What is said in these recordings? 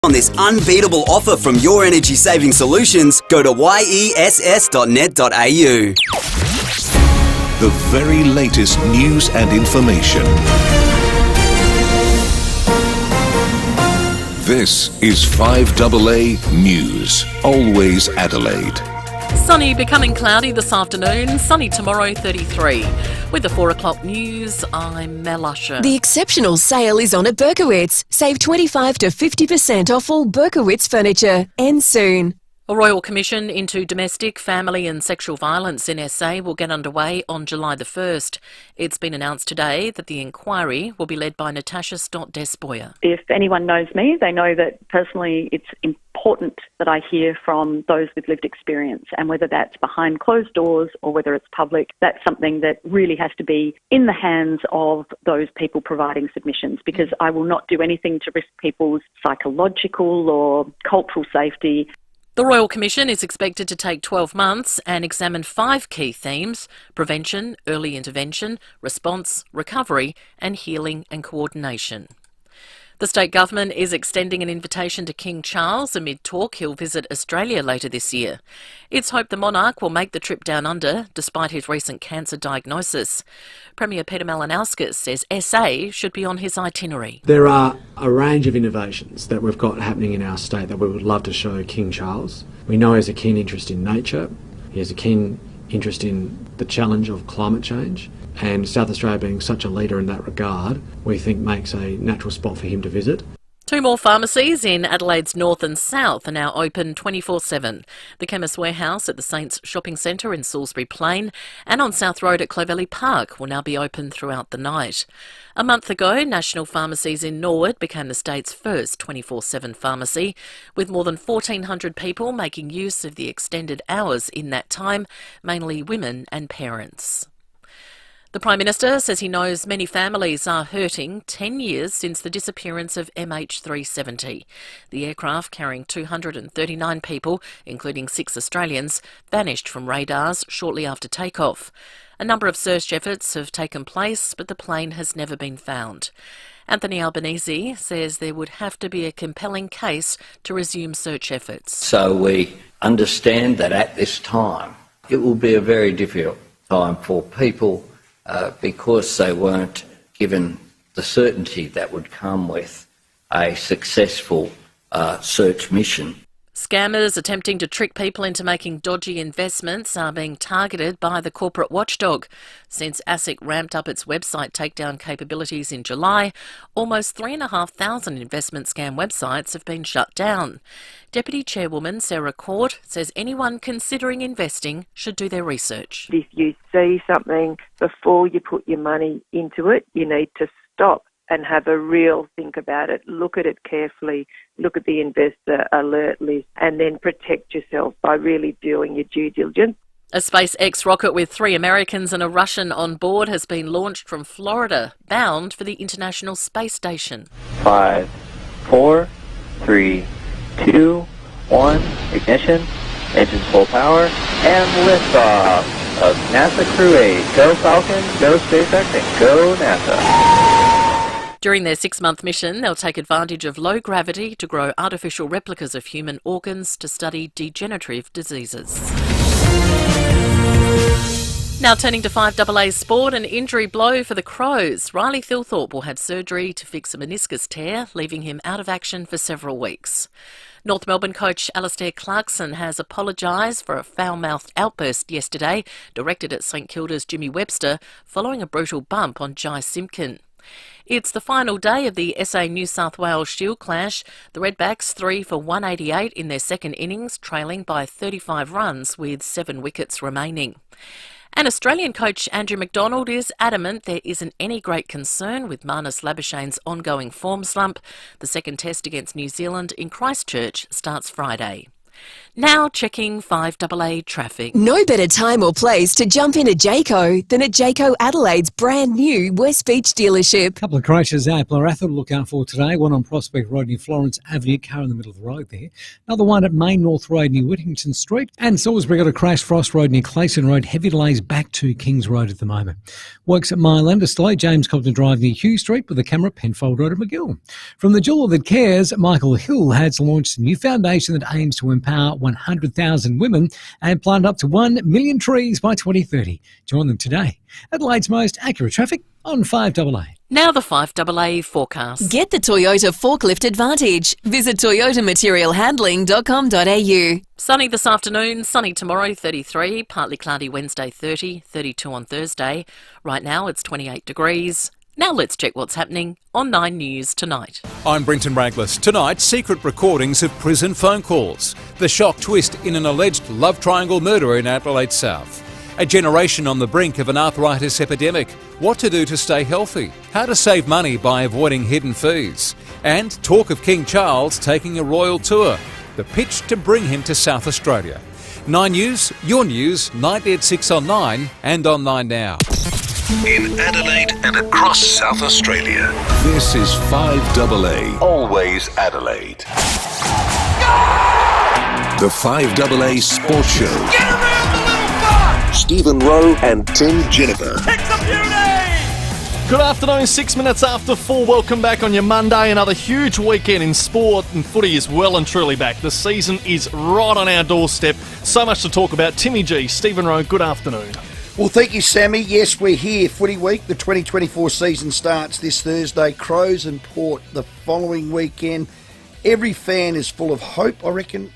On this unbeatable offer from Your Energy Saving Solutions, go to yess.net.au. The very latest news and information. This is 5AA News, always Adelaide. Sunny becoming cloudy this afternoon, sunny tomorrow 33. With the 4 o'clock news, I'm Mel Usher. The exceptional sale is on at Berkowitz. Save 25 to 50% off all Berkowitz furniture. Ends soon. A Royal Commission into Domestic, Family and Sexual Violence in SA will get underway on July the 1st. It's been announced today that the inquiry will be led by Natasha Stott-Despoja. If anyone knows me, they know that personally it's important that I hear from those with lived experience, and whether that's behind closed doors or whether it's public, that's something that really has to be in the hands of those people providing submissions, because I will not do anything to risk people's psychological or cultural safety. The Royal Commission is expected to take 12 months and examine 5 key themes: prevention, early intervention, response, recovery and healing and coordination. The state government is extending an invitation to King Charles amid talk he'll visit Australia later this year. It's hoped the monarch will make the trip down under, despite his recent cancer diagnosis. Premier Peter Malinauskas says SA should be on his itinerary. There are a range of innovations that we've got happening in our state that we would love to show King Charles. We know he has a keen interest in nature. He has a keen interest in the challenge of climate change. And South Australia being such a leader in that regard, we think makes a natural spot for him to visit. 2 more pharmacies in Adelaide's north and south are now open 24/7. The Chemist Warehouse at the Saints Shopping Centre in Salisbury Plain and on South Road at Clovelly Park will now be open throughout the night. A month ago, National Pharmacies in Norwood became the state's first 24/7 pharmacy, with more than 1,400 people making use of the extended hours in that time, mainly women and parents. The Prime Minister says he knows many families are hurting 10 years since the disappearance of MH370. The aircraft carrying 239 people, including 6 Australians, vanished from radars shortly after takeoff. A number of search efforts have taken place, but the plane has never been found. Anthony Albanese says there would have to be a compelling case to resume search efforts. So we understand that at this time it will be a very difficult time for people because they weren't given the certainty that would come with a successful search mission. Scammers attempting to trick people into making dodgy investments are being targeted by the corporate watchdog. Since ASIC ramped up its website takedown capabilities in July, almost 3,500 investment scam websites have been shut down. Deputy Chairwoman Sarah Court says anyone considering investing should do their research. If you see something before you put your money into it, you need to stop and have a real think about it. Look at it carefully, look at the investor alert list, and then protect yourself by really doing your due diligence. A SpaceX rocket with 3 Americans and a Russian on board has been launched from Florida, bound for the International Space Station. 5, 4, 3, 2, 1, ignition, engines full power, and liftoff of NASA Crew 8. Go Falcon, go SpaceX, and go NASA. During their 6-month mission, they'll take advantage of low gravity to grow artificial replicas of human organs to study degenerative diseases. Now turning to 5AA sport, an injury blow for the Crows. Riley Thilthorpe will have surgery to fix a meniscus tear, leaving him out of action for several weeks. North Melbourne coach Alistair Clarkson has apologised for a foul-mouthed outburst yesterday directed at St Kilda's Jimmy Webster following a brutal bump on Jai Simpkin. It's the final day of the SA New South Wales Shield clash. The Redbacks 3 for 188 in their second innings, trailing by 35 runs with 7 wickets remaining. And Australian coach Andrew McDonald is adamant there isn't any great concern with Marnus Labuschagne's ongoing form slump. The second test against New Zealand in Christchurch starts Friday. Now checking 5AA traffic. No better time or place to jump in at Jayco than at Jayco Adelaide's brand new West Beach dealership. A couple of crashes out Ballaratha to look out for today. One on Prospect Road near Florence Avenue, car in the middle of the road there. Another one at Main North Road near Whittington Street. And Salisbury got a crash, Frost Road near Clayson Road. Heavy delays back to Kings Road at the moment. Works at Myland are slow. James Compton Drive near Hugh Street with a camera, Penfold Road at McGill. From the jeweller that cares, Michael Hill has launched a new foundation that aims to empower 100,000 women and plant up to 1 million trees by 2030. Join them today. Adelaide's most accurate traffic on 5AA. Now the 5AA forecast. Get the Toyota Forklift Advantage. Visit toyotamaterialhandling.com.au. Sunny this afternoon, sunny tomorrow 33, partly cloudy Wednesday 30, 32 on Thursday. Right now it's 28 degrees. Now let's check what's happening on 9 News tonight. I'm Brenton Raglis. Tonight, secret recordings of prison phone calls. The shock twist in an alleged love triangle murder in Adelaide South. A generation on the brink of an arthritis epidemic. What to do to stay healthy. How to save money by avoiding hidden fees. And talk of King Charles taking a royal tour. The pitch to bring him to South Australia. 9 News, your news, 90 at 6 on 9 and on 9 Now. In Adelaide and across South Australia, this is 5AA, always Adelaide. The 5AA Sports Show. Get around the little bar! Stephen Rowe and Tim Jennifer. Pick the beauty! Good afternoon, 6 minutes after 4. Welcome back on your Monday. Another huge weekend in sport, and footy is well and truly back. The season is right on our doorstep. So much to talk about. Timmy G, Stephen Rowe, good afternoon. Well, thank you, Sammy. Yes, we're here. Footy Week, the 2024 season starts this Thursday. Crows and Port the following weekend. Every fan is full of hope, I reckon.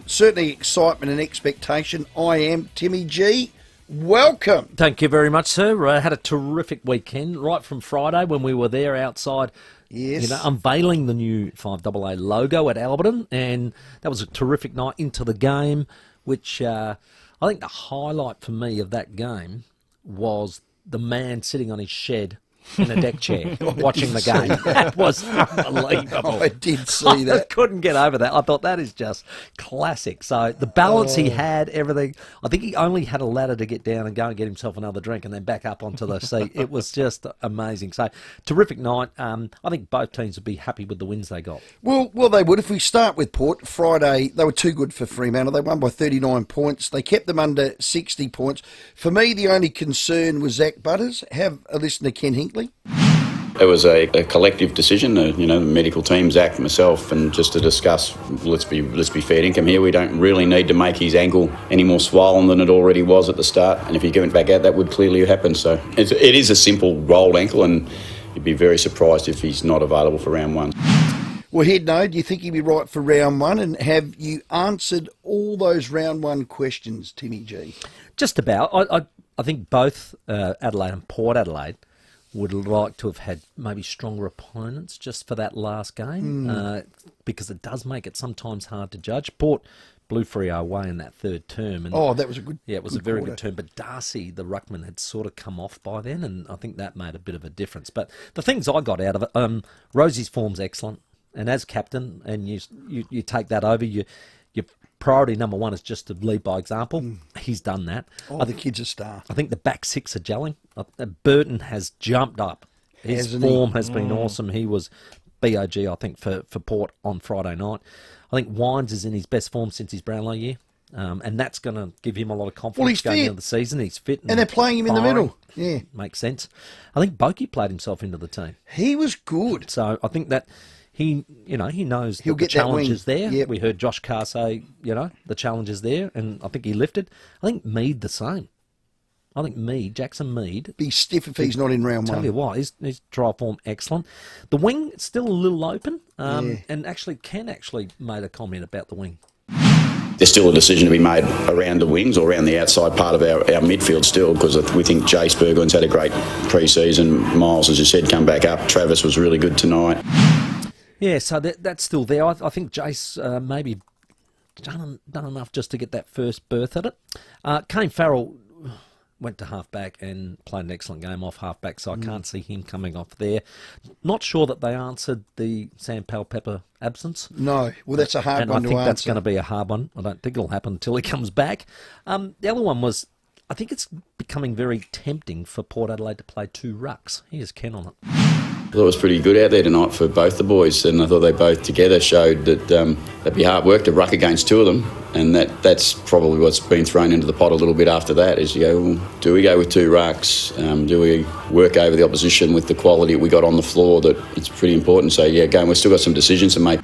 Certainly excitement and expectation. I am. Timmy G, welcome. Thank you very much, sir. I had a terrific weekend, right from Friday when we were there outside, yes, unveiling the new 5AA logo at Alberton, and that was a terrific night into the game, which... I think the highlight for me of that game was the man sitting on his shed in a deck chair watching the game. That was unbelievable. I did see that. I couldn't get over that. I thought that is just classic. So the balance he had, everything. I think he only had a ladder to get down and go and get himself another drink and then back up onto the seat. It was just amazing. So terrific night. I think both teams would be happy with the wins they got. Well, they would. If we start with Port, Friday, they were too good for Fremantle. They won by 39 points. They kept them under 60 points. For me, the only concern was Zach Butters. Have a listen to Ken Hinkley. It was a collective decision, the medical team, Zach, myself, and just to discuss, let's be fair dinkum here, we don't really need to make his ankle any more swollen than it already was at the start, and if he went back out, that would clearly happen. So it is a simple rolled ankle, and you'd be very surprised if he's not available for round 1. Well, Head, no, do you think he'd be right for round 1, and have you answered all those round 1 questions, Timmy G? Just about. I think both Adelaide and Port Adelaide would like to have had maybe stronger opponents just for that last game, because it does make it sometimes hard to judge. Port blew Freo away in that third term. And that was a good. Yeah, it was a very good term. But Darcy, the ruckman, had sort of come off by then, and I think that made a bit of a difference. But the things I got out of it, Rosie's form's excellent, and as captain, and you take that over, your priority number 1 is just to lead by example. He's done that. The kid's a star. I think the back 6 are gelling. Burton has jumped up. His form has been awesome. He was BOG, I think, for Port on Friday night. I think Wines is in his best form since his Brownlow year. And that's going to give him a lot of confidence going into the season. He's fit. And they're playing him in the middle. Yeah. Makes sense. I think Boki played himself into the team. He was good. So I think that he knows that the challenge is there. Yep. We heard Josh Carr say, the challenge is there, and I think he lifted. I think Mead the same. I think Jackson Mead... Be stiff if he's not in round 1. Tell you what, his trial form, excellent. The wing, still a little open, and Ken made a comment about the wing. There's still a decision to be made around the wings or around the outside part of our midfield still, because we think Jace Berglund's had a great pre-season. Miles, as you said, come back up. Travis was really good tonight. Yeah, so that's still there. I think Jace maybe done enough just to get that first berth at it. Kane Farrell went to half-back and played an excellent game off half-back, so I can't see him coming off there. Not sure that they answered the Sam Powell-Pepper absence. No, well, that's a hard one to answer. And I think that's going to be a hard one. I don't think it'll happen until he comes back. The other one was, I think it's becoming very tempting for Port Adelaide to play 2 rucks. Here's Ken on it. I thought it was pretty good out there tonight for both the boys, and I thought they both together showed that that'd be hard work to ruck against 2 of them, and that's probably what's been thrown into the pot a little bit after that, is you go, well, do we go with 2 rucks? Do we work over the opposition with the quality we got on the floor? That it's pretty important. So, yeah, again, we've still got some decisions to make.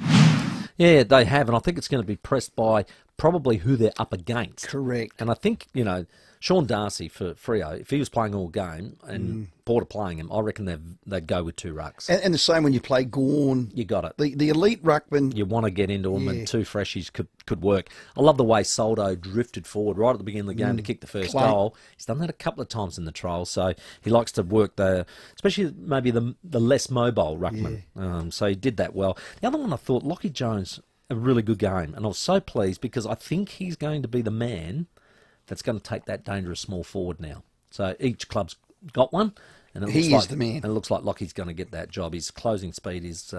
Yeah, they have, and I think it's going to be pressed by probably who they're up against. Correct. And I think, Sean Darcy for Freo, if he was playing all game and Port are playing him, I reckon they'd go with 2 rucks. And the same when you play Gawn. You got it. The elite ruckman. You want to get into them, and 2 freshies could work. I love the way Soldo drifted forward right at the beginning of the game to kick the first goal. He's done that a couple of times in the trial, so he likes to work especially maybe the less mobile ruckman. So he did that well. The other one I thought, Lachie Jones, a really good game, and I was so pleased because I think he's going to be the man that's going to take that dangerous small forward now. So each club's got one, and he is the man. And it looks like Lockie's going to get that job. His closing speed is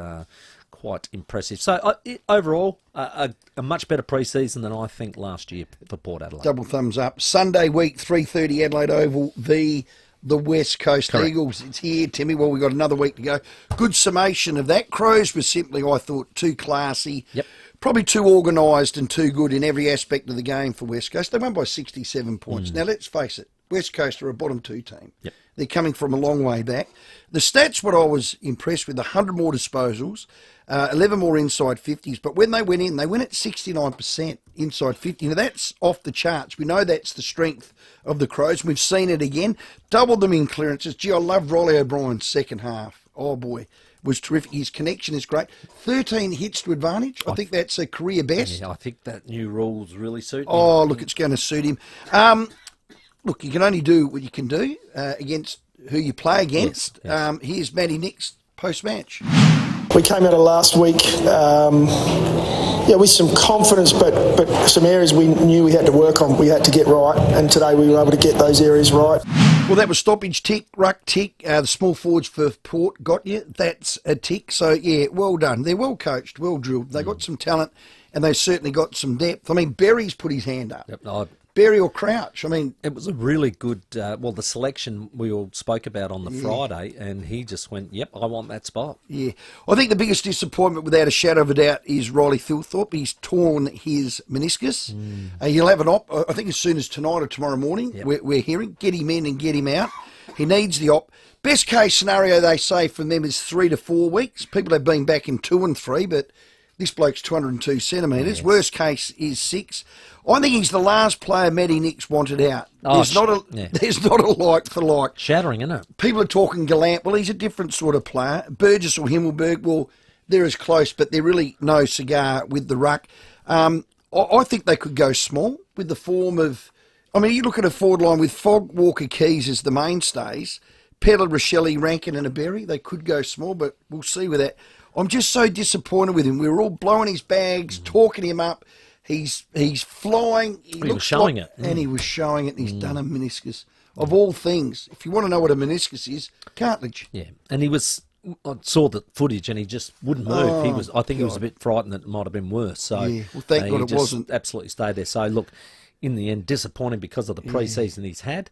quite impressive. So overall, a much better pre-season than I think last year for Port Adelaide. Double thumbs up. Sunday week, 3:30 Adelaide Oval, the West Coast Eagles. It's here, Timmy. Well, we've got another week to go. Good summation of that. Crows was simply, I thought, too classy. Yep. Probably too organised and too good in every aspect of the game for West Coast. They won by 67 points. Now, let's face it, West Coast are a bottom 2 team. Yep. They're coming from a long way back. The stats, what I was impressed with, 100 more disposals, 11 more inside 50s, but when they went in, they went at 69% inside 50. Now, that's off the charts. We know that's the strength of the Crows. We've seen it again. Doubled them in clearances. Gee, I love Riley O'Brien's second half. Oh, boy. Was terrific. His connection is great. 13 hits to advantage. I think that's a career best. Yeah, I think that new rules really suit him. Oh, look, it's going to suit him. Look, you can only do what you can do against who you play against. Yes. Here's Matty Nix post-match. We came out of last week with some confidence, but some areas we knew we had to work on, we had to get right, and today we were able to get those areas right. Well, that was stoppage tick, ruck tick, the small forwards for Port got you. That's a tick. So, yeah, well done. They're well coached, well drilled. They got some talent, and they certainly got some depth. I mean, Berry's put his hand up. Yep, Berry or Crouch. I mean, it was a really good, the selection we all spoke about on the Friday, and he just went, yep, I want that spot. Yeah. I think the biggest disappointment, without a shadow of a doubt, is Riley Thilthorpe. He's torn his meniscus. He'll have an op, I think, as soon as tonight or tomorrow morning. Yep. We're hearing. Get him in and get him out. He needs the op. Best case scenario, they say, from them is 3 to 4 weeks. People have been back in 2 and 3, but this bloke's 202 centimetres. Yes. Worst case is 6. I think he's the last player Matty Nix wanted out. There's not a like for like. Shattering, isn't it? People are talking Gallant. Well, he's a different sort of player. Burgess or Himmelberg, well, they're as close, but they're really no cigar with the ruck. I think they could go small with the form of... I mean, you look at a forward line with Fogg, Walker, Keys as the mainstays, Pedler, Rochelle, Rankin and a Berry. They could go small, but we'll see with that. I'm just so disappointed with him. We were all blowing his bags, talking him up. He's flying. He was showing it. And he was showing it, and he's done a meniscus. Of all things, if you want to know what a meniscus is, cartilage. Yeah, and I saw the footage, and he just wouldn't move. I think he was a bit frightened that it might have been worse. So well, thank God it wasn't. Absolutely stayed there. So look, in the end, disappointing because of the pre-season he's had.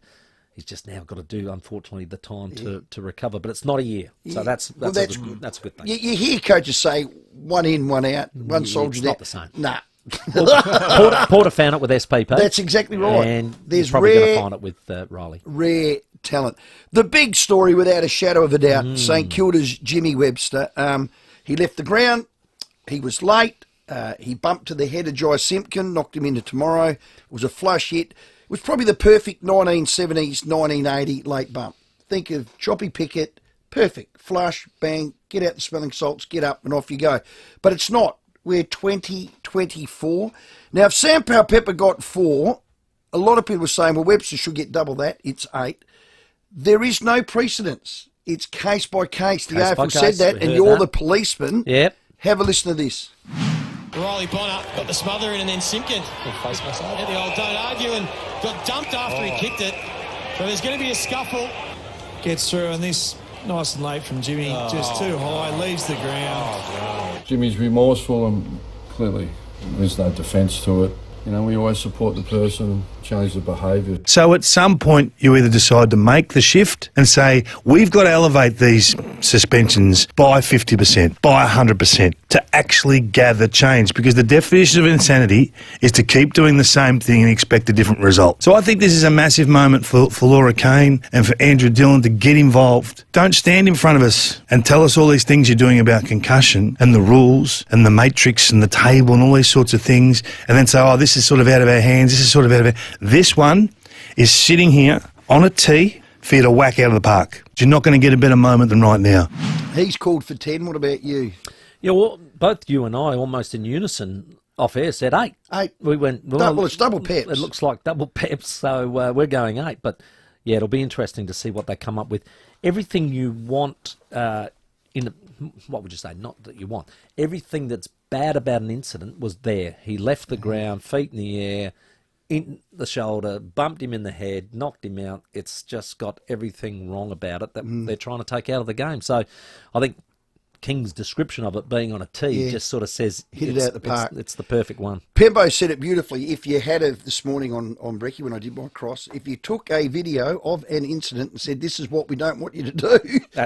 He's just now got to do, unfortunately, the time to recover. But it's not a year. So that's a good thing. You hear coaches say, one in, one out, one soldier there. It's not the same. Nah. Porter found it with SPP. That's exactly right. And there's probably going to find it with Riley. Rare talent. The big story, without a shadow of a doubt, St Kilda's Jimmy Webster. He left the ground. He was late. He bumped to the head of Jai Simpkin, knocked him into tomorrow. It was a flush hit. It was probably the perfect 1970s, 1980 late bump. Think of Choppy Pickett, perfect. Flush, bang, get out the smelling salts, get up and off you go. But it's not. We're 2024. Now, if Sam Powell-Pepper got 4, a lot of people were saying, well, Webster should get double that. It's 8. There is no precedence. It's case by case. The AFL said that, and you're the policeman. Yep. Have a listen to this. Riley Bonner got the smother in, and then Simpkin. Yeah, the old don't argue, and got dumped after he kicked it. So there's going to be a scuffle. Gets through, and this nice and late from Jimmy, just too high, leaves the ground. Jimmy's remorseful and clearly there's no defence to it. You know, we always support the person, change the behaviour. So at some point you either decide to make the shift and say, we've got to elevate these suspensions by 50%, by 100% to actually gather change, because the definition of insanity is to keep doing the same thing and expect a different result. So I think this is a massive moment for Laura Kane and for Andrew Dillon to get involved. Don't stand in front of us and tell us all these things you're doing about concussion and the rules and the matrix and the table and all these sorts of things, and then say, oh, this is sort of out of our hands, this is sort of out of our... This one is sitting here on a tee for you to whack out of the park. You're not going to get a better moment than right now. He's called for 10. What about you? Yeah, well, both you and I, almost in unison, off air, said 8. 8. We went... Well, it's double peps. It looks like double peps, so we're going 8. But, yeah, it'll be interesting to see what they come up with. Everything you want in the... What would you say? Not that you want. Everything that's bad about an incident was there. He left the ground, feet in the air, in the shoulder, bumped him in the head, knocked him out. It's just got everything wrong about it that they're trying to take out of the game. So I think King's description of it being on a tee just sort of says hit it out the park. It's the perfect one. Pembo said it beautifully. If you had this morning on Brekkie when I did my cross, if you took a video of an incident and said, this is what we don't want you to do,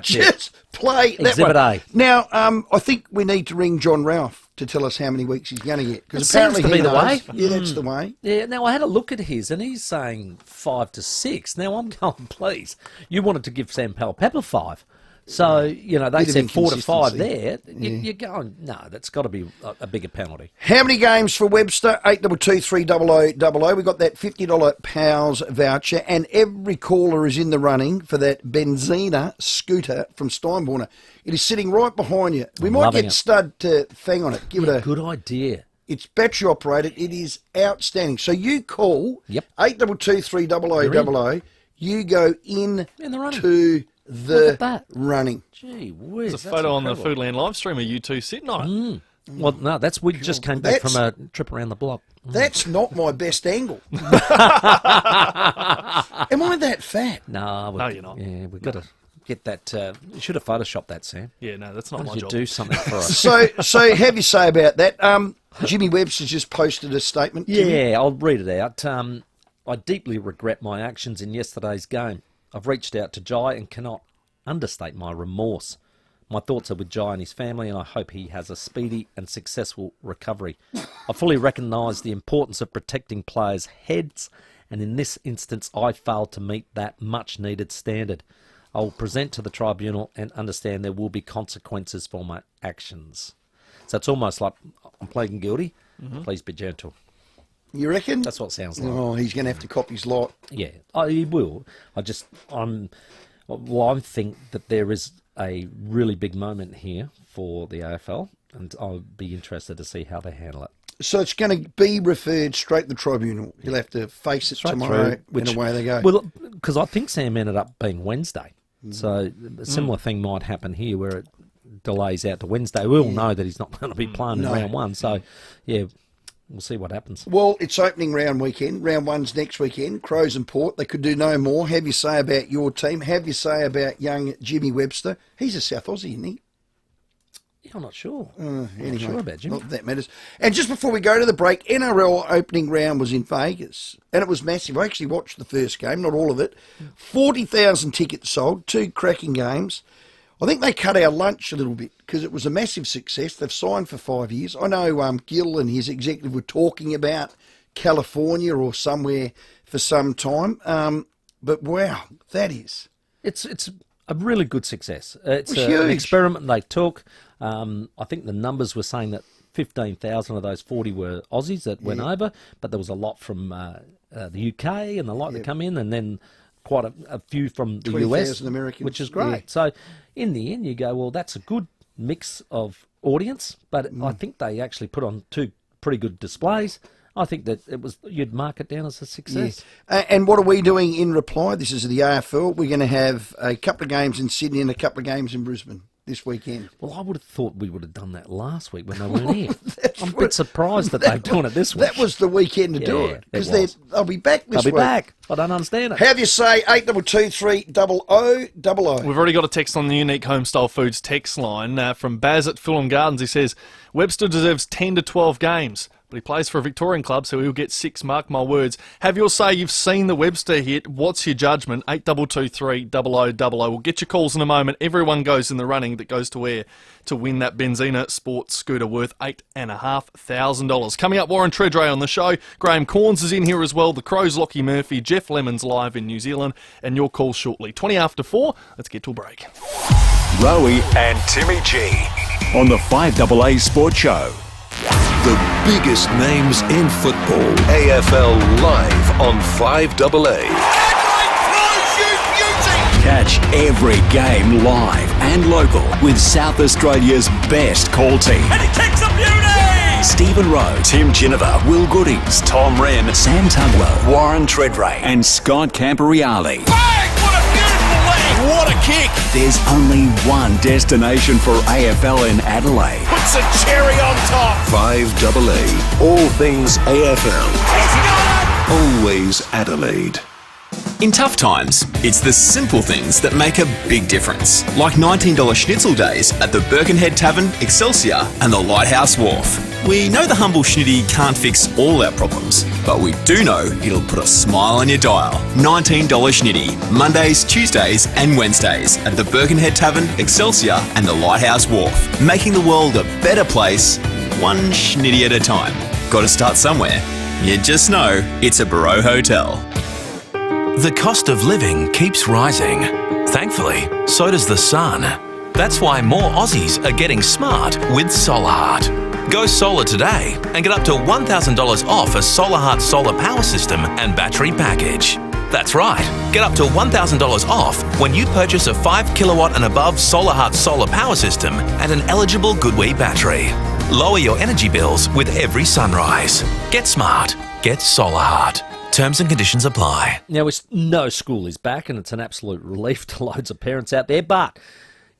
just play that Exhibit one. A. Now, I think we need to ring John Ralph to tell us how many weeks he's going to get. Because It apparently seems to be he the knows. way. Yeah, that's the way. Yeah, now I had a look at his, and he's saying 5 to 6. Now I'm going, please, you wanted to give Sam Powell-Pepper 5. So, you know, they Bit of said 4 to 5 inconsistency. there. You're going, no, that's got to be a bigger penalty. How many games for Webster? 8223 300 We got that $50 POWs voucher, and every caller is in the running for that Benzina scooter from Steinborner. It is sitting right behind you. We might loving get it. Stud to hang on it. Give it a good idea. It's battery operated. It is outstanding. So you call 8223 300 You go in the running. to Look the at that. running. Gee whiz. There's a photo on the Foodland live stream of you two sitting on it. Well, no, we just came back from a trip around the block. That's not my best angle. Am I that fat? No, you're not. Yeah, we've got to get that. You should have photoshopped that, Sam. Yeah, no, that's not Why my don't job. you do something for us? So have you say about that? Jimmy Webster's just posted a statement. Jimmy. Yeah, I'll read it out. I deeply regret my actions in yesterday's game. I've reached out to Jai and cannot understate my remorse. My thoughts are with Jai and his family, and I hope he has a speedy and successful recovery. I fully recognise the importance of protecting players' heads, and in this instance I failed to meet that much-needed standard. I will present to the tribunal and understand there will be consequences for my actions. So it's almost like I'm pleading guilty. Please be gentle. You reckon? That's what it sounds like. Oh, he's going to have to cop his lot. Yeah, he will. I think that there is a really big moment here for the AFL, and I'll be interested to see how they handle it. So it's going to be referred straight to the tribunal. He'll have to face it Straight tomorrow, through, and away they go. Well, because I think Sam ended up being Wednesday. So a similar thing might happen here where it delays out to Wednesday. We all know that he's not going to be playing in round one. So, yeah, we'll see what happens. Well, it's opening round weekend. Round one's next weekend. Crows and Port. They could do no more. Have you say about your team? Have you say about young Jimmy Webster? He's a South Aussie, isn't he? Yeah, I'm not sure. Anyway, not sure about Jimmy. Not that matters. And just before we go to the break, NRL opening round was in Vegas, and it was massive. I actually watched the first game, not all of it. 40,000 tickets sold, 2 cracking games. I think they cut our lunch a little bit because it was a massive success. They've signed for 5 years. I know Gill and his executive were talking about California or somewhere for some time. But wow, that is. It's a really good success. It's an huge. experiment they took. I think the numbers were saying that 15,000 of those 40 were Aussies that went over, but there was a lot from the UK and the like that come in, and then quite a few from the US, Americans, which is great. Yeah. So in the end, you go, well, that's a good mix of audience, but I think they actually put on 2 pretty good displays. I think that you'd mark it down as a success. Yeah. And what are we doing in reply? This is the AFL. We're going to have a couple of games in Sydney and a couple of games in Brisbane. this weekend? Well, I would have thought we would have done that last week when they weren't here. I'm a bit surprised that they're doing it this week. That was the weekend to do it, because they'll be back this week. They'll be back. I don't understand it. How do you say 82230000? We've already got a text on the Unique Homestyle Foods text line from Baz at Fulham Gardens. He says, Webster deserves 10 to 12 games, but he plays for a Victorian club, so he'll get 6, mark my words. Have your say. You've seen the Webster hit. What's your judgment? 82230000. We'll get your calls in a moment. Everyone goes in the running that goes to air to win that Benzina sports scooter worth $8,500. Coming up, Warren Tredrea on the show. Graham Corns is in here as well. The Crows, Lachie Murphy, Jeff Lemon's live in New Zealand, and your call shortly. 20 after 4. Let's get to a break. Rowey and Timmy G on the 5AA Sports Show. The biggest names in football. AFL live on 5AA. Catch every game live and local with South Australia's best call team. And he kicks a beauty! Stephen Rowe, Tim Ginniver, Will Goodings, Tom Wren, Sam Tugwell, Warren Tredrea and Scott Camporeale. Bang! What a beautiful leg! What a kick! There's only one destination for AFL in Adelaide. Puts a cherry on top. 5AA. All things AFL. He's got it! Always Adelaide. In tough times, it's the simple things that make a big difference. Like $19 schnitzel days at the Birkenhead Tavern, Excelsior and the Lighthouse Wharf. We know the humble schnitty can't fix all our problems, but we do know it'll put a smile on your dial. $19 schnitty, Mondays, Tuesdays and Wednesdays at the Birkenhead Tavern, Excelsior and the Lighthouse Wharf. Making the world a better place, one schnitty at a time. Got to start somewhere. You just know it's a Barreau Hotel. The cost of living keeps rising. Thankfully, so does the sun. That's why more Aussies are getting smart with SolarHeart. Go solar today and get up to $1,000 off a SolarHeart solar power system and battery package. That's right, get up to $1,000 off when you purchase a 5 kilowatt and above SolarHeart solar power system and an eligible Goodwee battery. Lower your energy bills with every sunrise. Get smart. Get SolarHeart. Terms and conditions apply. Now, no school is back, and it's an absolute relief to loads of parents out there. But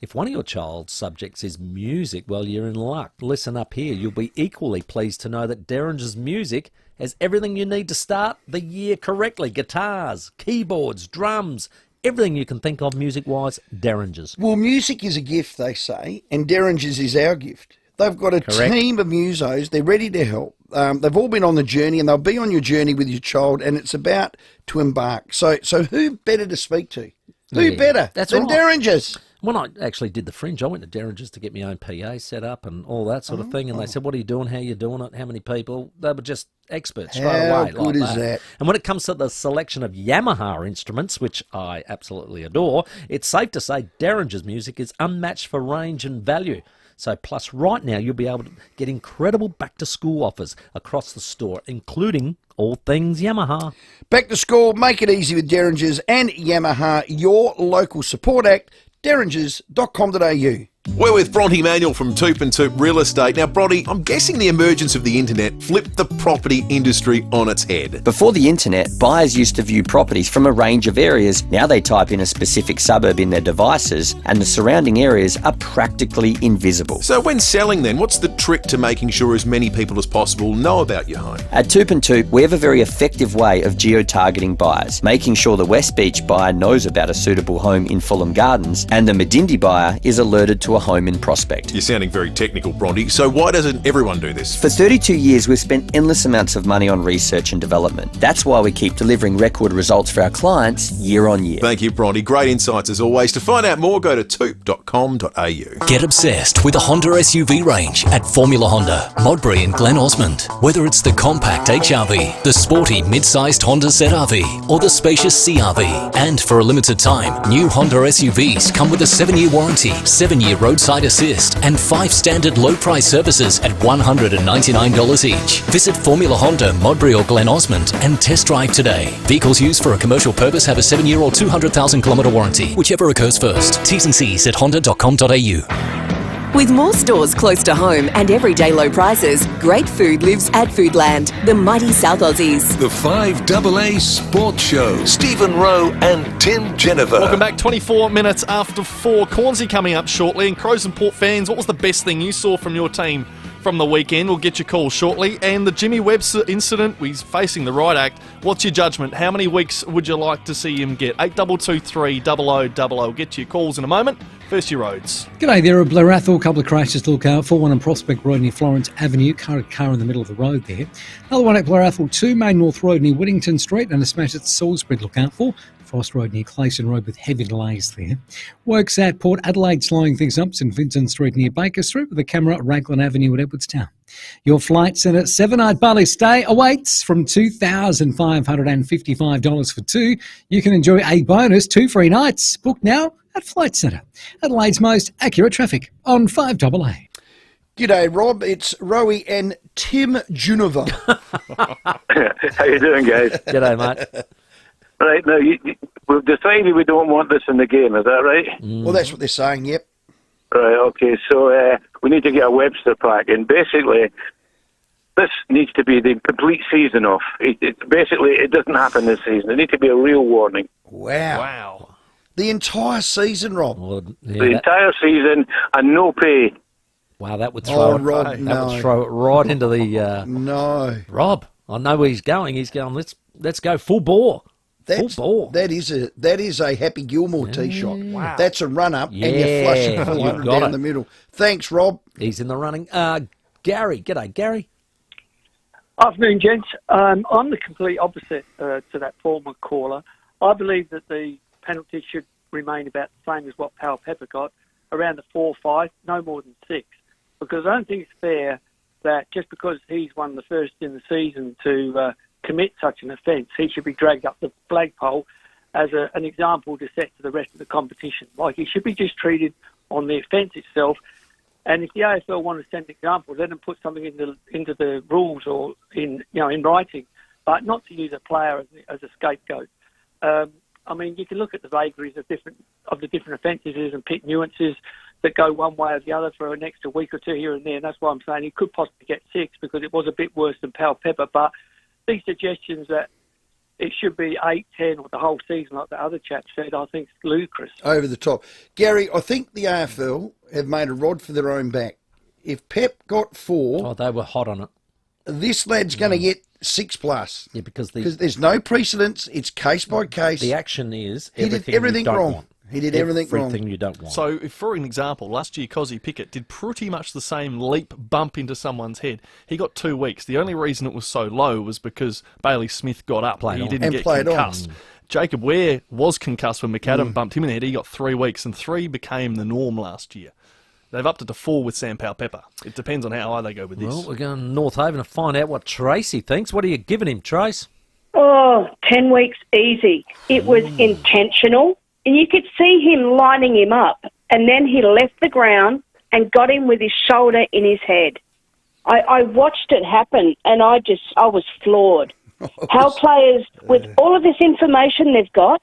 if one of your child's subjects is music, well, you're in luck. Listen up here. You'll be equally pleased to know that Derringer's Music has everything you need to start the year correctly. Guitars, keyboards, drums, everything you can think of music-wise, Derringer's. Well, music is a gift, they say, and Derringer's is our gift. They've got a team of musos. They're ready to help. They've all been on the journey, and they'll be on your journey with your child, and it's about to embark. So who better to speak to? Who better than Derringer's? When I actually did the Fringe, I went to Derringer's to get my own PA set up and all that sort of thing, and they said, what are you doing, how are you doing it, how many people? They were just experts straight away. How good is that? And when it comes to the selection of Yamaha instruments, which I absolutely adore, it's safe to say Derringer's Music is unmatched for range and value. So plus right now you'll be able to get incredible back-to-school offers across the store, including all things Yamaha. Back to school, make it easy with Derringer's and Yamaha, your local support act, derringers.com.au. We're with Bronte Manuel from Toop and Toop Real Estate. Now, Bronte, I'm guessing the emergence of the internet flipped the property industry on its head. Before the internet, buyers used to view properties from a range of areas. Now they type in a specific suburb in their devices and the surrounding areas are practically invisible. So when selling then, what's the trick to making sure as many people as possible know about your home? At Toop and Toop, we have a very effective way of geo-targeting buyers, making sure the West Beach buyer knows about a suitable home in Fulham Gardens and the Medindi buyer is alerted to a home in Prospect. You're sounding very technical, Bronte. So why doesn't everyone do this? For 32 years, we've spent endless amounts of money on research and development. That's why we keep delivering record results for our clients year on year. Thank you, Bronte. Great insights as always. To find out more, go to toop.com.au. Get obsessed with the Honda SUV range at Formula Honda, Modbury and Glen Osmond. Whether it's the compact HRV, the sporty mid-sized Honda ZRV, or the spacious CRV. And for a limited time, new Honda SUVs come with a 7-year warranty, 7-year roadside assist, and 5 standard low-price services at $199 each. Visit Formula Honda, Modbury or Glen Osmond and test drive today. Vehicles used for a commercial purpose have a 7-year or 200,000 kilometre warranty, whichever occurs first. T's and C's at honda.com.au. With more stores close to home and everyday low prices, great food lives at Foodland, the mighty South Aussies. The 5AA Sports Show. Stephen Rowe and Tim Jennifer. Welcome back, 24 minutes after 4. Cornsey coming up shortly. And Crows and Port fans, what was the best thing you saw from your team from the weekend? We'll get your call shortly. And the Jimmy Webster incident, he's facing the right act. What's your judgment? How many weeks would you like to see him get? 8223 0000. We'll get to your calls in a moment. First, your roads. G'day there, at Blarathal. Couple of crashes to look out for. One on Prospect Road near Florence Avenue. Car in the middle of the road there. Another one at Blarathal 2, Main North Road near Whittington Street. And a smash at Salisbury to look out for. Frost Road near Clayson Road with heavy delays there. Works at Port Adelaide slowing things up. St Vincent Street near Baker Street with a camera at Raglan Avenue at Edwardstown. Your flights in at 7-night Bali stay awaits from $2,555 for 2. You can enjoy a bonus 2 free nights. Book now at Flight Centre. Adelaide's most accurate traffic on 5AA. G'day, Rob. It's Rowey and Tim Jennifer. How you doing, guys? G'day, mate. Right, now, we've decided we don't want this in the game, is that right? Well, that's what they're saying, yep. Right, okay, so we need to get a Webster pack, and basically, this needs to be the complete season off. Basically, it doesn't happen this season. It needs to be a real warning. Wow. The entire season, Rob? The entire season, and no pay. Wow, that would throw it, Rob, that no. would throw it right into the... No. Rob, I know where he's going. He's going, let's go full bore. Full bore. That is a Happy Gilmore tee-shot. Wow. That's a run-up, and you flush it 400 down the middle. Thanks, Rob. He's in the running. Gary, g'day, Gary. Afternoon, gents. I'm the complete opposite to that former caller. I believe that the penalty should remain about the same as what Powell Pepper got, around the 4 or 5, no more than 6. Because I don't think it's fair that just because he's one of the first in the season to commit such an offence, he should be dragged up the flagpole as an example to set to the rest of the competition. Like, he should be just treated on the offence itself. And if the AFL want to set an example, let them put something into the rules or in writing, but not to use a player as a scapegoat. I mean, you can look at the vagaries of the different offences and pick nuances that go one way or the other for an extra week or two here and there. And that's why I'm saying he could possibly get 6 because it was a bit worse than Powell Pepper. But these suggestions that it should be 8, 10 or the whole season like the other chap said, I think it's ludicrous. Over the top. Gary, I think the AFL have made a rod for their own back. If Pep got 4... Oh, they were hot on it. This lad's going to get 6+. Yeah, because there's no precedence. It's case by case. The action is he did everything wrong. He did everything wrong. Everything you don't want. So, for an example, last year Cozzy Pickett did pretty much the same leap bump into someone's head. He got 2 weeks. The only reason it was so low was because Bailey Smith got up. He didn't get concussed. Jacob Ware was concussed when McAdam bumped him in the head. He got 3 weeks, and 3 became the norm last year. They've upped it to 4 with Sam Powell Pepper. It depends on how high they go with this. Well, we're going to North Haven to find out what Tracy thinks. What are you giving him, Trace? Oh, 10 weeks easy. It was intentional. And you could see him lining him up. And then he left the ground and got him with his shoulder in his head. I watched it happen and I was floored. How players, with all of this information they've got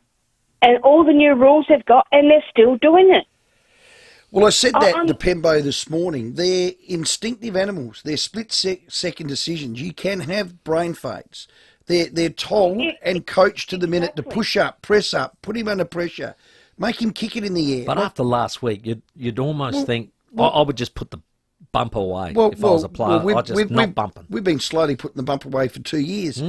and all the new rules they've got, and they're still doing it. Well, I said that to Pembo this morning. They're instinctive animals. They're split-second decisions. You can have brain fades. They're told and coached to the minute to push up, press up, put him under pressure, make him kick it in the air. But after last week, you'd almost think, I would just put the bump away if I was a player. Not bumping. We've been slowly putting the bump away for 2 years.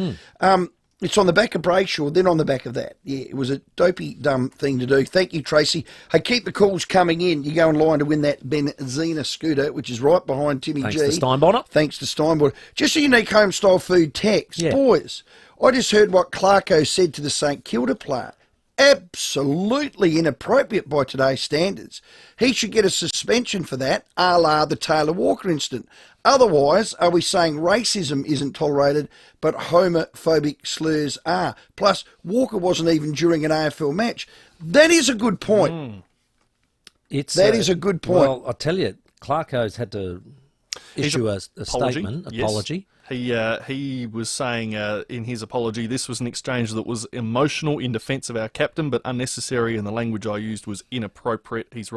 It's on the back of Brayshaw, then on the back of that. Yeah, it was a dopey, dumb thing to do. Thank you, Tracy. Hey, keep the calls coming in. You go in line to win that Benzina scooter, which is right behind Timmy G. Thanks to Steinbonner. Thanks to Steinbonner. Just a unique home-style food text. Yeah. Boys, I just heard what Clarko said to the St Kilda player. Absolutely inappropriate by today's standards. He should get a suspension for that, a la the Taylor Walker incident. Otherwise, are we saying racism isn't tolerated, but homophobic slurs are? Plus, Walker wasn't even during an AFL match. That is a good point. That is a good point. Well, I tell you, Clarko's had to issue a statement, apology. He was saying in his apology, this was an exchange that was emotional in defence of our captain, but unnecessary, and the language I used was inappropriate. He's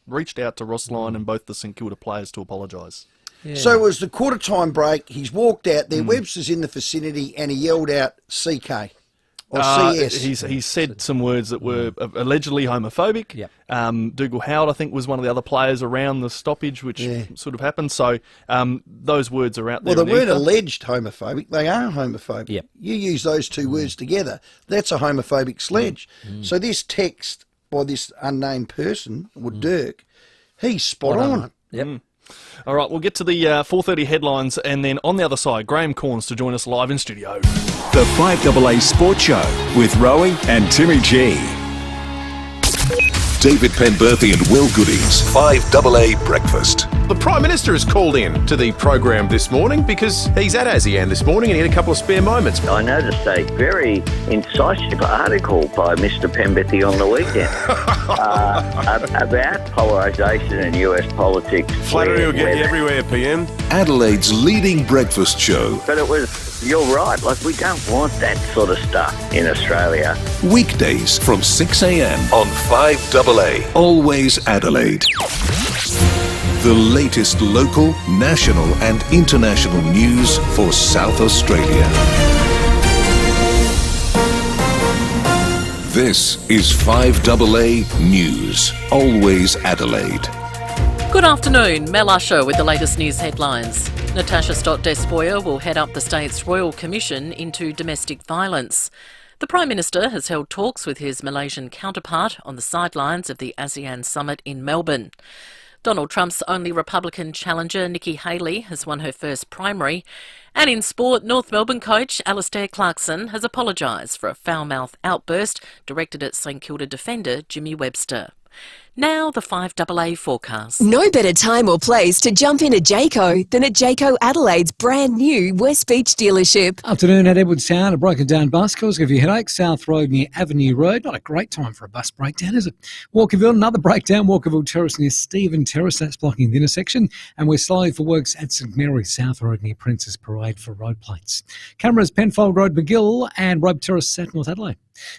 reached out to Ross Lyon and both the St Kilda players to apologise. Yeah. So it was the quarter-time break. He's walked out there. Webster's in the vicinity, and he yelled out CK. Or CS. He said some words that were allegedly homophobic. Yep. Dougal Howard, I think, was one of the other players around the stoppage, which sort of happened. So those words are out there. Well, they weren't alleged homophobic. They are homophobic. Yep. You use those two words together. That's a homophobic sledge. So this text by this unnamed person, or Dirk, he's spot on. Yep. All right, we'll get to the 4:30 headlines, and then on the other side, Graham Corns to join us live in studio. The 5AA Sports Show with Rowey and Timmy G. David Penberthy and Will Goodies, 5AA Breakfast. The Prime Minister has called in to the program this morning because he's at ASIC this morning and he had a couple of spare moments. I noticed a very incisive article by Mr. Penberthy on the weekend about polarisation in US politics. Flattery will get you everywhere, PM. Adelaide's leading breakfast show. But it was, you're right, like we don't want that sort of stuff in Australia. Weekdays from 6 a.m. on 5AA. Always Adelaide. The latest local, national and international news for South Australia. This is 5AA News. Always Adelaide. Good afternoon, Mel Usher with the latest news headlines. Natasha Stott-Despoja will head up the state's Royal Commission into domestic violence. The Prime Minister has held talks with his Malaysian counterpart on the sidelines of the ASEAN summit in Melbourne. Donald Trump's only Republican challenger, Nikki Haley, has won her first primary. And in sport, North Melbourne coach Alistair Clarkson has apologised for a foul-mouthed outburst directed at St Kilda defender Jimmy Webster. Now the 5AA forecast. No better time or place to jump in at Jayco than at Jayco Adelaide's brand new West Beach dealership. Afternoon at Edwardstown, a broken down bus cause give you headaches. South Road near Avenue Road. Not a great time for a bus breakdown, is it? Walkerville, another breakdown. Walkerville Terrace near Stephen Terrace. That's blocking the intersection. And we're slowing for works at St Mary's South Road near Princess Parade for road plates. Cameras Penfold Road, McGill and Robe Terrace at North Adelaide.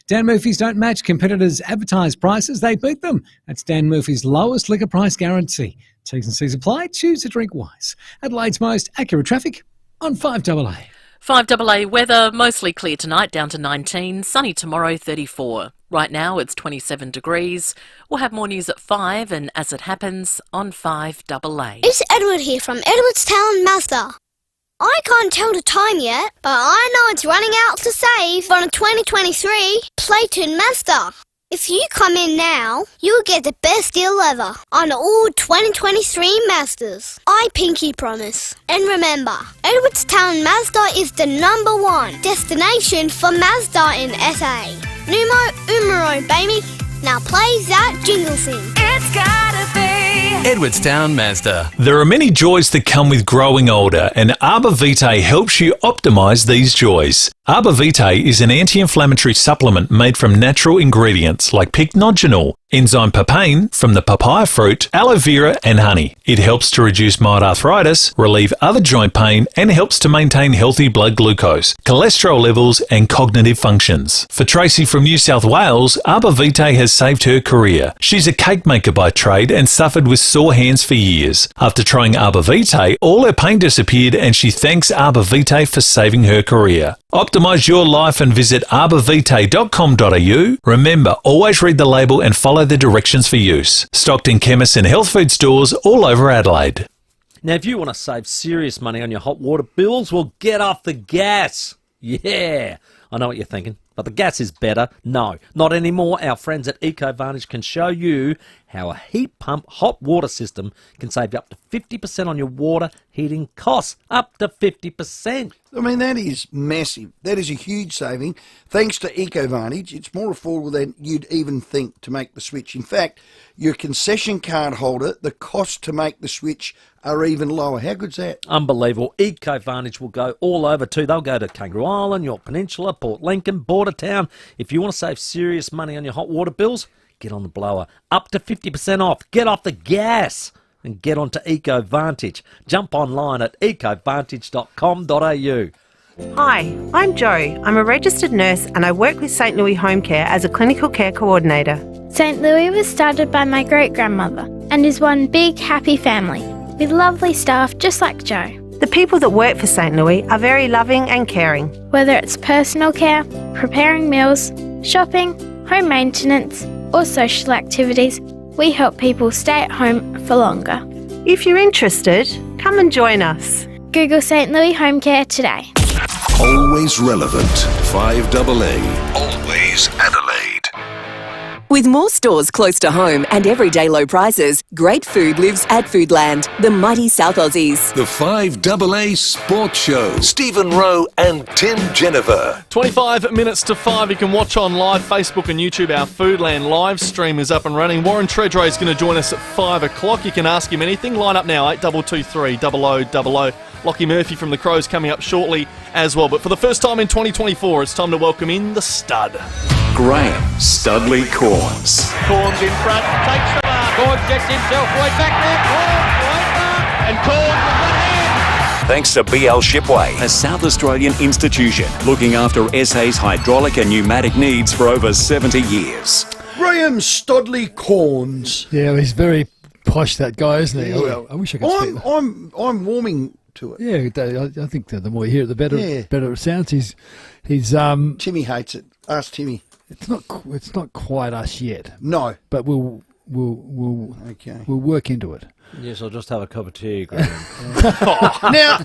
Dan Murphy's don't match competitors' advertised prices, they beat them. That's Dan Murphy's lowest liquor price guarantee. T's and C's apply. Choose to drink wise. Adelaide's most accurate traffic on 5AA. 5AA weather, mostly clear tonight, down to 19. Sunny tomorrow, 34. Right now it's 27 degrees. We'll have more news at 5 and as it happens on 5AA. It's Edward here from Edwardstown Mazda. I can't tell the time yet, but I know it's running out to save on a 2023 Platinum Mazda. If you come in now, you'll get the best deal ever on all 2023 Mazdas. I pinky promise. And remember, Edwardstown Mazda is the #1 destination for Mazda in SA. Numo umero, baby. Now play that jingle thing. It's gotta be Edwardstown Mazda. There are many joys that come with growing older, and Arbor Vitae helps you optimise these joys. Arbor Vitae is an anti-inflammatory supplement made from natural ingredients like pycnogenol, enzyme papain from the papaya fruit, aloe vera and honey. It helps to reduce mild arthritis, relieve other joint pain and helps to maintain healthy blood glucose, cholesterol levels and cognitive functions. For Tracy from New South Wales, Arbor Vitae has saved her career. She's a cake maker by trade and suffered with sore hands for years. After trying Arbor Vitae, all her pain disappeared and she thanks Arbor Vitae for saving her career. Optimise your life and visit arborvitae.com.au. Remember, always read the label and follow the directions for use. Stocked in chemists and health food stores all over Adelaide. Now, if you want to save serious money on your hot water bills, well, get off the gas. Yeah, I know what you're thinking. But the gas is better. No, not anymore. Our friends at EcoVantage can show you how a heat pump hot water system can save you up to 50% on your water heating costs. Up to 50%. I mean, that is massive. That is a huge saving. Thanks to EcoVantage, it's more affordable than you'd even think to make the switch. In fact, your concession card holder, the cost to make the switch are even lower. How good's that? Unbelievable. EcoVantage will go all over too. They'll go to Kangaroo Island, York Peninsula, Port Lincoln, Bordertown. If you want to save serious money on your hot water bills, get on the blower. Up to 50% off. Get off the gas. and get onto EcoVantage. Jump online at ecovantage.com.au. Hi, I'm Jo. I'm a registered nurse and I work with St Louis Home Care as a clinical care coordinator. St Louis was started by my great-grandmother and is one big, happy family with lovely staff just like Jo. The people that work for St Louis are very loving and caring. Whether it's personal care, preparing meals, shopping, home maintenance or social activities, we help people stay at home for longer. If you're interested, come and join us. Google St Louis Home Care today. Always relevant. 5AA. Always Adelaide. With more stores close to home and everyday low prices, great food lives at Foodland, the mighty South Aussies. The 5AA Sports Show. Stephen Rowe and Tim Jennifer. 25 minutes to 5. You can watch on live Facebook and YouTube. Our Foodland live stream is up and running. Warren Tredrea is going to join us at 5 o'clock. You can ask him anything. Line up now, 8223 0000. Lachie Murphy from the Crows coming up shortly as well. But for the first time in 2024, it's time to welcome in the stud. Graham Studley Corns. Corns in front, takes the mark. Corns gets himself way back there. Corns, right mark. And Corns with one hand. Thanks to BL Shipway, a South Australian institution looking after SA's hydraulic and pneumatic needs for over 70 years. Graham Studley Corns. Yeah, he's very posh, that guy, isn't he? Yeah. I wish I could speak. I'm warming to it. Yeah, I think the more you hear it, the better. Yeah. Better it sounds. He's Timmy hates it. Ask Timmy. It's not quite us yet. No, but we'll work into it. Yes, I'll just have a cup of tea, Graham.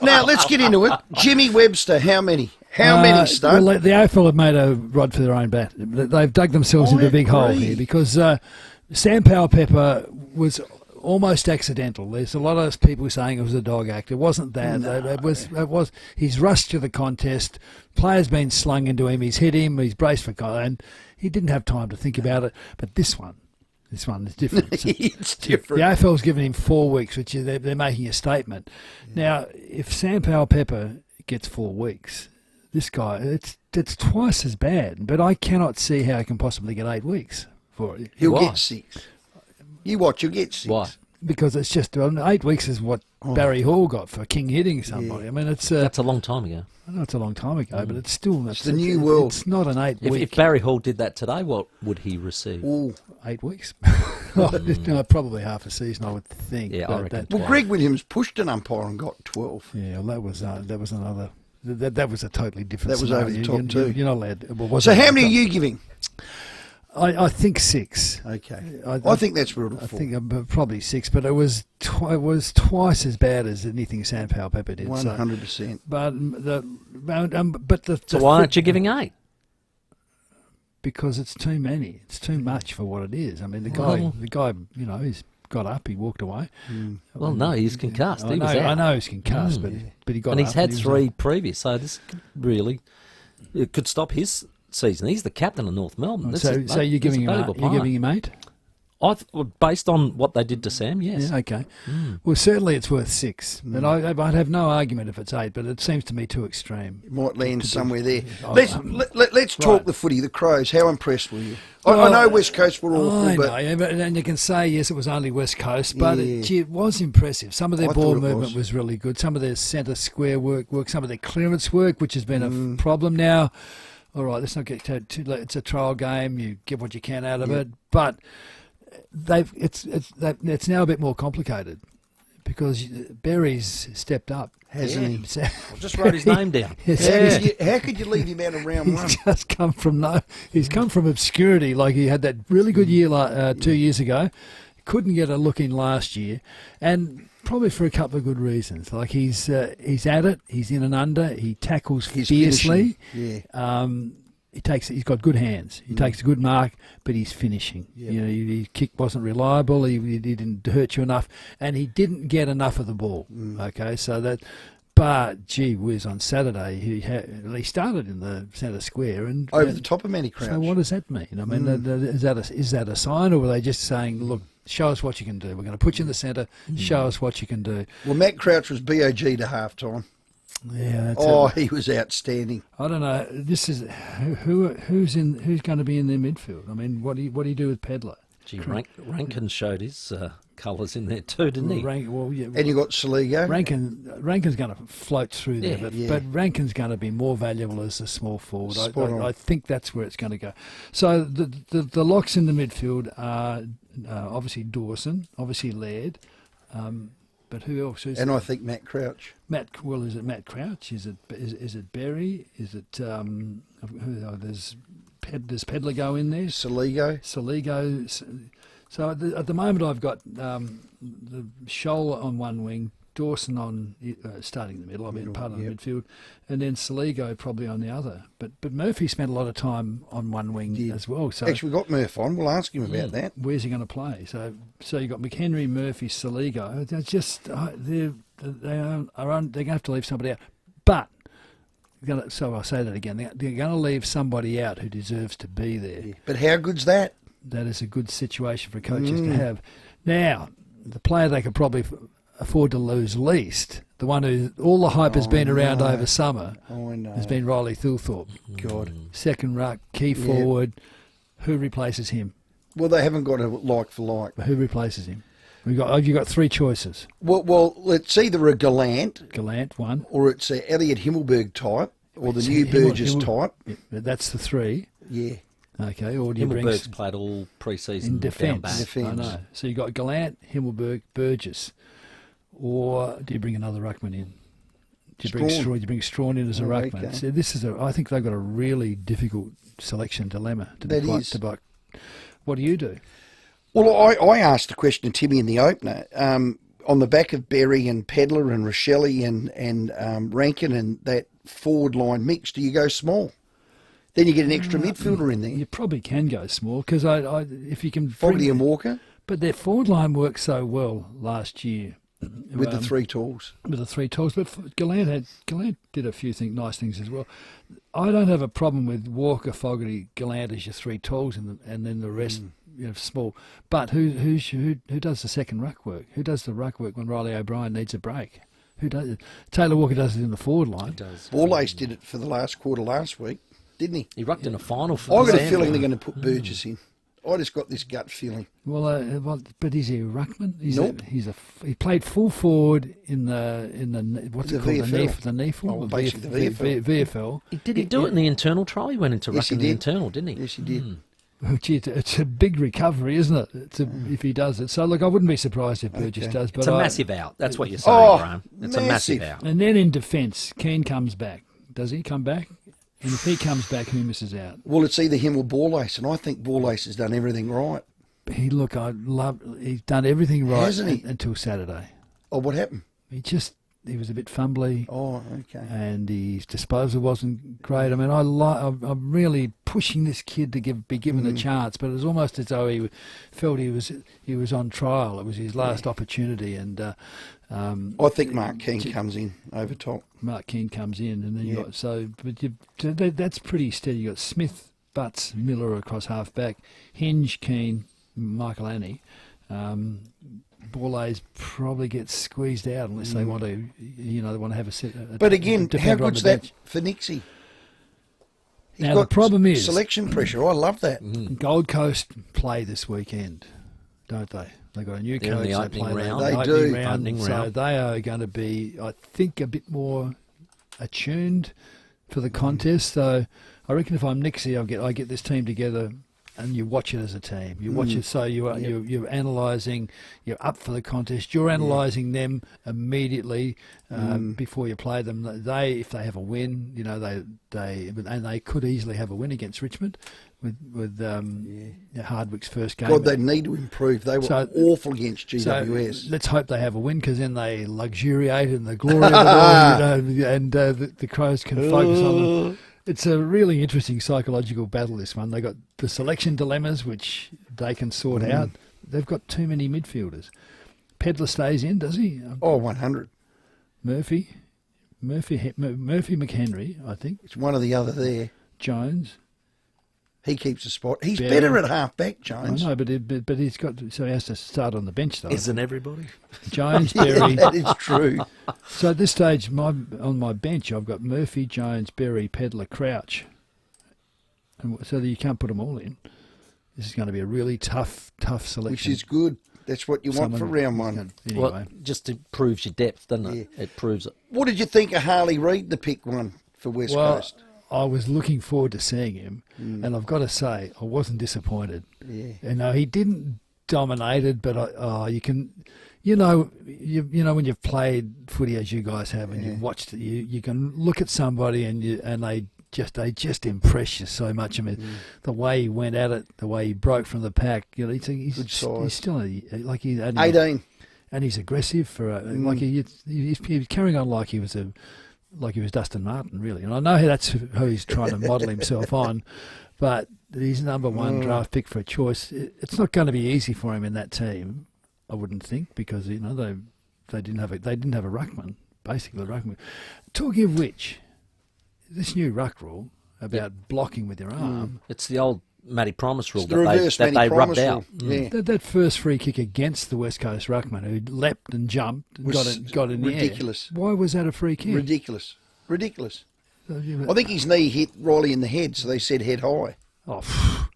Now let's get into it. Jimmy Webster, how many? How many, Stud? Well, the AFL have made a rod for their own bat. They've dug themselves into a big hole here because Sam Powell-Pepper was almost accidental. There's a lot of people saying it was a dog act. It wasn't that. No. It was. He's rushed to the contest. Players been slung into him. He's hit him. He's braced for and he didn't have time to think about it. But this one is different. It's different. The AFL's given him 4 weeks, which is they're making a statement. Yeah. Now, if Sam Powell-Pepper gets 4 weeks, this guy it's twice as bad. But I cannot see how he can possibly get 8 weeks for it. He'll get 6. You watch, you'll get 6. Why? Because it's just 8 weeks is what Barry Hall got for king hitting somebody. Yeah. I mean, that's a long time ago. I know it's a long time ago, but it's still it's the new world. It's not an 8 week. If Barry Hall did that today, what would he receive? 8 weeks. Probably half a season, I would think. Yeah, I reckon. Greg Williams pushed an umpire and got 12. Yeah, well, that was another. That was a totally different. That was scenario. over the top too. You're not allowed. So how many are you giving? I think 6. Okay, I think that's brutal. I think probably 6, but it was twice as bad as anything Sam Powell-Pepper did. 100%. So why aren't you giving 8? Because it's too many. It's too much for what it is. I mean, the guy, he's got up. He walked away. Well, no, he's concussed. He was out. I know he's concussed, but he got up. And he's had 3 previous, so this could stop his season. He's the captain of North Melbourne. So you're giving him 8? Based on what they did to Sam, yes. Yeah, okay. Well, certainly it's worth 6. But I'd have no argument if it's 8, but it seems to me too extreme. It might land somewhere there. Let's talk the footy, the Crows. How impressed were you? I know West Coast were awful, and you can say, yes, it was only West Coast, but it was impressive. Some of their ball movement was really good. Some of their centre square work, some of their clearance work, which has been a problem now. All right, let's not get too late. It's a trial game. You get what you can out of it, but it's now a bit more complicated because Berry's stepped up, hasn't he? I just wrote his name down. How could you leave him out of round 1? He's just come from He's come from obscurity. Like he had that really good year 2 years ago, couldn't get a look in last year, and probably for a couple of good reasons. Like he's at it. He's in and under. He tackles fiercely. Finishing. He's got good hands. He takes a good mark, but he's finishing. Yep. His kick wasn't reliable. He didn't hurt you enough, and he didn't get enough of the ball. Okay, so that. But gee whiz, on Saturday he started in the centre square and over the top of Manny Crouch. So what does that mean? I mean, is that a sign, or were they just saying, look, show us what you can do. We're going to put you in the centre. Show us what you can do. Well, Matt Crouch was BOG to half-time. Yeah. He was outstanding. I don't know. This is who's going to be in their midfield. I mean, what do you do with Pedler? Gee, Rankin showed his colours in there too, didn't he? And you got Saligo. Rankin's going to float through there, but Rankin's going to be more valuable as a small forward. I think that's where it's going to go. So the locks in the midfield are obviously Dawson, obviously Laird, but who else is? And I think Matt Crouch. Is it Matt Crouch? Is it Berry? Is it does Pedler go in there? Saligo. So at the moment I've got the Scholl on one wing, Dawson on starting in the middle, part of the midfield, and then Saligo probably on the other. But Murphy spent a lot of time on one wing as well. So actually, we've got Murph on. We'll ask him about that. Where's he going to play? So you've got McHenry, Murphy, Saligo. They're just they're going to have to leave somebody out. But so I'll say that again. They're going to leave somebody out who deserves to be there. Yeah. But how good's that? That is a good situation for coaches to have. Now, the player they could probably afford to lose least, the one who all the hype has been around over summer, has been Riley Thilthorpe. God. Second ruck, key forward. Who replaces him? Well, they haven't got a like for like. But who replaces him? You've got three choices. Well, it's either a Gallant, one, or it's a Elliot Himmelberg type, or the new Burgess type. Yeah, that's the three. Yeah. Okay, or do you bring... Himmelberg's played all pre-season in defence. I know. So you got Gallant, Himmelberg, Burgess. Or do you bring another ruckman in? Do you bring Strawn in as a ruckman? Okay. So I think they've got a really difficult selection dilemma. What do you do? Well, I asked the question to Timmy in the opener. On the back of Berry and Pedler and Rochelle and Rankin and that forward line mix, do you go small? Then you get an extra midfielder in there. You probably can go small because if you can... Fogarty and Walker. But their forward line worked so well last year. With the three tools. But Gallant did a few nice things as well. I don't have a problem with Walker, Fogarty, Gallant as your three tools and then the rest small. But who does the second ruck work? Who does the ruck work when Riley O'Brien needs a break? Who does it? Taylor Walker does it in the forward line. He does. Ball-Ace did it for the last quarter last week, didn't he? He rucked in a final for I've got a feeling they're going to put Burgess in. I just got this gut feeling. But is he a ruckman? Nope. He played full forward in the what's it called? VFL. The NEFL? Oh, basically the VFL. Did he do it in the internal trial? He went into ruck in the internal, didn't he? Yes, he did. Gee, it's a big recovery, isn't it? If he does it. So, look, I wouldn't be surprised if Burgess does. But it's a massive out. That's what you're saying, Graham. It's a massive out. And then in defence, Keane comes back. Does he come back? And if he comes back, who misses out? Well, it's either him or Ball-Ace, and I think Ball-Ace has done everything right. He's done everything right, hasn't he? Until Saturday. Oh, what happened? He was a bit fumbly. Oh, okay. And his disposal wasn't great. I mean, I'm really pushing this kid to be given a chance, but it was almost as though he felt he was on trial. It was his last opportunity, and I think Mark Keane comes in over top. Mark Keane comes in, and then that's pretty steady. You got Smith, Butts, Miller across half back, Hinge, Keane, Michael Annie. Ball-A's probably gets squeezed out unless they want to, they want to have a set. But again, how good's that for Nixie? Now the problem is selection pressure. I love that. Gold Coast play this weekend, don't they? They got a new coach. In the opening round. They do. Opening round. So they are going to be, I think, a bit more attuned for the contest. So I reckon if I'm Nixie, I get this team together. And you watch it as a team. You watch it, so you're analysing. You're up for the contest. You're analysing them immediately before you play them. If they have a win, they could easily have a win against Richmond with Hardwick's first game. God, they need to improve. They were awful against GWS. So let's hope they have a win because then they luxuriate in the glory of it all, and the Crows can focus on them. It's a really interesting psychological battle, this one. They got the selection dilemmas, which they can sort out. They've got too many midfielders. Pedler stays in, does he? 100. Murphy, McHenry, I think. It's one or the other there. Jones. He keeps a spot. He's better at half-back, Jones. I know, but he's got... So he has to start on the bench, though. Isn't everybody? Jones, Berry... that is true. So at this stage, on my bench, I've got Murphy, Jones, Berry, Pedler, Crouch. And so that you can't put them all in. This is going to be a really tough selection. Which is good. That's what you want for round one. Anyway. Well, just it proves your depth, doesn't it? Yeah. It proves it. What did you think of Harley Reid, the pick one for West Coast? I was looking forward to seeing him, and I've got to say, I wasn't disappointed. Yeah. He didn't dominate it, but you can, when you've played footy as you guys have, and you've watched it, you can look at somebody and they just impress you so much. I mean, the way he went at it, the way he broke from the pack. He's still 18, and he's aggressive for he's carrying on like he was Dustin Martin, really. And I know that's who he's trying to model himself on, but he's number one draft pick for a choice. It's not going to be easy for him in that team, I wouldn't think, because they didn't have a ruckman, basically a ruckman. Talking of which, this new ruck rule about blocking with your arm. It's the old Matty Promise rule that they rubbed out. Yeah. That first free kick against the West Coast ruckman who leapt and jumped and got in ridiculous. The air. Why was that a free kick? Ridiculous. I think his knee hit Riley in the head, so they said head high. Oh,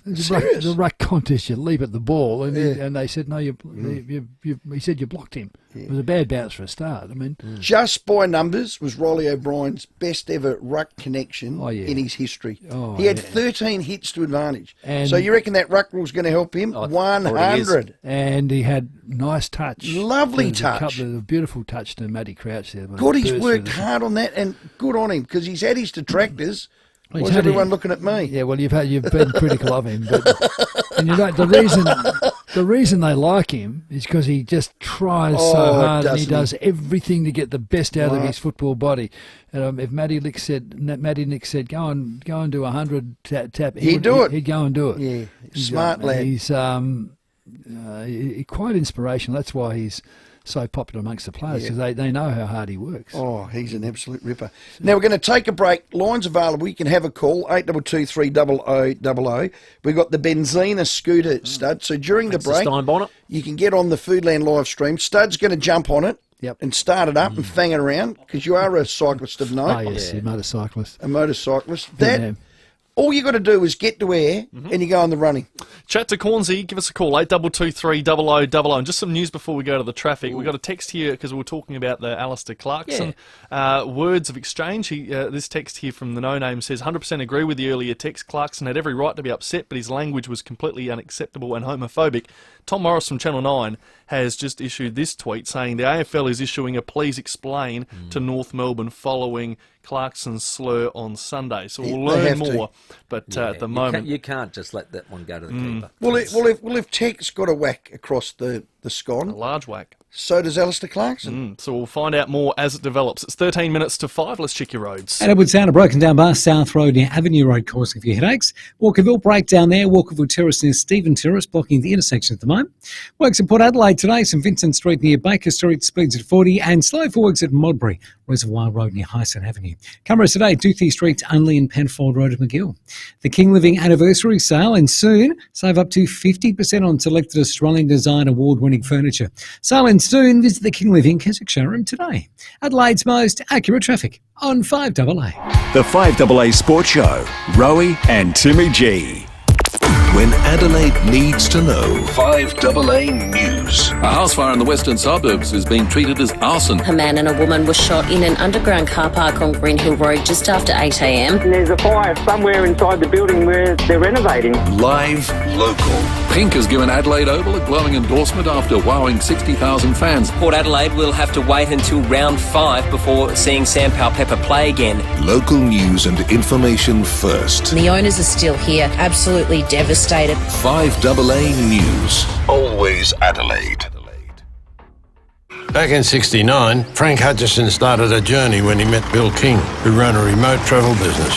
the ruck contest, you leap at the ball, and they said no. He said you blocked him. It was a bad bounce for a start. I mean, just by numbers, was Riley O'Brien's best ever ruck connection in his history. He had 13 hits to advantage. And so you reckon that ruck rule's going to help him? 100. And he had nice touch, lovely touch, a couple of beautiful touch to Matty Crouch there. God, he's worked hard on that, and good on him because he's had his detractors. Was everyone looking at me? Yeah, well, you've been critical of him, but the reason they like him is because he just tries so hard and he does everything to get the best out of his football body. If Matty Nick said go and do 100 tap, he'd do it. He'd go and do it. Yeah, smart lad. He's quite inspirational. That's why he's so popular amongst the players, because they know how hard he works. Oh, he's an absolute ripper. Now we're going to take a break. Lines available. You can have a call, 822 300 00. We've got the Benzina scooter, Stud. So during the break, you can get on the Foodland live stream. Stud's going to jump on it and start it up and fang it around, because you are a cyclist of note. Oh, yes, a motorcyclist. A motorcyclist. All you got to do is get to air and you go on the running. Chat to Cornsey, give us a call, 8223 0000. And just some news before we go to the traffic. We got a text here because we were talking about the Alistair Clarkson words of exchange. This text here from the No Name says, 100% agree with the earlier text. Clarkson had every right to be upset, but his language was completely unacceptable and homophobic. Tom Morris from Channel 9 has just issued this tweet saying the AFL is issuing a please explain to North Melbourne following Clarkson's slur on Sunday. So we'll learn more. But at the moment... You can't just let that one go to the keeper. Well, if Tech's got a whack across the scon... A large whack. So does Alistair Clarkson. So we'll find out more as it develops. It's 13 minutes to 5. Let's check your roads. At Edward Sound, a broken down bus, South Road near Avenue Road causing a few headaches. Walkerville breakdown there. Walkerville Terrace near Stephen Terrace blocking the intersection at the moment. Works at Port Adelaide today. St Vincent Street near Baker Street, speeds at 40. And slow for works at Modbury, Reservoir Road near Hyson Avenue. Cameras today, Doothie Street's only in Penfold Road at McGill. The King Living anniversary sale, and soon save up to 50% on selected Australian Design Award-winning furniture. Sale ends soon. Visit the King Living Keswick showroom today. Adelaide's most accurate traffic on 5AA. The 5AA Sports Show, Rowey and Timmy G. When Adelaide needs to know, 5AA News. A house fire in the western suburbs is being treated as arson. A man and a woman were shot in an underground car park on Green Hill Road just after 8 a.m. And there's a fire somewhere inside the building where they're renovating. Live local. Pink has given Adelaide Oval a glowing endorsement after wowing 60,000 fans. Port Adelaide will have to wait until round 5 before seeing Sam Powell-Pepper play again. Local news and information first. The owners are still here, absolutely devastated. 5AA News. Always Adelaide. Back in '69, Frank Hutchison started a journey when he met Bill King, who ran a remote travel business.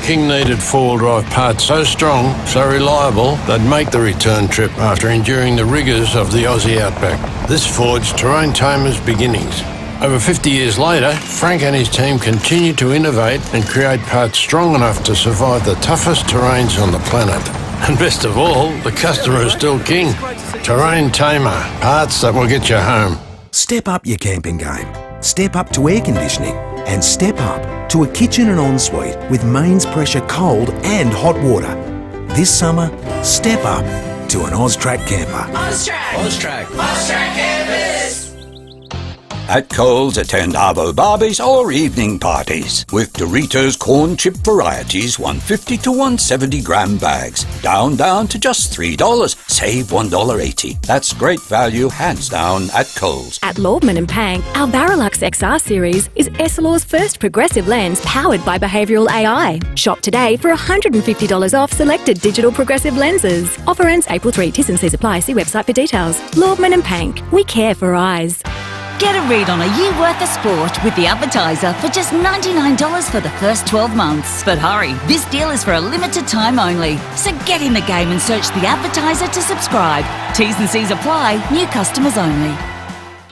King needed four-wheel drive parts so strong, so reliable, they'd make the return trip after enduring the rigours of the Aussie outback. This forged Terrain Tamer's beginnings. Over 50 years later, Frank and his team continue to innovate and create parts strong enough to survive the toughest terrains on the planet. And best of all, the customer is still king. Terrain Tamer, parts that will get you home. Step up your camping game. Step up to air conditioning. And step up to a kitchen and ensuite with mains pressure cold and hot water. This summer, step up to an AusTrack camper. AusTrack campers. At Coles, attend Arvo Barbies or evening parties with Doritos corn chip varieties, 150 to 170 gram bags. Down to just $3. Save $1.80. That's great value, hands down, at Coles. At Lordman and Pank, our Varilux XR series is Essilor's first progressive lens powered by behavioural AI. Shop today for $150 off selected digital progressive lenses. Offer ends April 3. T's and C's apply. See website for details. Lordman and Pank. We care for eyes. Get a read on a year worth of sport with the advertiser for just $99 for the first 12 months. But hurry, this deal is for a limited time only. So get in the game and search the advertiser to subscribe. T's and C's apply, new customers only.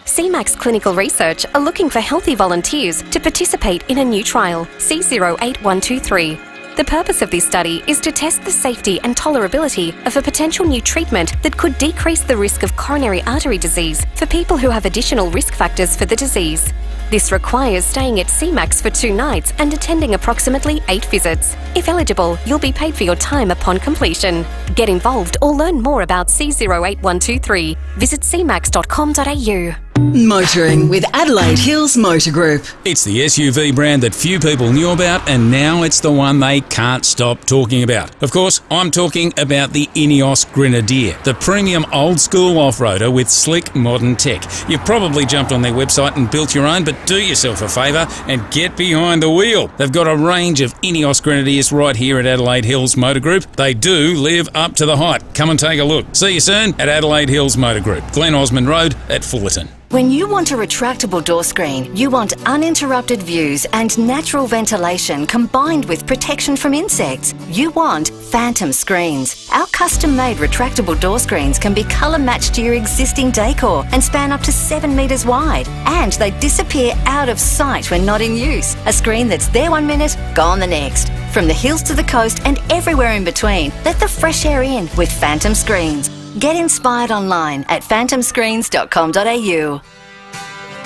CMAX Clinical Research are looking for healthy volunteers to participate in a new trial, C08123. The purpose of this study is to test the safety and tolerability of a potential new treatment that could decrease the risk of coronary artery disease for people who have additional risk factors for the disease. This requires staying at CMAX for 2 nights and attending approximately 8 visits. If eligible, you'll be paid for your time upon completion. Get involved or learn more about C08123. Visit cmax.com.au. Motoring with Adelaide Hills Motor Group. It's the SUV brand that few people knew about, and now it's the one they can't stop talking about. Of course, I'm talking about the Ineos Grenadier, the premium old-school off-roader with slick modern tech. You've probably jumped on their website and built your own, but do yourself a favour and get behind the wheel. They've got a range of Ineos Grenadiers right here at Adelaide Hills Motor Group. They do live up to the hype. Come and take a look. See you soon at Adelaide Hills Motor Group, Glen Osmond Road at Fullerton. When you want a retractable door screen, you want uninterrupted views and natural ventilation combined with protection from insects. You want Phantom Screens. Our custom-made retractable door screens can be colour-matched to your existing decor and span up to 7 metres wide. And they disappear out of sight when not in use. A screen that's there 1 minute, gone the next. From the hills to the coast and everywhere in between, let the fresh air in with Phantom Screens. Get inspired online at phantomscreens.com.au.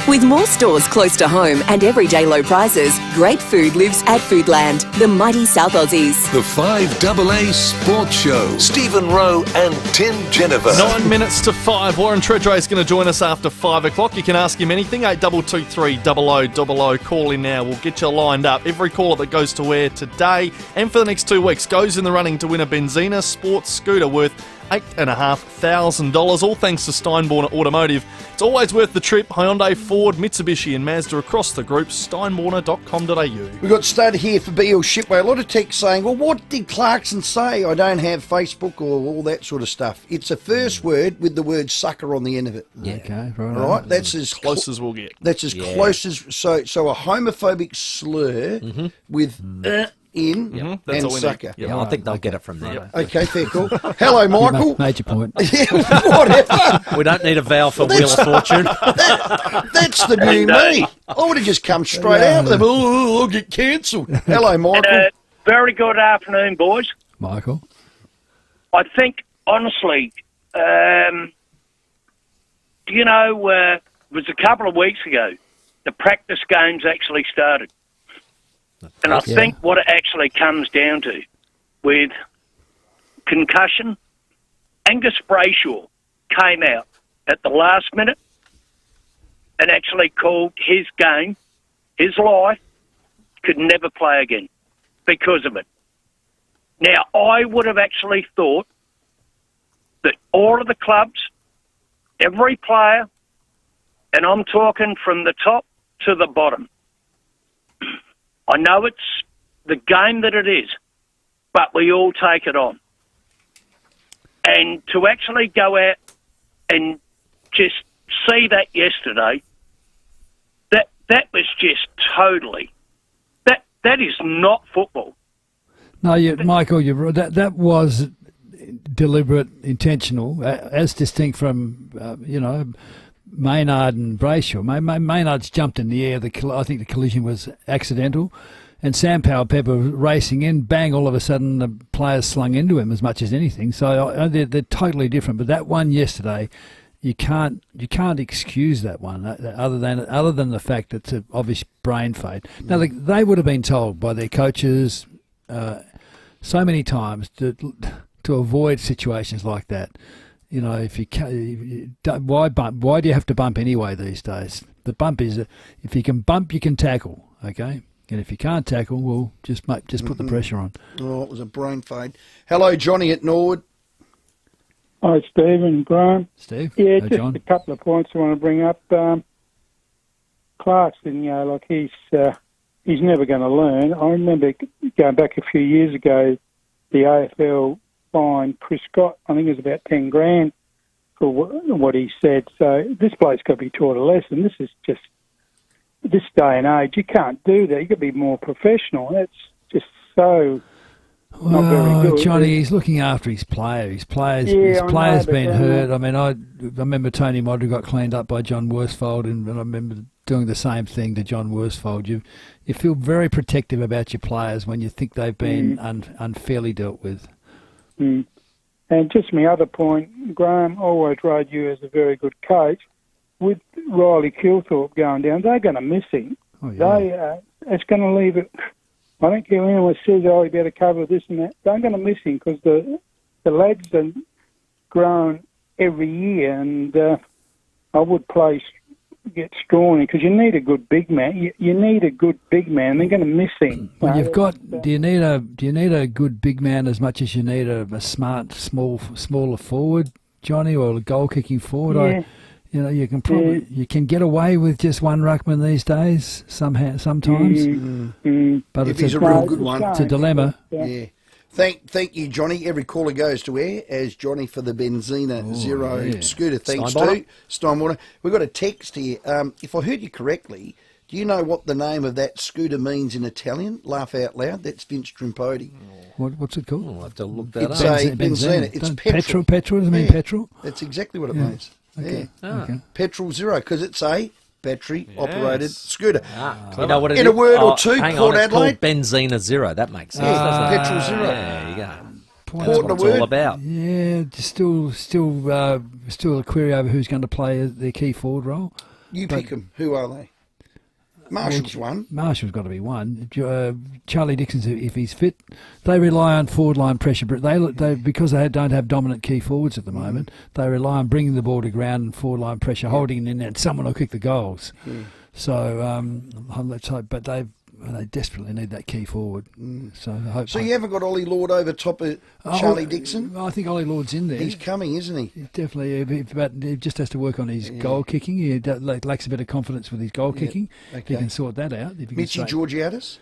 With more stores close to home and everyday low prices, great food lives at Foodland, the mighty South Aussies. The 5AA Sports Show. Stephen Rowe and Tim Jennifer. 9 minutes to 5. Warren Tredrea is going to join us after 5 o'clock. You can ask him anything. 8223 0000. Call in now. We'll get you lined up. Every caller that goes to air today and for the next 2 weeks goes in the running to win a Benzina sports scooter worth $8,500, all thanks to Steinborner Automotive. It's always worth the trip. Hyundai, Ford, Mitsubishi and Mazda across the group. Steinborner.com.au. We got started here for BL Shipway. A lot of text saying, well, what did Clarkson say? I don't have Facebook or all that sort of stuff. It's a first word with the word sucker on the end of it. Yeah. Okay, right. All right, that's as close as we'll get. That's as close as... So a homophobic slur with... in and sucker. Yeah, I think they'll get it from there. Okay, fair call. Hello, Michael. Made your point. Yeah, whatever. We don't need a vow for Wheel of Fortune. That's the new me. I would have just come straight out of them. Oh, I'll get cancelled. Hello, Michael. Very good afternoon, boys. Michael. I think, honestly, it was a couple of weeks ago, the practice games actually started. And I think what it actually comes down to with concussion, Angus Brayshaw came out at the last minute and actually called his game, his life, could never play again because of it. Now, I would have actually thought that all of the clubs, every player, and I'm talking from the top to the bottom, I know it's the game that it is, but we all take it on. And to actually go out and just see that yesterday, that was just totally, that is not football. No, Michael, you're right. That was deliberate, intentional, as distinct from, Maynard and Brayshaw. Maynard's jumped in the air. I think the collision was accidental. And Sam Powell-Pepper racing in, bang, all of a sudden the players slung into him as much as anything. So they're totally different. But that one yesterday, you can't excuse that one other than the fact that it's an obvious brain fade. Now, they would have been told by their coaches so many times that to avoid situations like that. You know, if you why bump? Why do you have to bump anyway these days? The bump is if you can bump, you can tackle. Okay, and if you can't tackle, well, just put the pressure on. Oh, it was a brain fade. Hello, Johnny at Norwood. Hi, Steve and Graham. Steve? Yeah, Hi, just John. a couple of points I want to bring up. Clarkson, he's never going to learn. I remember going back a few years ago, the AFL fined Chris Scott, I think it was about 10 grand for what he said. So this bloke's got to be taught a lesson. This is just, this day and age, you can't do that. You've got to be more professional. That's just so... not very good. Johnny, he's looking after his player. His player's been hurt. I mean, I remember Tony Modry got cleaned up by John Worsfold, and I remember doing the same thing to John Worsfold. You feel very protective about your players when you think they've been unfairly dealt with. Mm. And just my other point, Graham always rode you as a very good coach. With Riley Thilthorpe going down, they're going to miss him. Oh, yeah. It's going to leave it... I don't care anyone says, you better cover this and that. They're going to miss him because the lads are grown every year, and I would get Strawn because you need a good big man. You need a good big man. They're going to miss him. Well, do you need a good big man as much as you need a smart, smaller forward, Johnny, or a goal kicking forward? Yeah. You can get away with just one ruckman these days sometimes. But if he's a real good one, it's a dilemma. Yeah. Thank you, Johnny. Every caller goes to air as Johnny for the Benzina Zero scooter. Thanks to Steinwater. We've got a text here. If I heard you correctly, do you know what the name of that scooter means in Italian? Laugh out loud. That's Vince Trimpodi. What's it called? I'll have to look that up. Benzina. It's petrol. Petrol? Does it mean petrol? That's exactly what it means. Okay. Okay. Petrol Zero, because it's a battery-operated scooter. You know what it in is? a word or two, Port Adelaide. It's called Benzina Zero. That makes sense. Petrol Zero. There you go. Port That's what it's all about. Yeah, still a query over who's going to play their key forward role. You pick them. Who are they? Marshall's one. Marshall's got to be one. Charlie Dixon's, if he's fit, they rely on forward line pressure. But they because they don't have dominant key forwards at the moment, they rely on bringing the ball to ground and forward line pressure, holding it in there, and someone will kick the goals. So let's hope. But they desperately need that key forward. So I hope. So you haven't got Ollie Lord over top of Charlie Dixon? I think Ollie Lord's in there. He's coming, isn't he? Definitely, but he just has to work on his goal kicking. He lacks a bit of confidence with his goal kicking. Okay. He can sort that out. Mitchie Georgiadis?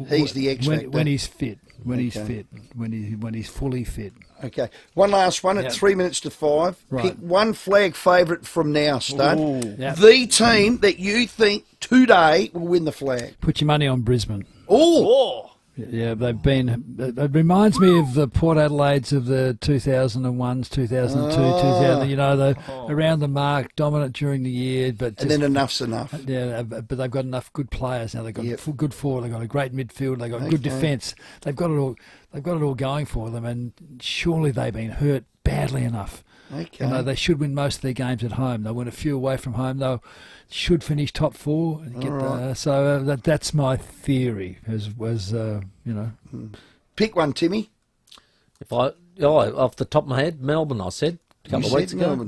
He's the X factor. When he's fit. When he's fully fit. Okay. One last one at 3 minutes to 5. Right. Pick one flag favourite from now, Stud. Yep. The team that you think today will win the flag. Put your money on Brisbane. Oh! Yeah, they've been... It reminds me of the Port Adelaides of the 2001s, 2002, 2000. You know, they're around the mark, dominant during the year, but just, and then enough's enough. Yeah, but they've got enough good players now. They've got good forward. They've got a great midfield. They've got good defence. They've got it all. They've got it all going for them, and surely they've been hurt badly enough. Okay. You know, they should win most of their games at home. They win a few away from home. They should finish top 4. And get that's my theory. Pick one, Timmy. If off the top of my head, Melbourne. I said a couple of weeks ago.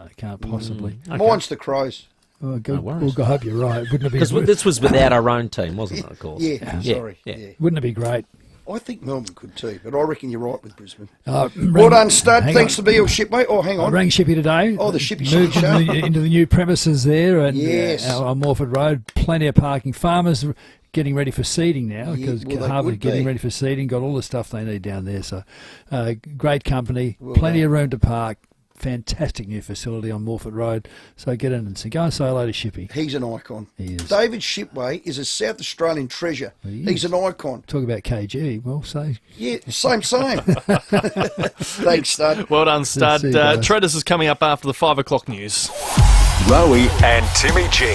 I can't possibly. Okay. Mine's the Crows. Oh, good. I hope you're right. Wouldn't it be? Because this was without our own team, wasn't it? Of course. Sorry. Wouldn't it be great? I think Melbourne could too, but I reckon you're right with Brisbane. Well done, Stud. Thanks to be your shipmate. Oh, hang on. I rang Shippy today. Oh, the Shippy show. Into the new premises there and on Morford Road. Plenty of parking. Farmers getting ready for seeding now because Harvard getting ready for seeding. Got all the stuff they need down there. So great company. Plenty of room to park. Fantastic new facility on Morford Road. So get in and go and say hello to Shippy. He's an icon. He is. David Shipway is a South Australian treasure. He's an icon. Talk about KG. Well, say. Yeah, same. Thanks, Stud. Well done, Stud. Tredrea is coming up after the 5 o'clock news. Rowey and Timmy G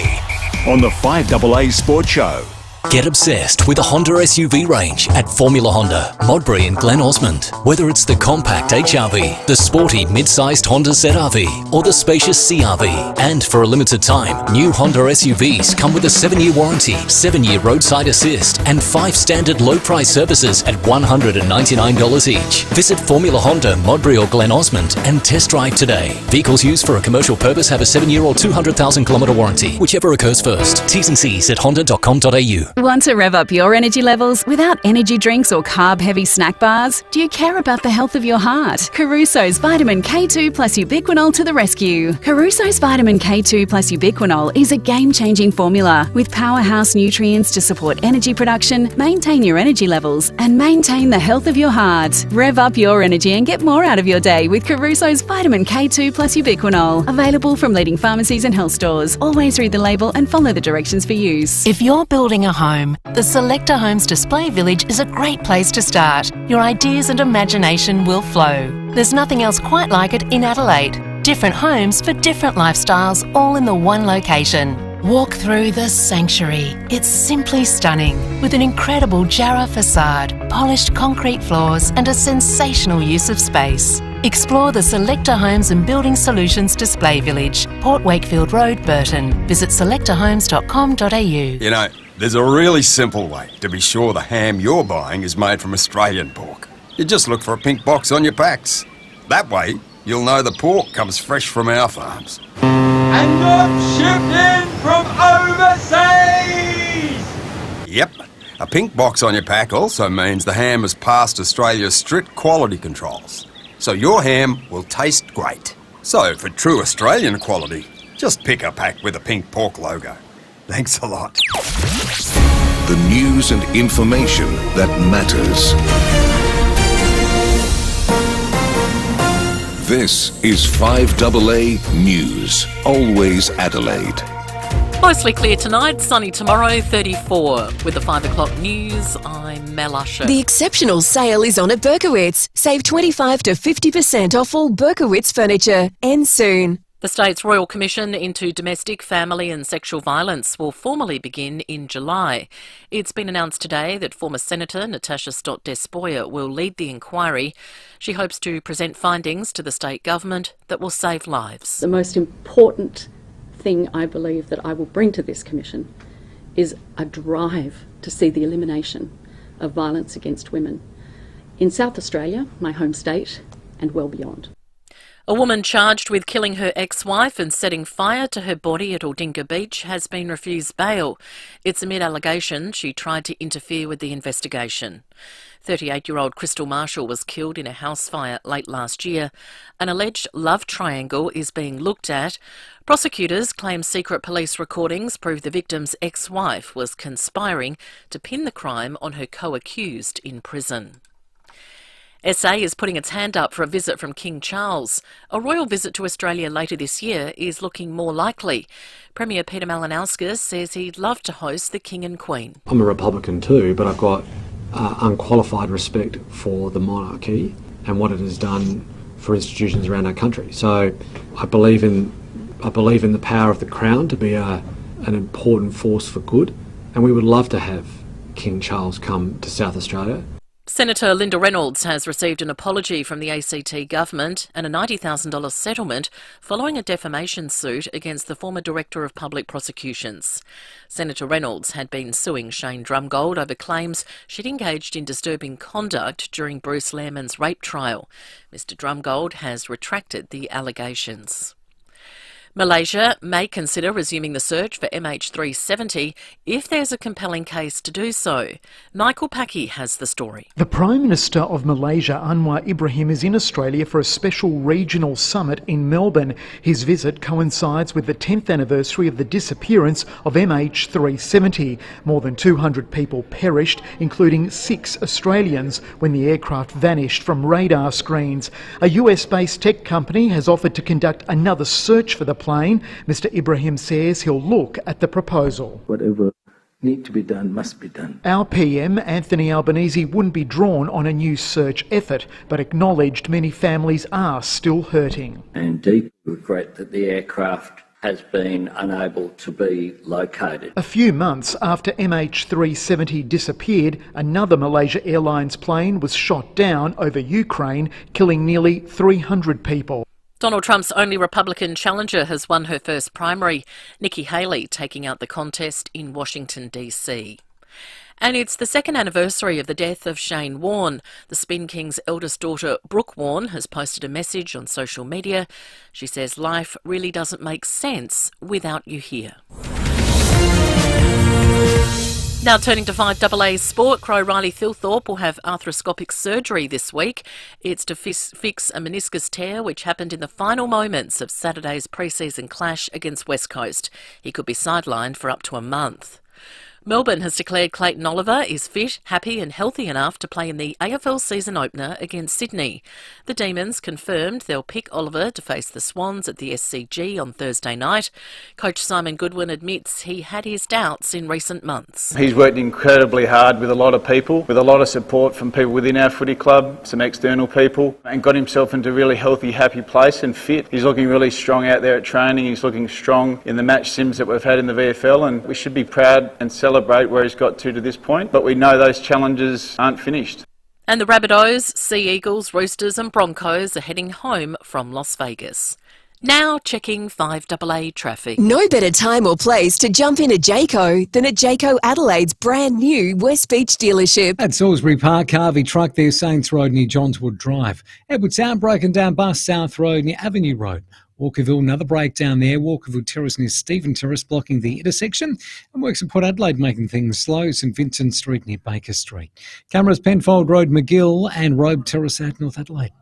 on the 5AA Sports Show. Get obsessed with the Honda SUV range at Formula Honda, Modbury and Glen Osmond. Whether it's the compact HRV, the sporty mid-sized Honda ZRV, or the spacious CRV. And for a limited time, new Honda SUVs come with a 7-year warranty, 7-year roadside assist, and 5 standard low-price services at $199 each. Visit Formula Honda, Modbury or Glen Osmond and test drive today. Vehicles used for a commercial purpose have a 7-year or 200,000 kilometre warranty, whichever occurs first. T's and C's at honda.com.au. Want to rev up your energy levels without energy drinks or carb-heavy snack bars? Do you care about the health of your heart? Caruso's Vitamin K2 plus Ubiquinol to the rescue. Caruso's Vitamin K2 plus Ubiquinol is a game-changing formula with powerhouse nutrients to support energy production, maintain your energy levels, and maintain the health of your heart. Rev up your energy and get more out of your day with Caruso's Vitamin K2 plus Ubiquinol. Available from leading pharmacies and health stores. Always read the label and follow the directions for use. If you're building a home, the Selector Homes Display Village is a great place to start. Your ideas and imagination will flow. There's nothing else quite like it in Adelaide. Different homes for different lifestyles, all in the one location. Walk through the sanctuary. It's simply stunning, with an incredible Jarrah facade, polished concrete floors and a sensational use of space. Explore the Selector Homes and Building Solutions Display Village, Port Wakefield Road, Burton. Visit selectorhomes.com.au. You know, there's a really simple way to be sure the ham you're buying is made from Australian pork. You just look for a pink box on your packs. That way, you'll know the pork comes fresh from our farms. And not shipped in from overseas! Yep. A pink box on your pack also means the ham has passed Australia's strict quality controls. So your ham will taste great. So for true Australian quality, just pick a pack with a pink pork logo. Thanks a lot. The news and information that matters. This is 5AA News. Always Adelaide. Mostly clear tonight, sunny tomorrow, 34. With the 5 o'clock news, I'm Mel Usher. The exceptional sale is on at Berkowitz. Save 25 to 50% off all Berkowitz furniture. End soon. The state's Royal Commission into Domestic, Family and Sexual Violence will formally begin in July. It's been announced today that former Senator Natasha Stott-Despoja will lead the inquiry. She hopes to present findings to the state government that will save lives. The most important thing I believe that I will bring to this commission is a drive to see the elimination of violence against women in South Australia, my home state, and well beyond. A woman charged with killing her ex-wife and setting fire to her body at Aldinga Beach has been refused bail. It's amid allegations she tried to interfere with the investigation. 38-year-old Crystal Marshall was killed in a house fire late last year. An alleged love triangle is being looked at. Prosecutors claim secret police recordings prove the victim's ex-wife was conspiring to pin the crime on her co-accused in prison. SA is putting its hand up for a visit from King Charles. A royal visit to Australia later this year is looking more likely. Premier Peter Malinauskas says he'd love to host the King and Queen. I'm a Republican too, but I've got unqualified respect for the monarchy and what it has done for institutions around our country. So I believe in the power of the Crown to be an important force for good, and we would love to have King Charles come to South Australia. Senator Linda Reynolds has received an apology from the ACT government and a $90,000 settlement following a defamation suit against the former Director of Public Prosecutions. Senator Reynolds had been suing Shane Drumgold over claims she'd engaged in disturbing conduct during Bruce Lehrmann's rape trial. Mr Drumgold has retracted the allegations. Malaysia may consider resuming the search for MH370 if there's a compelling case to do so. Nigel Paki has the story. The Prime Minister of Malaysia, Anwar Ibrahim, is in Australia for a special regional summit in Melbourne. His visit coincides with the 10th anniversary of the disappearance of MH370. More than 200 people perished, including 6 Australians, when the aircraft vanished from radar screens. A US-based tech company has offered to conduct another search for the plane. Mr Ibrahim says he'll look at the proposal. Whatever needs to be done must be done. Our PM, Anthony Albanese, wouldn't be drawn on a new search effort, but acknowledged many families are still hurting. And deeply regret that the aircraft has been unable to be located. A few months after MH370 disappeared, another Malaysia Airlines plane was shot down over Ukraine, killing nearly 300 people. Donald Trump's only Republican challenger has won her first primary, Nikki Haley taking out the contest in Washington, D.C. And it's the second anniversary of the death of Shane Warne. The Spin King's eldest daughter, Brooke Warne, has posted a message on social media. She says, "Life really doesn't make sense without you here." Now turning to 5AA sport, Crow Riley Thilthorpe will have arthroscopic surgery this week. It's to fix a meniscus tear which happened in the final moments of Saturday's pre-season clash against West Coast. He could be sidelined for up to a month. Melbourne has declared Clayton Oliver is fit, happy and healthy enough to play in the AFL season opener against Sydney. The Demons confirmed they'll pick Oliver to face the Swans at the SCG on Thursday night. Coach Simon Goodwin admits he had his doubts in recent months. He's worked incredibly hard with a lot of people, with a lot of support from people within our footy club, some external people, and got himself into a really healthy, happy place and fit. He's looking really strong out there at training. He's looking strong in the match sims that we've had in the VFL, and we should be proud and celebrate where he's got to this point, but we know those challenges aren't finished. And the Rabbitohs, Sea Eagles, Roosters and Broncos are heading home from Las Vegas. Now checking 5AA traffic. No better time or place to jump in at Jayco than at Jayco Adelaide's brand new West Beach dealership. At Salisbury Park, Harvey Truck there, Saints Road near Johnswood Drive. Edward Sound, broken down bus, South Road near Avenue Road. Walkerville, another breakdown there. Walkerville Terrace near Stephen Terrace blocking the intersection. And works in Port Adelaide making things slow. St Vincent Street near Baker Street. Cameras Penfold Road, McGill and Robe Terrace at North Adelaide.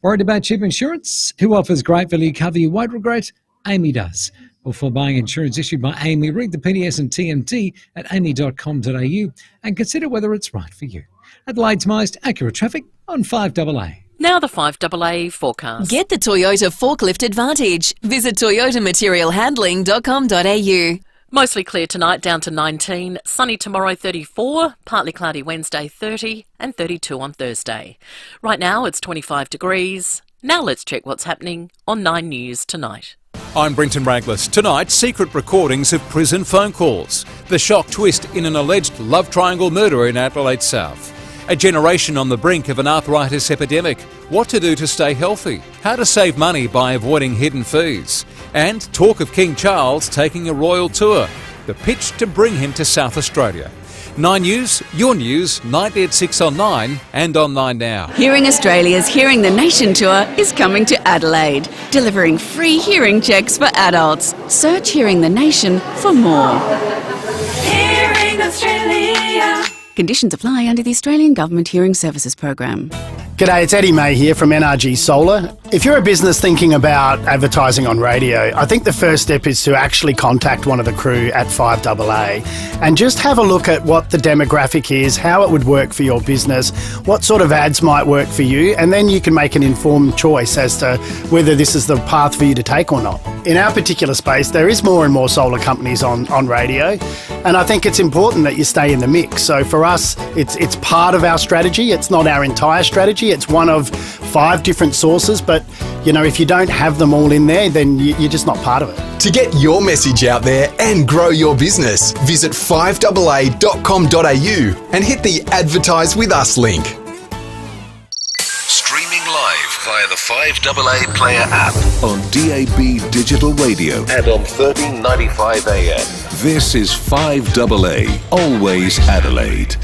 Worried about cheap insurance? Who offers great value cover you won't regret? Amy does. Before buying insurance issued by Amy, read the PDS and TMT at amy.com.au and consider whether it's right for you. Adelaide's most accurate traffic on 5AA. Now the 5AA forecast. Get the Toyota Forklift Advantage. Visit toyotamaterialhandling.com.au. Mostly clear tonight, down to 19. Sunny tomorrow, 34. Partly cloudy Wednesday, 30. And 32 on Thursday. Right now, it's 25 degrees. Now let's check what's happening on 9 News tonight. I'm Brenton Raglis. Tonight, secret recordings of prison phone calls. The shock twist in an alleged love triangle murder in Adelaide South. A generation on the brink of an arthritis epidemic. What to do to stay healthy. How to save money by avoiding hidden fees. And talk of King Charles taking a royal tour. The pitch to bring him to South Australia. 9 News, your news, nightly at 6 on 9 and on 9 Now. Hearing Australia's Hearing the Nation tour is coming to Adelaide, delivering free hearing checks for adults. Search Hearing the Nation for more. Hearing Australia. Conditions apply under the Australian Government Hearing Services Program. G'day, it's Eddie May here from NRG Solar. If you're a business thinking about advertising on radio, I think the first step is to actually contact one of the crew at 5AA and just have a look at what the demographic is, how it would work for your business, what sort of ads might work for you, and then you can make an informed choice as to whether this is the path for you to take or not. In our particular space, there is more and more solar companies on radio, and I think it's important that you stay in the mix. So for us, it's part of our strategy. It's not our entire strategy. It's one of 5 different sources, but you know, if you don't have them all in there, then you're just not part of it. To get your message out there and grow your business, visit 5AA.com.au and hit the Advertise With Us link. Streaming live via the 5AA Player app on DAB Digital Radio and on 1395 AM. This is 5AA, always Adelaide.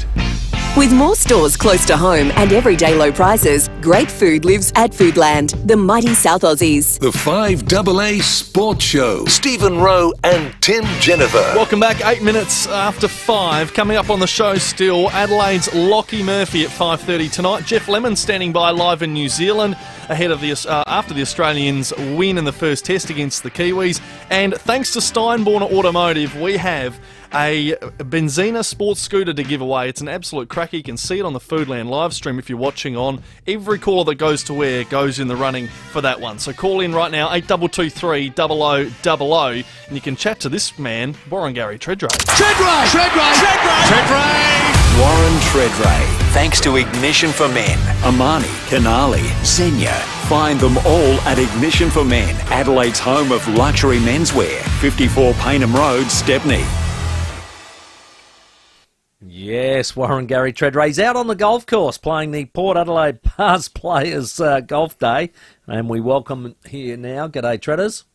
With more stores close to home and everyday low prices, great food lives at Foodland, the mighty South Aussies. The 5AA Sports Show. Stephen Rowe and Tim Jennifer. Welcome back, 8 minutes after 5. Coming up on the show still, Adelaide's Lachie Murphy at 5:30 tonight. Jeff Lemon standing by live in New Zealand ahead of the after the Australians win in the first test against the Kiwis. And thanks to Steinborner Automotive, we have a Benzina sports scooter to give away. It's an absolute cracker. You can see it on the Foodland live stream if you're watching on. Every caller that goes to air goes in the running for that one. So call in right now, 8223 0000, and you can chat to this man, Warren-Gary Tredrea. Warren Tredrea. Thanks to Ignition for Men, Amani, Canali, Xenia, Find them all at Ignition for Men, Adelaide's home of luxury menswear, 54 Paynham Road, Stepney. Yes, Warren Gary Tredrea. He's out on the golf course playing the Port Adelaide Bars Players Golf Day, and we welcome him here now. G'day, Tredders.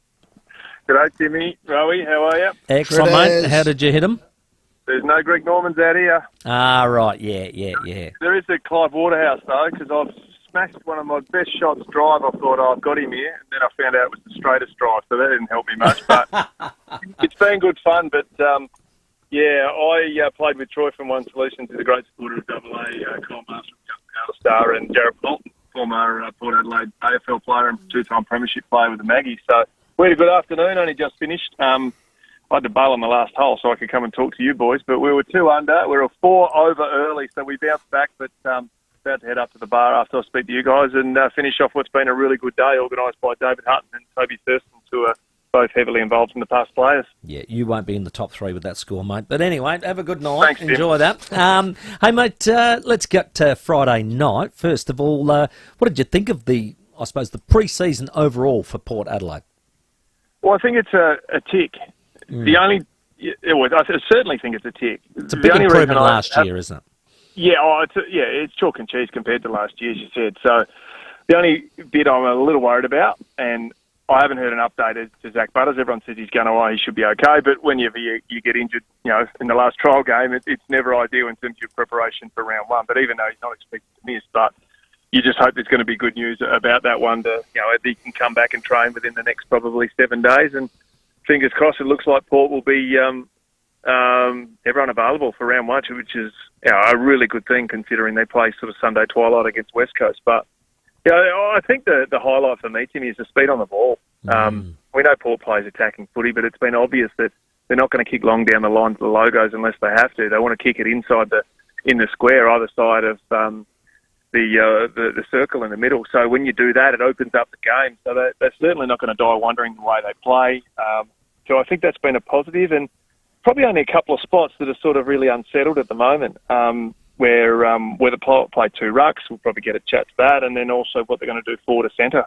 G'day, Timmy. Rowey, how are you? Excellent, mate. How did you hit him? There's no Greg Normans out here. Ah, right, yeah. There is a Clive Waterhouse, though, because I've smashed one of my best shots drive. I thought, I've got him here, and then I found out it was the straightest drive, so that didn't help me much. But it's been good fun, but... I played with Troy from One Solutions, who's a great supporter of AA, Kyle Master, Alistair, and Jared Bolton, former Port Adelaide AFL player and two-time premiership player with the Maggies. So we had a good afternoon, only just finished. I had to bail on the last hole so I could come and talk to you boys, but we were 2 under. We were 4 over early, so we bounced back, but about to head up to the bar after I speak to you guys and finish off what's been a really good day, organised by David Hutton and Toby Thurston, who are both heavily involved in the past players. Yeah, you won't be in the top 3 with that score, mate. But anyway, have a good night. Thanks, enjoy that. Hey, mate, let's get to Friday night. First of all, what did you think of the pre-season overall for Port Adelaide? Well, I think it's a tick. I certainly think it's a tick. It's a big improvement last year, isn't it? Yeah, it's chalk and cheese compared to last year, as you said. So the only bit I'm a little worried about, and I haven't heard an update to Zach Butters. Everyone says he's going away, he should be okay. But whenever you get injured, in the last trial game, it's never ideal in terms of your preparation for round 1. But even though he's not expected to miss, but you just hope there's going to be good news about that one. He can come back and train within the next probably 7 days. And fingers crossed, it looks like Port will be everyone available for round 1, which is a really good thing considering they play sort of Sunday twilight against West Coast. But I think the highlight for me, Timmy, is the speed on the ball. We know Port plays attacking footy, but it's been obvious that they're not going to kick long down the line to the logos unless they have to. They want to kick it inside in the square, either side of the circle in the middle. So when you do that, it opens up the game. So they're certainly not going to die wondering the way they play. So I think that's been a positive, and probably only a couple of spots that are sort of really unsettled at the moment. Where the Port play 2 rucks, we'll probably get a chat to that, and then also what they're going to do forward to centre.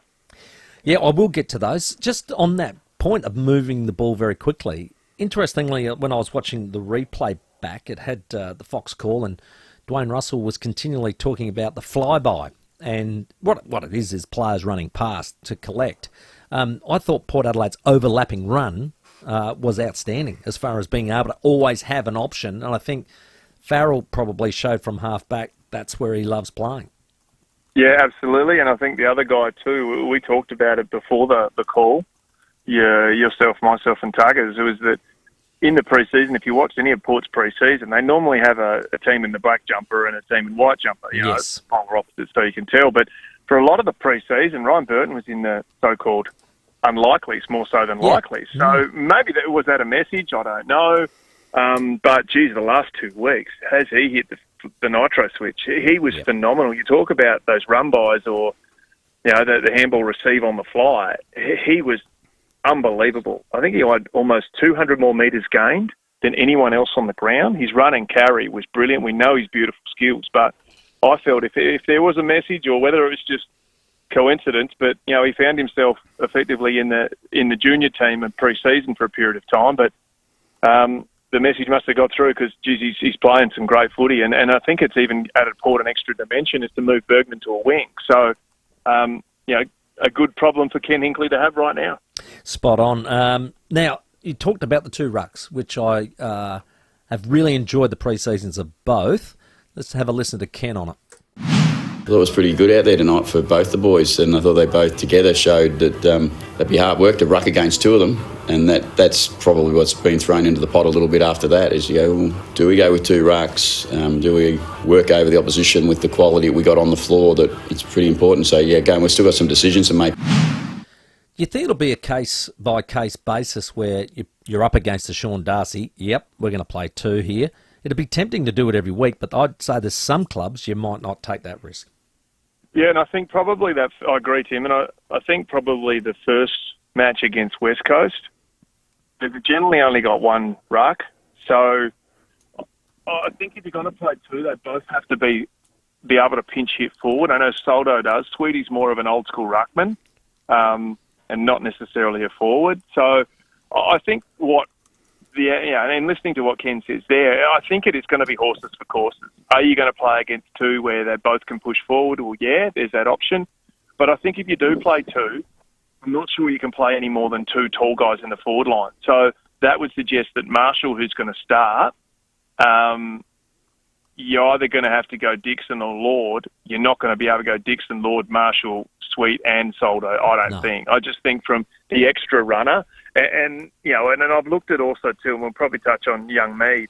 Yeah, I will get to those. Just on that point of moving the ball very quickly, interestingly, when I was watching the replay back, it had the Fox call, and Dwayne Russell was continually talking about the flyby, and what it is players running past to collect. I thought Port Adelaide's overlapping run was outstanding as far as being able to always have an option, and I think Farrell probably showed from half-back that's where he loves playing. Yeah, absolutely. And I think the other guy too, we talked about it before the call, yourself, myself and Tuggers, it was that in the pre-season, if you watch any of Port's pre-season, they normally have a team in the black jumper and a team in white jumper, yes. Polar opposites, so you can tell. But for a lot of the pre-season, Ryan Burton was in the so-called unlikelies more so than likely. So maybe was that a message? I don't know. But, geez, the last 2 weeks, has he hit the nitro switch? He was phenomenal. You talk about those run-bys or, the handball receive on the fly. He was unbelievable. I think he had almost 200 more metres gained than anyone else on the ground. His run and carry was brilliant. We know his beautiful skills, but I felt if there was a message or whether it was just coincidence, but, he found himself effectively in the junior team in pre-season for a period of time, but the message must have got through because, geez, he's playing some great footy. And I think it's even added Port an extra dimension is to move Bergman to a wing. So, a good problem for Ken Hinkley to have right now. Spot on. Now, you talked about the 2 rucks, which I have really enjoyed the pre-seasons of both. Let's have a listen to Ken on it. I thought it was pretty good out there tonight for both the boys, and I thought they both together showed that that'd be hard work to ruck against 2 of them, and that's probably what's been thrown into the pot a little bit after that, is you go, well, do we go with 2 rucks? Do we work over the opposition with the quality we got on the floor? That it's pretty important. So, we've still got some decisions to make. You think it'll be a case-by-case basis where you're up against a Sean Darcy, yep, we're going to play 2 here. It'd be tempting to do it every week, but I'd say there's some clubs you might not take that risk. Yeah, and I think probably I agree, Tim, and I think probably the first match against West Coast, they've generally only got 1 ruck. So I think if you're going to play 2, they both have to be be able to pinch hit forward. I know Soldo does. Sweetie's more of an old school ruckman, and not necessarily a forward. So I think and listening to what Ken says there, I think it is going to be horses for courses. Are you going to play against two where they both can push forward? Well, yeah, there's that option. But I think if you do play two, I'm not sure you can play any more than two tall guys in the forward line. So that would suggest that Marshall, who's going to start, you're either going to have to go Dixon or Lord. You're not going to be able to go Dixon, Lord, Marshall, Sweet and Soldo, I don't think. I just think from the extra runner, and I've looked at also too, and we'll probably touch on young Mead,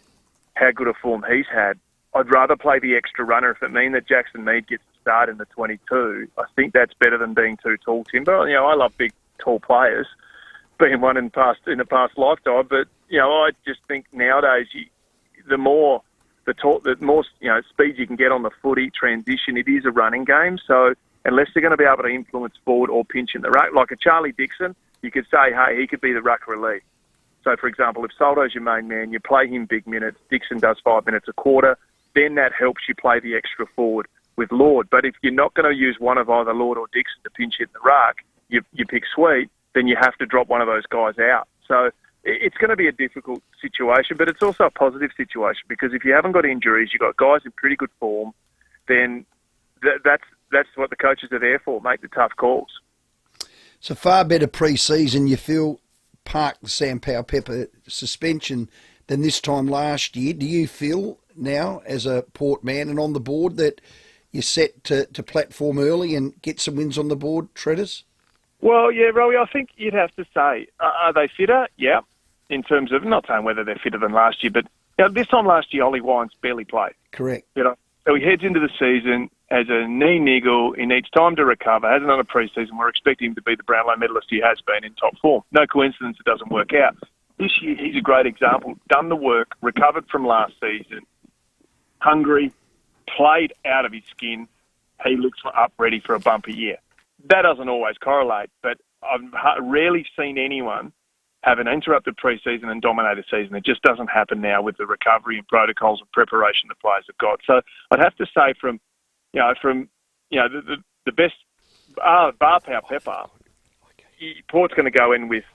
how good a form he's had. I'd rather play the extra runner if it means that Jackson Mead gets to start in the 22. I think that's better than being too tall, Timber. I love big, tall players, being one in a past lifetime, but I just think nowadays the more speed you can get on the footy transition, it is a running game. So unless they're going to be able to influence forward or pinch in the ruck, like a Charlie Dixon, you could say, hey, he could be the ruck relief. So, for example, if Soldo's your main man, you play him big minutes, Dixon does 5 minutes a quarter, then that helps you play the extra forward with Lord. But if you're not going to use one of either Lord or Dixon to pinch hit the ruck, you pick Sweet, then you have to drop one of those guys out. So it's going to be a difficult situation, but it's also a positive situation because if you haven't got injuries, you've got guys in pretty good form, then that's what the coaches are there for, make the tough calls. So far better pre-season, you feel, park the Sam Powell-Pepper suspension than this time last year. Do you feel now, as a Port man and on the board, that you're set to platform early and get some wins on the board, Tredders? Well, yeah, Rowey, I think you'd have to say, are they fitter? Yeah, in terms of, not saying whether they're fitter than last year, but this time last year, Ollie Wines barely played. Correct. So he heads into the season, has a knee niggle, he needs time to recover, hasn't done a pre-season. We're expecting him to be the Brownlow medalist he has been in top form. No coincidence it doesn't work out. This year, he's a great example. Done the work, recovered from last season, hungry, played out of his skin. He looks up ready for a bumper year. That doesn't always correlate, but I've rarely seen anyone have an interrupted pre-season and dominate a season. It just doesn't happen now with the recovery and protocols and preparation the players have got. So I'd have to say from the best, bar Powell-Pepper, Port's going to go in with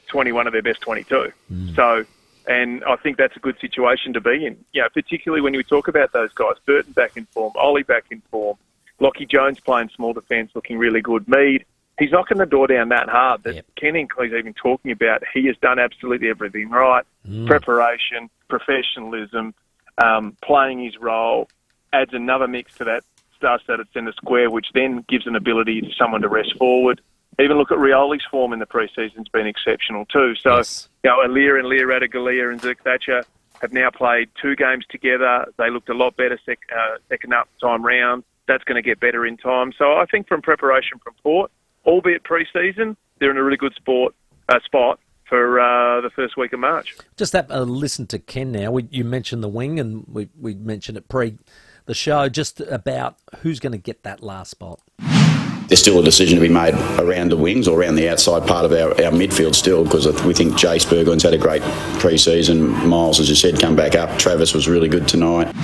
21 of their best 22. So, and I think that's a good situation to be in. Particularly when we talk about those guys, Burton back in form, Ollie back in form, Lachie Jones playing small defence, looking really good. Mead, he's knocking the door down that hard that Ken Incley's even talking about. He has done absolutely everything right. Preparation, professionalism, playing his role, adds another mix to that star-studded centre square, which then gives an ability to someone to rest forward. Even look at Rioli's form in the pre-season's been exceptional too. So, Alir and Lear Radagalia and Zirk Thatcher have now played 2 games together. They looked a lot better second up time round. That's going to get better in time. So I think from preparation from Port, albeit pre-season, they're in a really good spot for the first week of March. Just have a listen to Ken now. You mentioned the wing, and we mentioned it pre the show, just about who's going to get that last spot. There's still a decision to be made around the wings or around the outside part of our midfield still, because we think Jace Burgoyne's had a great pre-season. Miles, as you said, come back up. Travis was really good tonight.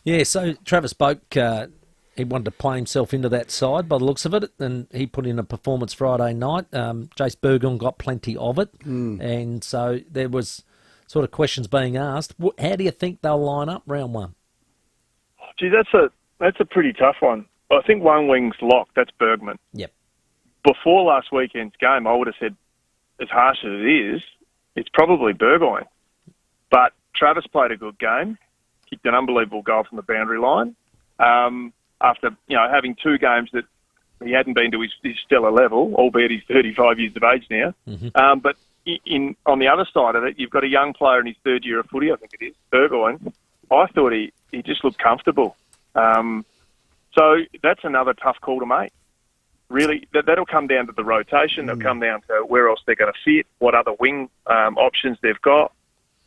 Yeah, so Travis spoke, he wanted to play himself into that side by the looks of it, and he put in a performance Friday night. Jace Burgoyne got plenty of it, and so there was sort of questions being asked. How do you think they'll line up round one? Gee, that's a pretty tough one. I think one wing's locked. That's Bergman. Yep. Before last weekend's game, I would have said, as harsh as it is, it's probably Burgoyne. But Travis played a good game, kicked an unbelievable goal from the boundary line. After having 2 games that he hadn't been to his stellar level, albeit he's 35 years of age now. But on the other side of it, you've got a young player in his 3rd year of footy, I think it is, Burgoyne. I thought he just looked comfortable. So that's another tough call to make. Really, that'll come down to the rotation. It'll come down to where else they're going to fit, what other wing options they've got.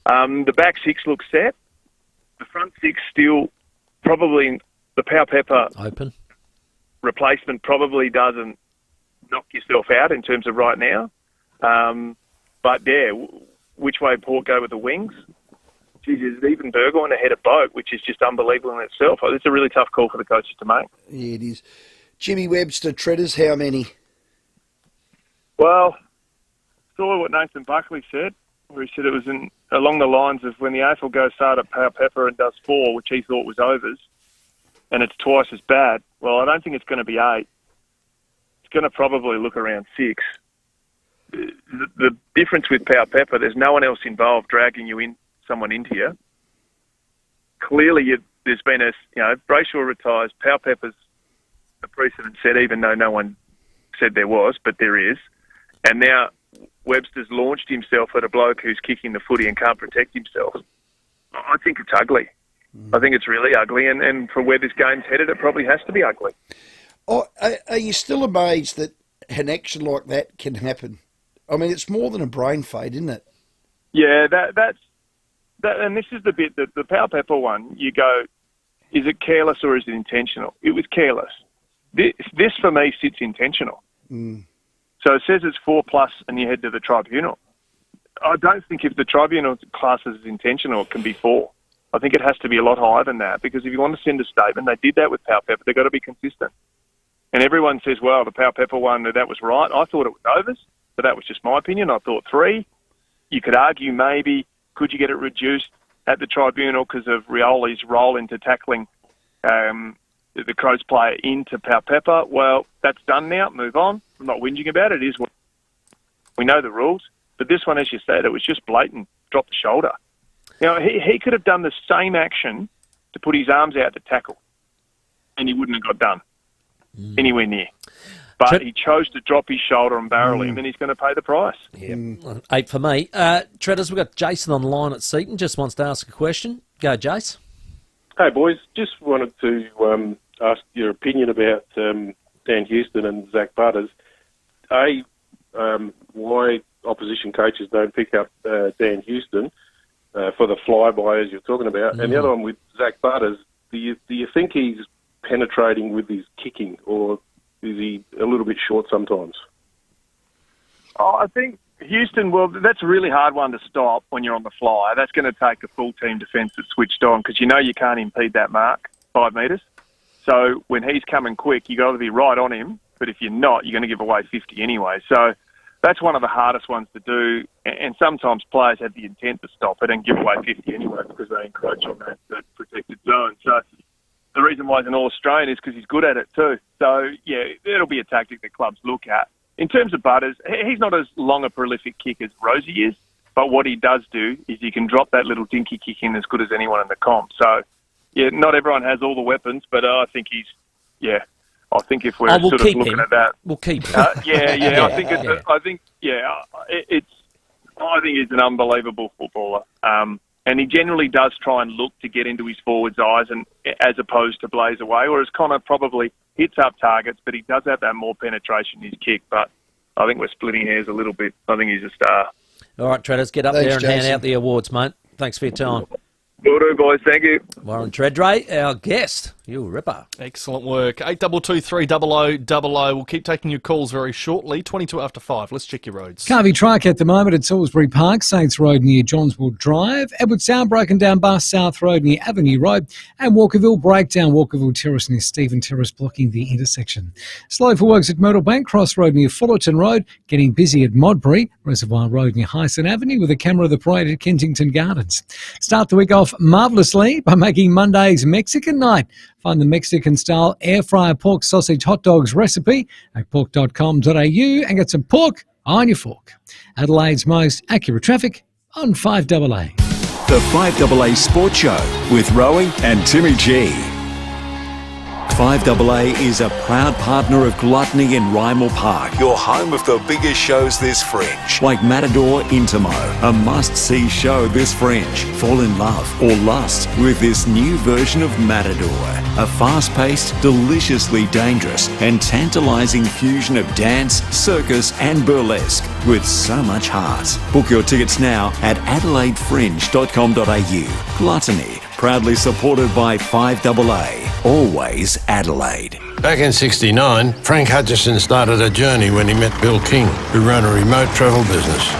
The back 6 looks set. The front 6 still probably, the Powell-Pepper open replacement probably doesn't knock yourself out in terms of right now. But yeah, which way Port go with the wings? geez, even Burgoyne ahead of Boak, which is just unbelievable in itself. It's a really tough call for the coaches to make. Yeah, it is. Jimmy Webster, Tredders, how many? Well, saw what Nathan Buckley said, where he said it was along the lines of when the AFL goes hard at Power Pepper and does 4, which he thought was overs, and it's twice as bad. Well, I don't think it's going to be 8. It's going to probably look around 6. The difference with Power Pepper, there's no one else involved dragging someone into you. Clearly, there's been Brayshaw retires, Power Pepper's a precedent set, even though no one said there was, but there is. And now Webster's launched himself at a bloke who's kicking the footy and can't protect himself. I think it's ugly. I think it's really ugly, and for where this game's headed, it probably has to be ugly. Oh, are you still amazed that an action like that can happen? I mean, it's more than a brain fade, isn't it? Yeah, that's and this is the bit that the Power Pepper one, you go, is it careless or is it intentional? It was careless. This for me sits intentional. So it says it's 4+ and you head to the tribunal. I don't think if the tribunal classes as intentional, it can be 4. I think it has to be a lot higher than that, because if you want to send a statement, they did that with Power Pepper, they've got to be consistent. And everyone says, well, the Power Pepper one, that was right. I thought it was overs, but that was just my opinion. I thought 3. You could argue maybe, could you get it reduced at the tribunal because of Rioli's role into tackling the Crows player into Power Pepper? Well, that's done now. Move on. I'm not whinging about it. It is what we know the rules. But this one, as you said, it was just blatant. Drop the shoulder. He could have done the same action to put his arms out to tackle, and he wouldn't have got done anywhere near. But he chose to drop his shoulder and barrel him, and he's going to pay the price. Yeah, 8 for me. Treaders, we've got Jason on the line at Seaton. Just wants to ask a question. Go, Jace. Hey, boys. Just wanted to ask your opinion about Dan Houston and Zach Butters. Why opposition coaches don't pick up Dan Houston for the flyby, as you're talking about. And the other one with Zach Butters, do you think he's penetrating with his kicking, or is he a little bit short sometimes? I think Houston, well, that's a really hard one to stop when you're on the fly. That's going to take a full team defence that's switched on, because you can't impede that mark, 5 metres. So when he's coming quick, you got to be right on him. But if you're not, you're going to give away 50 anyway. So that's one of the hardest ones to do. And sometimes players have the intent to stop it and give away 50 anyway because they encroach on that protected zone. So the reason why he's an All-Australian is because he's good at it too. So, yeah, it'll be a tactic that clubs look at. In terms of Butters, he's not as long a prolific kick as Rosie is, but what he does do is he can drop that little dinky kick in as good as anyone in the comp. So, yeah, not everyone has all the weapons, but I think I think if we're sort of looking at that, we'll keep him. I think he's an unbelievable footballer. And he generally does try and look to get into his forwards' eyes, and as opposed to blaze away. Whereas Connor probably hits up targets, but he does have that more penetration in his kick. But I think we're splitting hairs a little bit. I think he's a star. All right, Treaders, get up there and hand out the awards, mate. Thanks for your time. Will do, boys. Thank you. Warren Tredrea, our guest. You ripper. Excellent work. 8223 0000. We'll keep taking your calls very shortly. 22 after 5. Let's check your roads. Carvey Truck at the moment at Salisbury Park, Saints Road near Johnswood Drive. Edward Sound broken down bus, South Road near Avenue Road. And Walkerville breakdown, Walkerville Terrace near Stephen Terrace blocking the intersection. Slow for works at Myrtle Bank, Cross Road near Fullerton Road. Getting busy at Modbury, Reservoir Road near Hyson Avenue with a camera of the parade at Kensington Gardens. Start the week off marvellously by making Monday's Mexican night. Find the Mexican-style air-fryer pork sausage hot dogs recipe at pork.com.au and get some pork on your fork. Adelaide's most accurate traffic on 5AA. The 5AA Sports Show with Rowey and Timmy G. 5AA is a proud partner of Gluttony in Rymel Park, your home of the biggest shows this fringe, like Matador Intimo, a must-see show this fringe. Fall in love or lust with this new version of Matador, a fast-paced, deliciously dangerous and tantalising fusion of dance, circus and burlesque with so much heart. Book your tickets now at adelaidefringe.com.au. Gluttony, proudly supported by 5AA. Always Adelaide. Back in '69, Frank Hutchison started a journey when he met Bill King, who ran a remote travel business.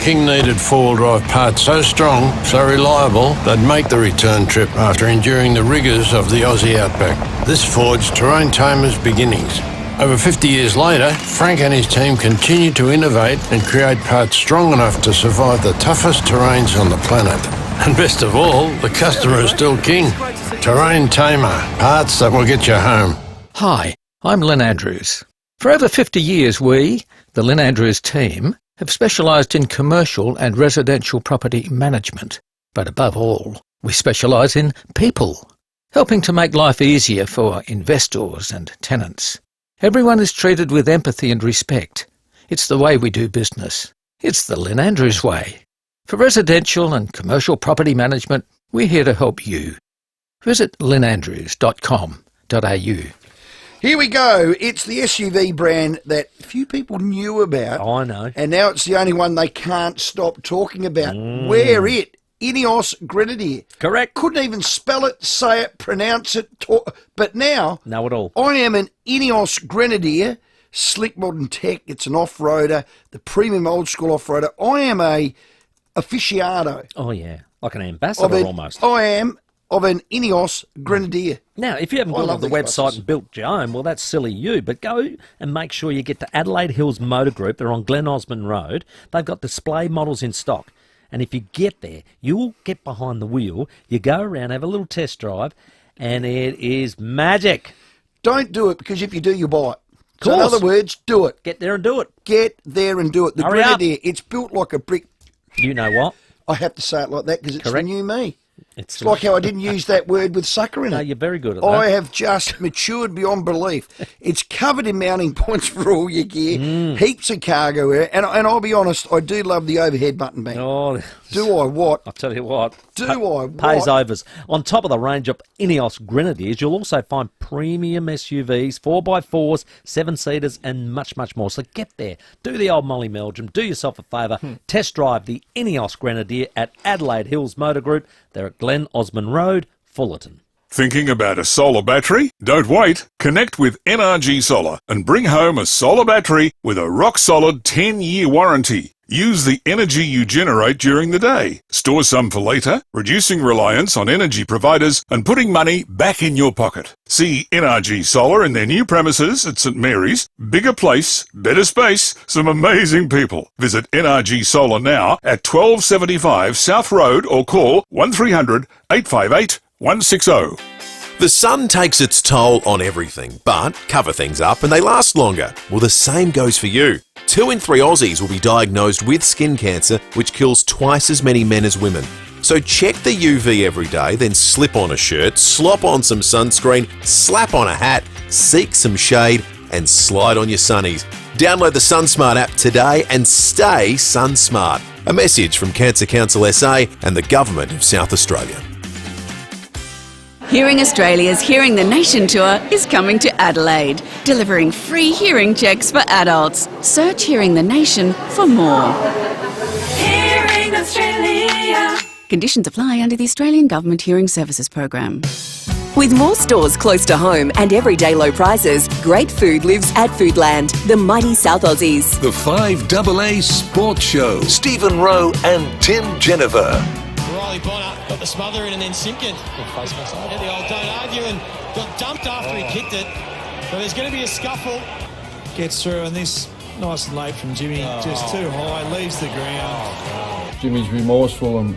King needed four-wheel drive parts so strong, so reliable, they'd make the return trip after enduring the rigours of the Aussie outback. This forged Terrain Tamer's beginnings. Over 50 years later, Frank and his team continue to innovate and create parts strong enough to survive the toughest terrains on the planet. And best of all, the customer is still king. Terrain Tamer, parts that will get you home. Hi, I'm Lynn Andrews. For over 50 years we, the Lynn Andrews team, have specialised in commercial and residential property management. But above all, we specialise in people, helping to make life easier for investors and tenants. Everyone is treated with empathy and respect. It's the way we do business. It's the Lynn Andrews way. For residential and commercial property management, we're here to help you. Visit lynnandrews.com.au. Here we go. It's the SUV brand that few people knew about. I know. And now it's the only one they can't stop talking about. Wear it. Ineos Grenadier. Correct. Couldn't even spell it, say it, pronounce it, but now know it all. I am an Ineos Grenadier, slick modern tech. It's an off-roader, the premium old school off-roader. I am a aficionado. Oh, yeah. Like an ambassador almost. I am of an Ineos Grenadier. Now, if you haven't gone on the website and built your own, well, that's silly you, but go and make sure you get to Adelaide Hills Motor Group. They're on Glen Osmond Road. They've got display models in stock. And if you get there, you'll get behind the wheel, you go around, have a little test drive, and it is magic. Don't do it, because if you do, you buy it. So in other words, do it. Get there and do it. Get there and do it. The Hurry up. Grenadier, it's built like a brick. You know what? I have to say it like that because it's the new me. It's like how I didn't use that word with sucker in it. No, you're very good at that. I have just matured beyond belief. It's covered in mounting points for all your gear, heaps of cargo air, and I'll be honest, I do love the overhead button bank. Oh, do I what? I'll tell you what. I what? Pays overs. On top of the range of Ineos Grenadiers, you'll also find premium SUVs, 4x4s, 7-seaters, and much, much more. So get there. Do the old Molly Meldrum. Do yourself a favour. Test drive the Ineos Grenadier at Adelaide Hills Motor Group. They're at Glen Osmond Road, Fullerton. Thinking about a solar battery? Don't wait. Connect with NRG Solar and bring home a solar battery with a rock-solid 10-year warranty. Use the energy you generate during the day. Store some for later, reducing reliance on energy providers and putting money back in your pocket. See NRG Solar in their new premises at St Mary's. Bigger place, better space, some amazing people. Visit NRG Solar now at 1275 South Road or call 1300 858 160. The sun takes its toll on everything, but cover things up and they last longer. Well, the same goes for you. 2 in 3 Aussies will be diagnosed with skin cancer, which kills twice as many men as women. So check the UV every day, then slip on a shirt, slop on some sunscreen, slap on a hat, seek some shade, and slide on your sunnies. Download the SunSmart app today and stay SunSmart. A message from Cancer Council SA and the Government of South Australia. Hearing Australia's Hearing the Nation tour is coming to Adelaide, delivering free hearing checks for adults. Search Hearing the Nation for more. Hearing Australia. Conditions apply under the Australian Government Hearing Services Program. With more stores close to home and everyday low prices, great food lives at Foodland, the mighty South Aussies. The 5AA Sports Show. Stephen Rowe and Tim Jennifer. Riley Bonner got the smother in and then Simpkin. Had the old don't argue and got dumped after he kicked it. So there's going to be a scuffle. Gets through and this nice and late from Jimmy, just too high, leaves the ground. Jimmy's remorseful and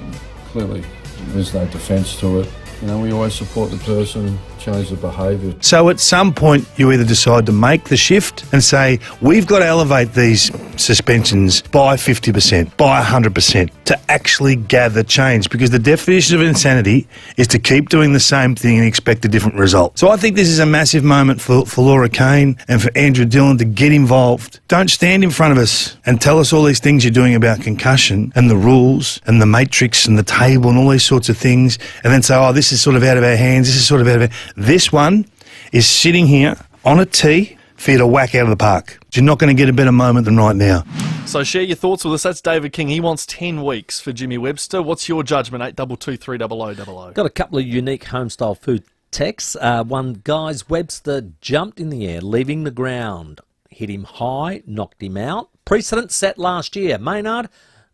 clearly there's no defence to it. You know, we always support the person, change the behaviour. So at some point you either decide to make the shift and say, we've got to elevate these suspensions by 50%, by 100% to actually gather change, because the definition of insanity is to keep doing the same thing and expect a different result. So I think this is a massive moment for Laura Kane and for Andrew Dillon to get involved. Don't stand in front of us and tell us all these things you're doing about concussion and the rules and the matrix and the table and all these sorts of things, and then say, oh, this is sort of out of our hands, this is sort of out of our... This one is sitting here on a tee for you to whack out of the park. You're not going to get a better moment than right now. So share your thoughts with us. That's David King. He wants 10 weeks for Jimmy Webster. What's your judgment? 822 300 00. Got a couple of unique homestyle food texts. One guy's Webster jumped in the air, leaving the ground. Hit him high, knocked him out. Precedent set last year. Maynard,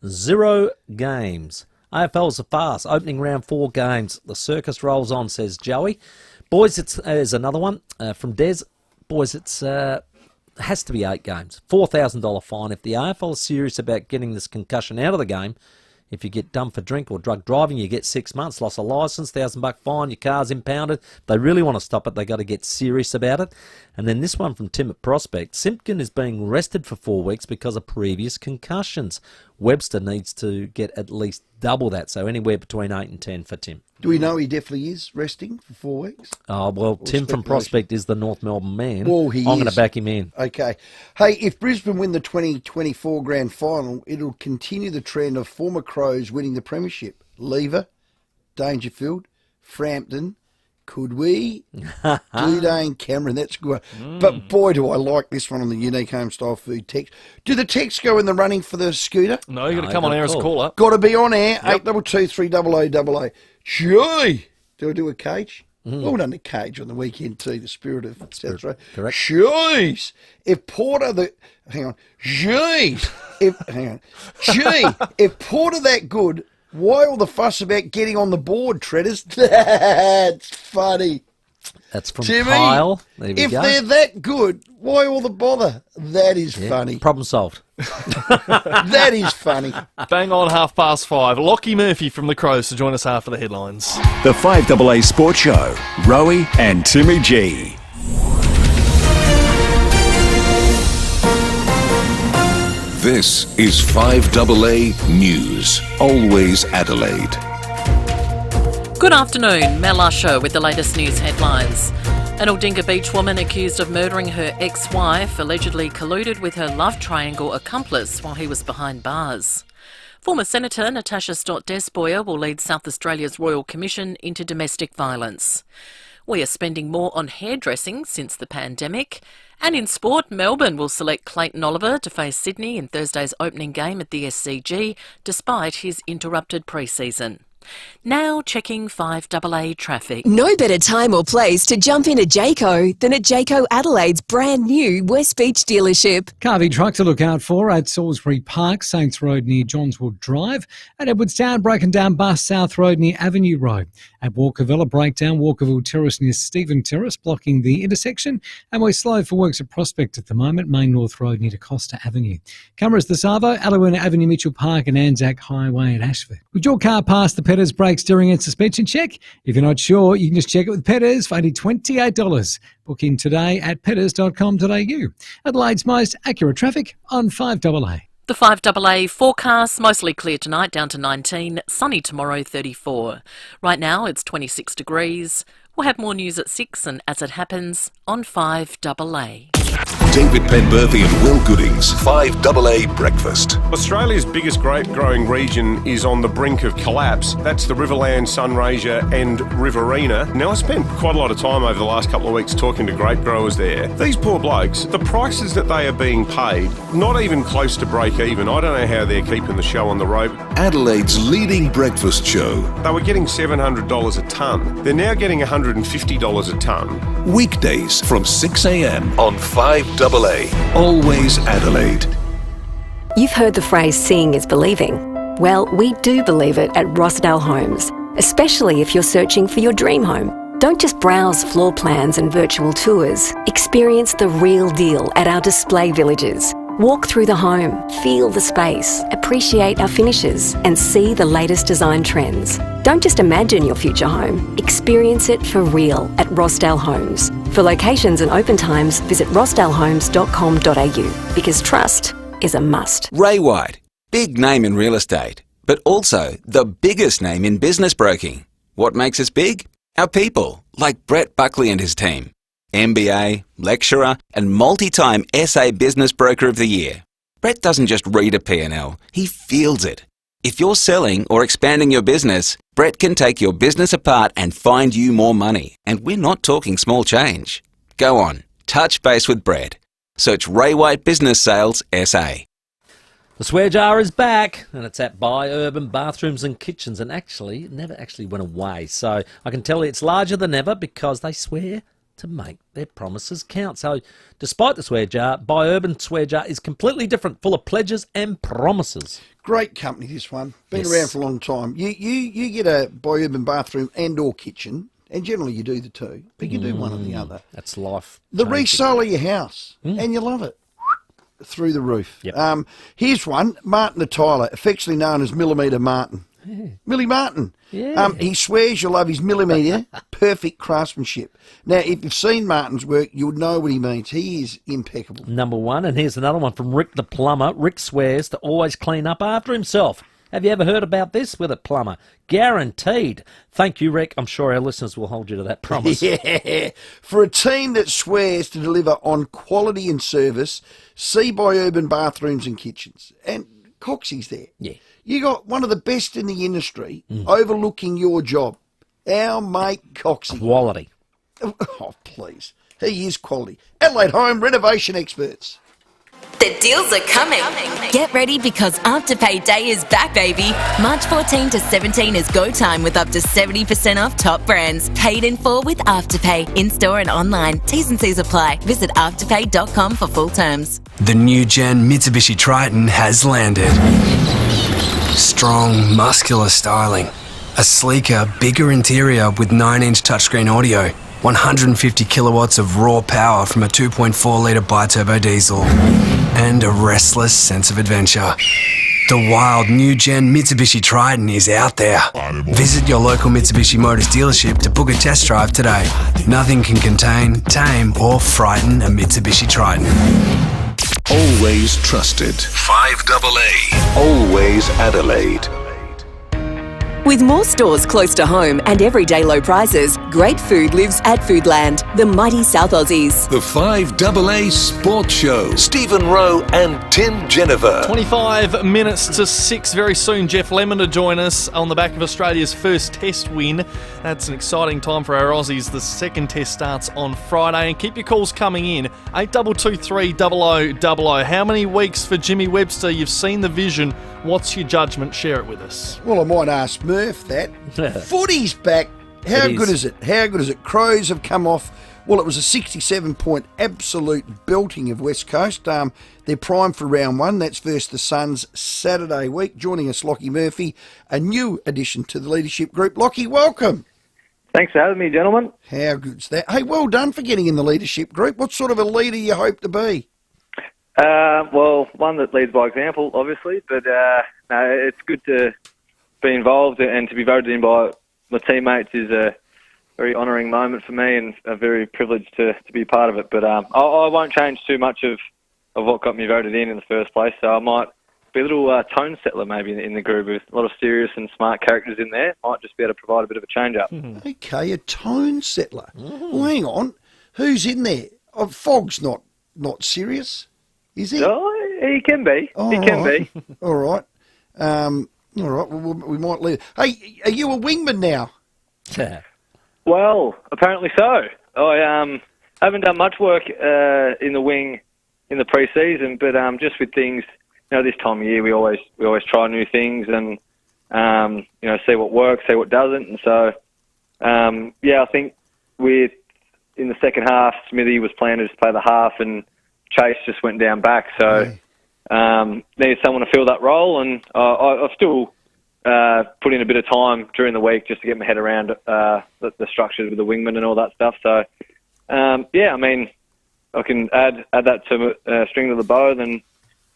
0 games. AFL's a farce. Opening round 4 games. The circus rolls on, says Joey. Boys, there's another one from Des. Boys, it's has to be 8 games. $4,000 fine. If the AFL is serious about getting this concussion out of the game, if you get done for drink or drug driving, you get 6 months, loss of licence, $1,000 fine, your car's impounded. If they really want to stop it, they got to get serious about it. And then this one from Tim at Prospect. Simpkin is being rested for 4 weeks because of previous concussions. Webster needs to get at least double that, so anywhere between 8 and 10 for Tim. Do we know he definitely is resting for 4 weeks? Oh, well, Tim from Prospect is the North Melbourne man. Well, I'm going to back him in. Okay. Hey, if Brisbane win the 2024 grand final, it'll continue the trend of former Crows winning the premiership. Lever, Dangerfield, Frampton, could we? Dudane, Cameron, that's good. But boy, do I like this one on the unique home style food text. Do the texts go in the running for the scooter? No, you got to come on air as a caller. Got to be on air. 822 300 Gee, do I do a Cage? Well done to Cage on the weekend too. The spirit of South Australia. Correct. Jeez, if Porter if Porter that good, why all the fuss about getting on the board, Treaders? That's funny. That's from Timmy, Kyle. There we if go. they're that good, why all the bother? That is funny. Problem solved. That is funny. Bang on 5:30. Lachie Murphy from the Crows to join us after the headlines. The 5AA Sports Show, Rowey and Timmy G. This is 5AA News, always Adelaide. Good afternoon, Mel Usher with the latest news headlines. An Aldinga Beach woman accused of murdering her ex-wife allegedly colluded with her love triangle accomplice while he was behind bars. Former Senator Natasha Stott-Despoja will lead South Australia's Royal Commission into domestic violence. We are spending more on hairdressing since the pandemic. And in sport, Melbourne will select Clayton Oliver to face Sydney in Thursday's opening game at the SCG, despite his interrupted pre-season. Now checking 5AA traffic. No better time or place to jump into Jayco than at Jayco Adelaide's brand new West Beach dealership. Carvey truck to look out for at Salisbury Park, Saints Road near Johnswood Drive. At Edwardstown, broken down bus, South Road near Avenue Road. At Walkerville, a breakdown, Walkerville Terrace near Stephen Terrace, blocking the intersection. And we're slow for works at Prospect at the moment, Main North Road near Costa Avenue. Cameras the Savo, Alawina Avenue, Mitchell Park and Anzac Highway at Ashford. Would your car pass the Petters brake, steering and suspension check? If you're not sure, you can just check it with Petters for only $28. Book in today at petters.com.au. Adelaide's most accurate traffic on 5AA. The 5AA forecast, mostly clear tonight, down to 19, sunny tomorrow, 34. Right now it's 26 degrees. We'll have more news at 6 and as it happens on 5AA. David Penberthy and Will Goodings, 5AA Breakfast. Australia's biggest grape growing region is on the brink of collapse. That's the Riverland, Sunraysia and Riverina. Now, I spent quite a lot of time over the last couple of weeks talking to grape growers there. These poor blokes, the prices that they are being paid, not even close to break even. I don't know how they're keeping the show on the road. Adelaide's leading breakfast show. They were getting $700 a tonne. They're now getting $150 a tonne. Weekdays from 6 a.m. on 5AA. Always Adelaide. You've heard the phrase seeing is believing. Well, we do believe it at Rossdale Homes, especially if you're searching for your dream home. Don't just browse floor plans and virtual tours. Experience the real deal at our display villages. Walk through the home, feel the space, appreciate our finishes, and see the latest design trends. Don't just imagine your future home. Experience it for real at Rossdale Homes. For locations and open times, visit rossdalehomes.com.au because trust is a must. Ray White, big name in real estate, but also the biggest name in business broking. What makes us big? Our people, like Brett Buckley and his team. MBA, lecturer, and multi-time SA Business Broker of the Year. Brett doesn't just read a P&L, he feels it. If you're selling or expanding your business, Brett can take your business apart and find you more money. And we're not talking small change. Go on, touch base with Brett. Search Ray White Business Sales SA. The swear jar is back, and it's at Buy Urban Bathrooms and Kitchens, and actually, it never actually went away. So I can tell you it's larger than ever because they swear to make their promises count. So, despite the swear jar, Buy Urban swear jar is completely different, full of pledges and promises. Great company, this one. Been Yes. around for a long time. You get a Buy Urban bathroom and or kitchen, and generally you do the two, but you do one or the other. That's life. The changing. resale of your house, and you love it. Through the roof. Yep. Here's one, Martin the Tyler, affectionately known as Millimetre Martin. Millie Martin. Yeah. He swears you'll love his millimetre, perfect craftsmanship. Now, if you've seen Martin's work, you'll know what he means. He is impeccable. Number one, and here's another one from Rick the Plumber. Rick swears to always clean up after himself. Have you ever heard about this with a plumber? Guaranteed. Thank you, Rick. I'm sure our listeners will hold you to that promise. Yeah. For a team that swears to deliver on quality and service, see Buy Urban bathrooms and kitchens. And Coxie's there. Yeah. You got one of the best in the industry overlooking your job. Our mate Coxie. Quality. Oh, please. He is quality. Adelaide Home renovation experts. The deals are coming. Get ready because Afterpay Day is back, baby. March 14 to 17 is go time with up to 70% off top brands. Paid in full with Afterpay, in-store and online. T's and C's apply. Visit afterpay.com for full terms. The new gen Mitsubishi Triton has landed. Strong, muscular styling. A sleeker, bigger interior with 9-inch touchscreen audio. 150 kilowatts of raw power from a 2.4-litre bi-turbo diesel. And a restless sense of adventure. The wild new-gen Mitsubishi Triton is out there. Visit your local Mitsubishi Motors dealership to book a test drive today. Nothing can contain, tame or frighten a Mitsubishi Triton. Always trusted. 5AA. Always Adelaide. With more stores close to home and everyday low prices, great food lives at Foodland, the mighty South Aussies. The 5AA Sports Show. Stephen Rowe and Tim Jennifer. 25 minutes to 6. Very soon, Jeff Lemon to join us on the back of Australia's first test win. That's an exciting time for our Aussies. The second test starts on Friday. And keep your calls coming in. 8223 0000. How many weeks for Jimmy Webster? You've seen the vision. What's your judgment? Share it with us. Well, I might ask Murph that. Footy's back. How good is it? How good is it? Crows have come off. Well, it was a 67-point absolute belting of West Coast. They're primed for round one. That's versus the Suns Saturday week. Joining us, Lachie Murphy, a new addition to the leadership group. Lachie, welcome. Thanks for having me, gentlemen. How good's that? Hey, well done for getting in the leadership group. What sort of a leader you hope to be? Well, one that leads by example, obviously, but no, it's good to be involved and to be voted in by my teammates is a very honouring moment for me and a very privileged to be part of it. But I won't change too much of what got me voted in the first place, so I might be a little tone settler maybe in the group with a lot of serious and smart characters in there. Might just be able to provide a bit of a change-up. Okay, a tone settler. Well, hang on. Who's in there? Oh, Fogg's not serious. Is he? Oh, he can be. Oh, he can be. All right. All right. Well, we might leave. Hey, are you a wingman now? Well, apparently so. I haven't done much work in the wing in the pre-season, but just with things, this time of year we always try new things and see what works, see what doesn't, and so I think in the second half, Smithy was planning to just play the half and Chase just went down back, so needed someone to fill that role, and I've still put in a bit of time during the week just to get my head around the structures with the wingman and all that stuff. So, I mean, I can add that to a string to the bow, then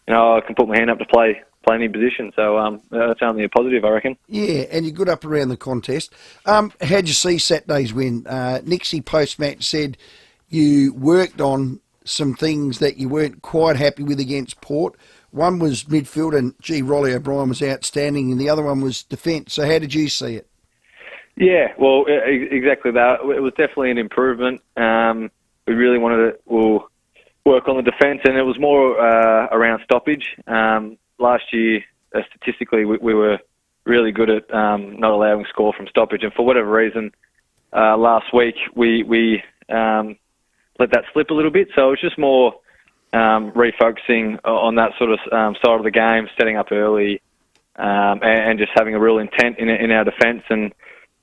I can put my hand up to play any position. So that's only a positive, I reckon. Yeah, and you're good up around the contest. How'd you see Saturday's win? Nixie post-match said you worked on some things that you weren't quite happy with against Port. One was midfield, and Rolly O'Brien was outstanding, and the other one was defence. So how did you see it? Yeah, well, exactly that. It was definitely an improvement. We really wanted to work on the defence, and it was more around stoppage. Last year, statistically, we were really good at not allowing score from stoppage, and for whatever reason, last week we let that slip a little bit. So it's just more refocusing on that sort of side of the game, setting up early, and just having a real intent in our defence. And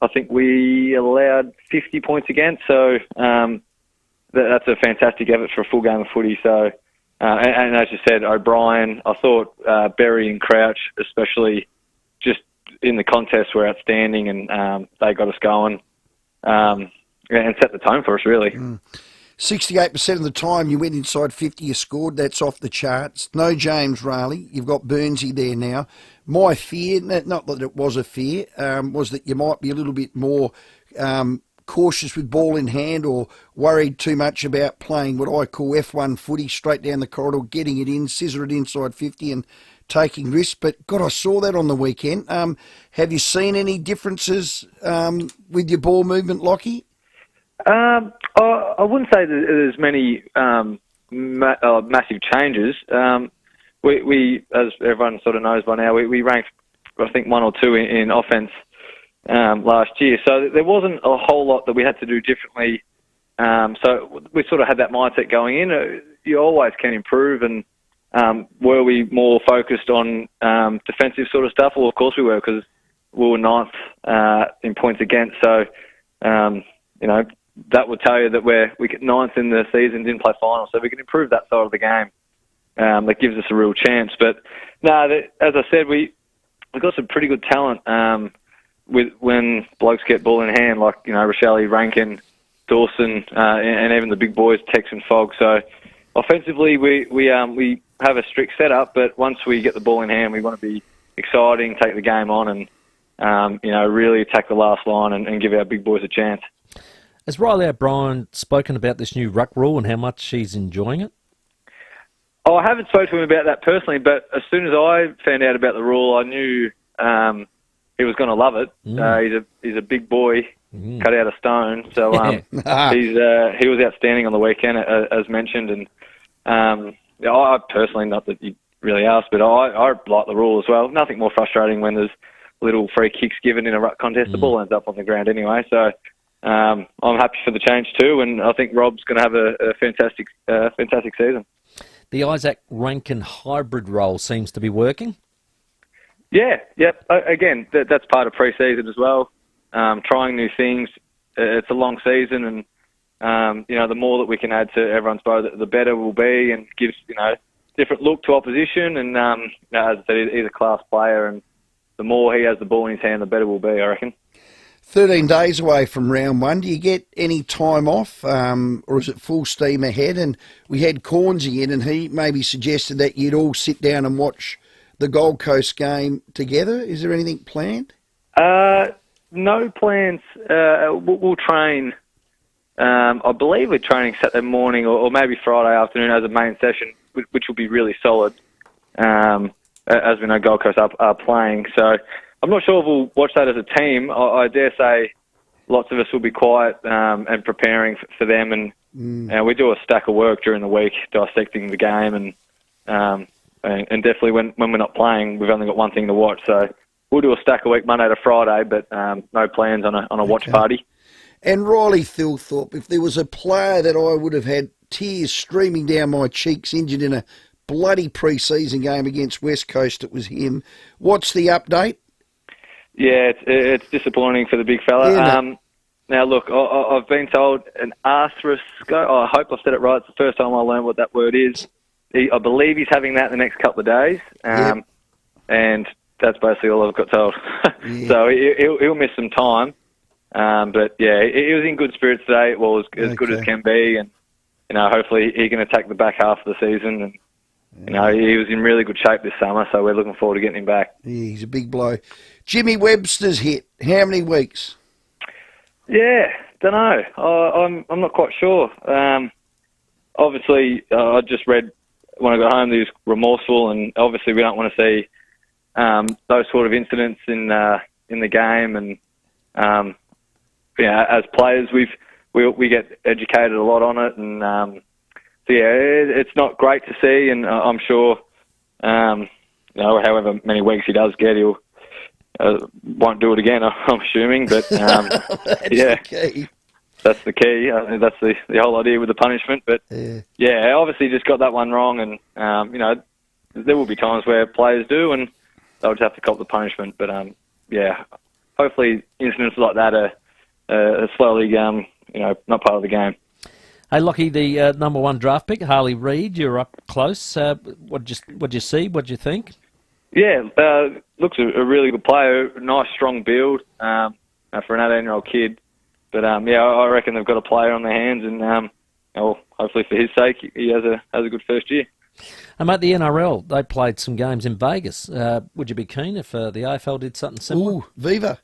I think we allowed 50 points against. So that's a fantastic effort for a full game of footy. So, and as you said, O'Brien, I thought Berry and Crouch, especially just in the contest, were outstanding, and they got us going and set the tone for us, really. 68% of the time you went inside 50, you scored. That's off the charts. No James Rowley. You've got Burnsy there now. My fear, not that it was a fear, was that you might be a little bit more cautious with ball in hand, or worried too much about playing what I call F1 footy, straight down the corridor, getting it in, scissor it inside 50 and taking risks. But, God, I saw that on the weekend. Have you seen any differences with your ball movement, Lachie? I wouldn't say that there's many massive changes. We, as everyone sort of knows by now, we ranked, I think, 1 or 2 in offence last year. So there wasn't a whole lot that we had to do differently. So we sort of had that mindset going in. You always can improve, and were we more focused on defensive sort of stuff? Well, of course we were, because we were 9th in points against. So, that would tell you that we get 9th in the season, didn't play finals, so we can improve that side of the game. That gives us a real chance. But no, as I said, we got some pretty good talent when blokes get ball in hand, like Rochelle, Rankin, Dawson, and even the big boys, Tex and Fogg. So offensively, we have a strict setup, but once we get the ball in hand, we want to be exciting, take the game on, and really attack the last line and give our big boys a chance. Has Riley O'Brien spoken about this new ruck rule and how much he's enjoying it? Oh, I haven't spoken to him about that personally, but as soon as I found out about the rule, I knew he was going to love it. He's a big boy, cut out of stone. So he was outstanding on the weekend, as mentioned. And I personally, not that you really asked, but I like the rule as well. Nothing more frustrating when there's little free kicks given in a ruck contest. The ball ends up on the ground anyway. So I'm happy for the change too, and I think Rob's going to have a fantastic season. The Isaac Rankin hybrid role seems to be working. Yeah. Again, that's part of pre-season as well. Trying new things. It's a long season, and the more that we can add to everyone's bow, the better we'll be, and gives different look to opposition. And as I said, he's a class player, and the more he has the ball in his hand, the better we'll be, I reckon. 13 days away from round 1. Do you get any time off, or is it full steam ahead? And we had Cornsey in, and he maybe suggested that you'd all sit down and watch the Gold Coast game together. Is there anything planned? No plans. We'll train. I believe we're training Saturday morning or maybe Friday afternoon as a main session, which will be really solid. As we know, Gold Coast are playing. So I'm not sure if we'll watch that as a team. I dare say lots of us will be quiet and preparing for them. And we do a stack of work during the week dissecting the game. And definitely when we're not playing, we've only got one thing to watch. So we'll do a stack a week Monday to Friday, but no plans on a watch party. And Riley Thilthorpe, if there was a player that I would have had tears streaming down my cheeks, injured in a bloody pre-season game against West Coast, it was him. What's the update? Yeah, it's disappointing for the big fella. Yeah, now, look, I've been told an arthroscope. I hope I've said it right. It's the first time I learned what that word is. I believe he's having that in the next couple of days. And that's basically all I've got told. So he'll miss some time. But, yeah, he was in good spirits today. Well, as good as can be. And, hopefully he can attack the back half of the season. And, he was in really good shape this summer, so we're looking forward to getting him back. Yeah, he's a big blow. Jimmy Webster's hit. How many weeks? Yeah, don't know. I'm not quite sure. Obviously, I just read when I got home that he was remorseful, and obviously we don't want to see those sort of incidents in the game. And as players, we get educated a lot on it, and so yeah, it's not great to see. And I'm sure, however many weeks he does get, he'll won't do it again. I'm assuming, but the key. That's the key. I think that's the whole idea with the punishment. But yeah, obviously just got that one wrong, and there will be times where players do, and they'll just have to cop the punishment. But hopefully incidents like that are slowly, not part of the game. Hey, Lachie, the number one draft pick, Harley Reid, you're up close. What'd you see? What'd you think? Yeah, looks a really good player. Nice, strong build for an 18-year-old kid. But I reckon they've got a player on their hands, and hopefully for his sake, he has a good first year. And mate, the NRL, they played some games in Vegas. Would you be keen if the AFL did something similar? Ooh, Viva.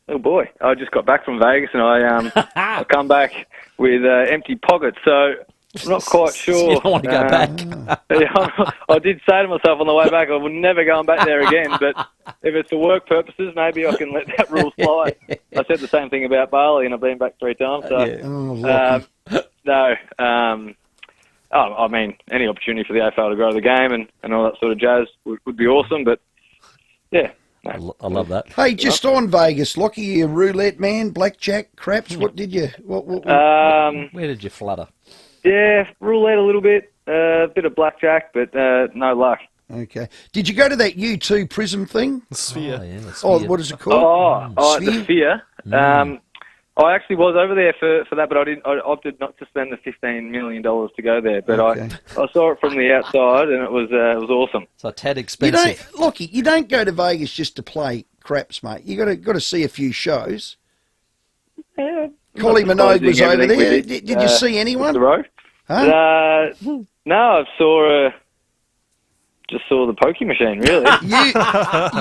Oh boy, I just got back from Vegas, and I come back with empty pockets, so I'm not quite sure. You don't want to go back. I did say to myself on the way back, I would never go back there again, but if it's for work purposes, maybe I can let that rule slide. I said the same thing about Bali, and I've been back 3 times, so I mean, any opportunity for the AFL to grow the game and all that sort of jazz would be awesome, but yeah. No. I love that. Hey, just on Vegas, Lachie, you roulette man, blackjack, craps, what did you... Where did you flutter? Yeah, roulette a little bit, a bit of blackjack, but no luck. Okay. Did you go to that U2 Prism thing? The Sphere. Oh, yeah, the Sphere. What is it called? The Sphere. I actually was over there for that, but I opted not to spend the $15 million to go there. But I saw it from the outside, and it was awesome. So tad expensive. Lachie, you don't go to Vegas just to play craps, mate. You got to see a few shows. Yeah. Collie Minogue was over there. Did you see anyone? The road? Huh? No, I just saw the pokey machine, really.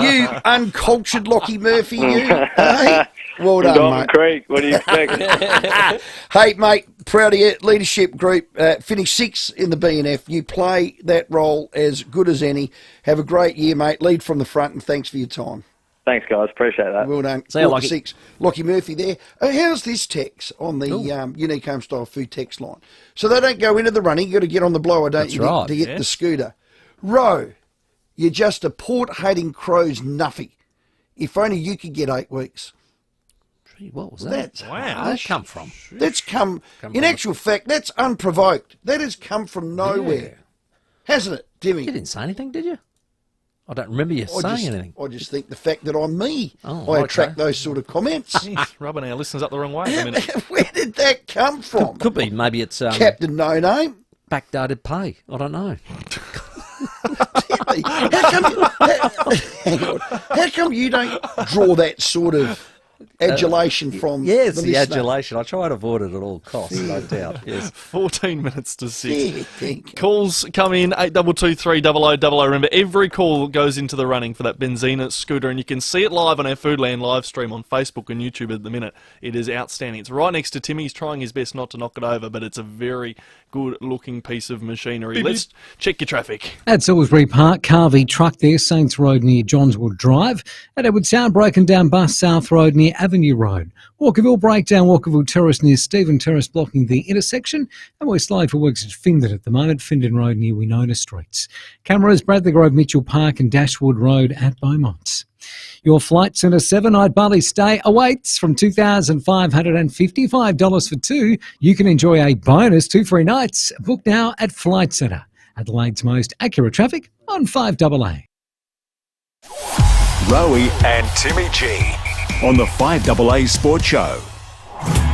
you uncultured Lachie Murphy, you. Hey? Well done, Diamond mate. Creek, what do you expect? Hey, mate, proud of you. Leadership group, finished 6th in the BNF. You play that role as good as any. Have a great year, mate. Lead from the front, and thanks for your time. Thanks, guys. Appreciate that. Well done. See you, Lachie. 6. Lachie Murphy there. How's this text on the Unique Home Style Food text line? So they don't go into the running. You got to get on the blower, don't you, to get the scooter. Row, you're just a port-hating Crows nuffy. If only you could get 8 weeks. Gee, what was that? Wow. Where'd that come from? That's in actual fact, that's unprovoked. That has come from nowhere. Hasn't it, Timmy? You didn't say anything, did you? I don't remember you saying anything. I just think the fact that I'm me, Oh, I okay. attract those sort of comments. Jeez, rubbing our listeners up the wrong way in a minute. Where did that come from? Could be. Maybe it's Captain No Name. backdated pay. I don't know. How come you don't draw that sort of adulation from Yeah, it's the the listener? adulation. I try to avoid it at all costs, no doubt. Yes. 14 minutes to 6. Yeah, thank you. Calls come in, 82230000. Remember, every call goes into the running for that Benzina scooter, and you can see it live on our Foodland live stream on Facebook and YouTube at the minute. It is outstanding. It's right next to Timmy. He's trying his best not to knock it over, but it's a very good-looking piece of machinery. Let's check your traffic. At Salisbury Park, Carvey truck there, Saints Road near Johnswood Drive. At Edward Sound, broken down bus, South Road near Avenue Road. Walkerville breakdown, Walkerville Terrace near Stephen Terrace blocking the intersection. And we're slowed for works at Findon at the moment, Findon Road near Winona Streets. Cameras, Bradley Grove, Mitchell Park and Dashwood Road at Beaumont. Your Flight Centre 7-night Bali stay awaits from $2,555 for 2. You can enjoy a bonus 2 free nights. Book now at Flight Centre. Adelaide's most accurate traffic on 5AA. Rowey and Timmy G on the 5AA Sports Show.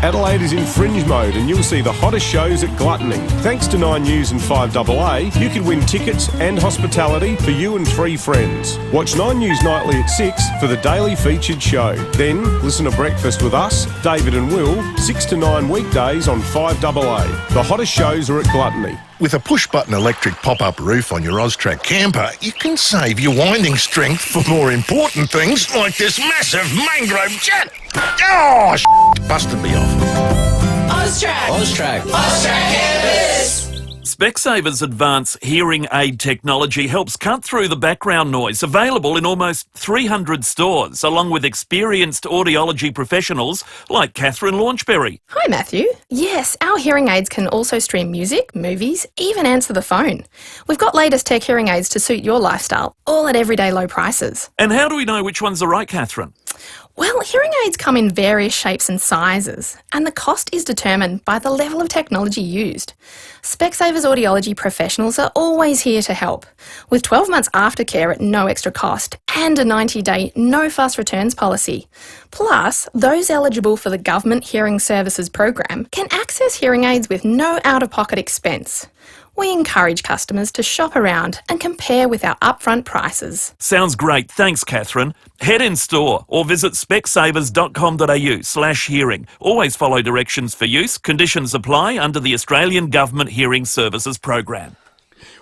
Adelaide is in fringe mode and you'll see the hottest shows at Gluttony. Thanks to 9 News and 5AA, you can win tickets and hospitality for you and 3 friends. Watch 9 News nightly at 6 for the daily featured show. Then listen to Breakfast with us, David and Will, 6 to 9 weekdays on 5AA. The hottest shows are at Gluttony. With a push-button electric pop-up roof on your Oztrack camper, you can save your winding strength for more important things like this massive mangrove jet. Oh, busted me off. Oztrack Campus. Specsavers Advanced Hearing Aid Technology helps cut through the background noise, available in almost 300 stores, along with experienced audiology professionals like Catherine Launchberry. Hi, Matthew. Yes, our hearing aids can also stream music, movies, even answer the phone. We've got latest tech hearing aids to suit your lifestyle, all at everyday low prices. And how do we know which one's the right, Catherine? Well, hearing aids come in various shapes and sizes, and the cost is determined by the level of technology used. Specsavers audiology professionals are always here to help, with 12 months aftercare at no extra cost and a 90-day no-fuss returns policy. Plus, those eligible for the Government Hearing Services program can access hearing aids with no out-of-pocket expense. We encourage customers to shop around and compare with our upfront prices. Sounds great. Thanks, Catherine. Head in store or visit specsavers.com.au/hearing. Always follow directions for use. Conditions apply under the Australian Government Hearing Services program.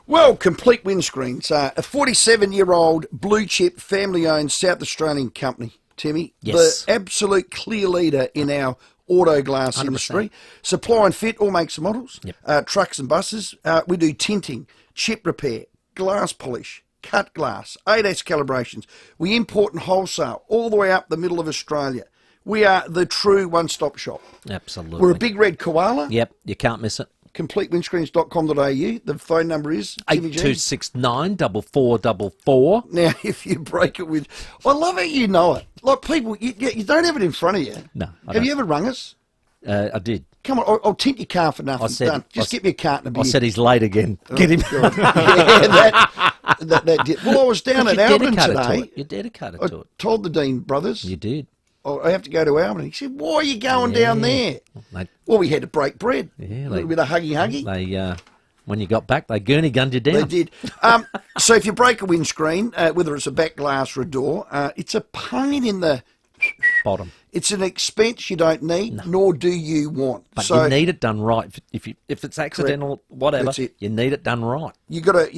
Well, Complete Windscreens, a 47-year-old blue-chip family-owned South Australian company, Timmy. Yes. The absolute clear leader in our auto glass 100%. industry. Supply and fit all makes and models, trucks and buses. We do tinting, chip repair, glass polish, cut glass, ADAS calibrations. We import and wholesale all the way up the middle of Australia. We are the true one-stop shop. Absolutely. We're a big red koala. Yep, you can't miss it. CompleteWindscreens.com.au. The phone number is 8269 4444. Now, if you break it with... I love how you know it. Like, people, you don't have it in front of you. No, Have you ever rung us? I did. Come on, I'll tint your car for nothing. Done. Just get me a carton of beer. I said he's late again. Oh, Get him. God. Yeah, that did. Well, I was down at Albany today. You're dedicated I to it. told the Dean brothers. You did. I have to go to Albany. He said, why are you going down there? Well, we had to break bread. Yeah, A little bit of huggy-huggy. They, when you got back, they gurney gunned you down. They did. So if you break a windscreen, whether it's a back glass or a door, it's a pain in the bottom. It's an expense you don't need, nor do you want. But so you need it done right. If it's accidental, whatever, That's it. you need it done right. You got to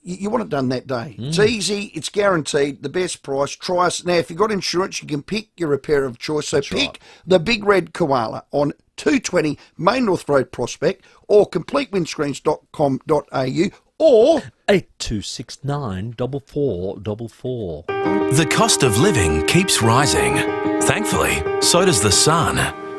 you want it done that day. It's easy. It's guaranteed. The best price. Try us now. If you've got insurance, you can pick your repair of choice. So pick the Big Red Koala on 220 Main North Road Prospect, or CompleteWindscreens.com.au, or 8269 4444. The cost of living keeps rising. Thankfully, so does the sun.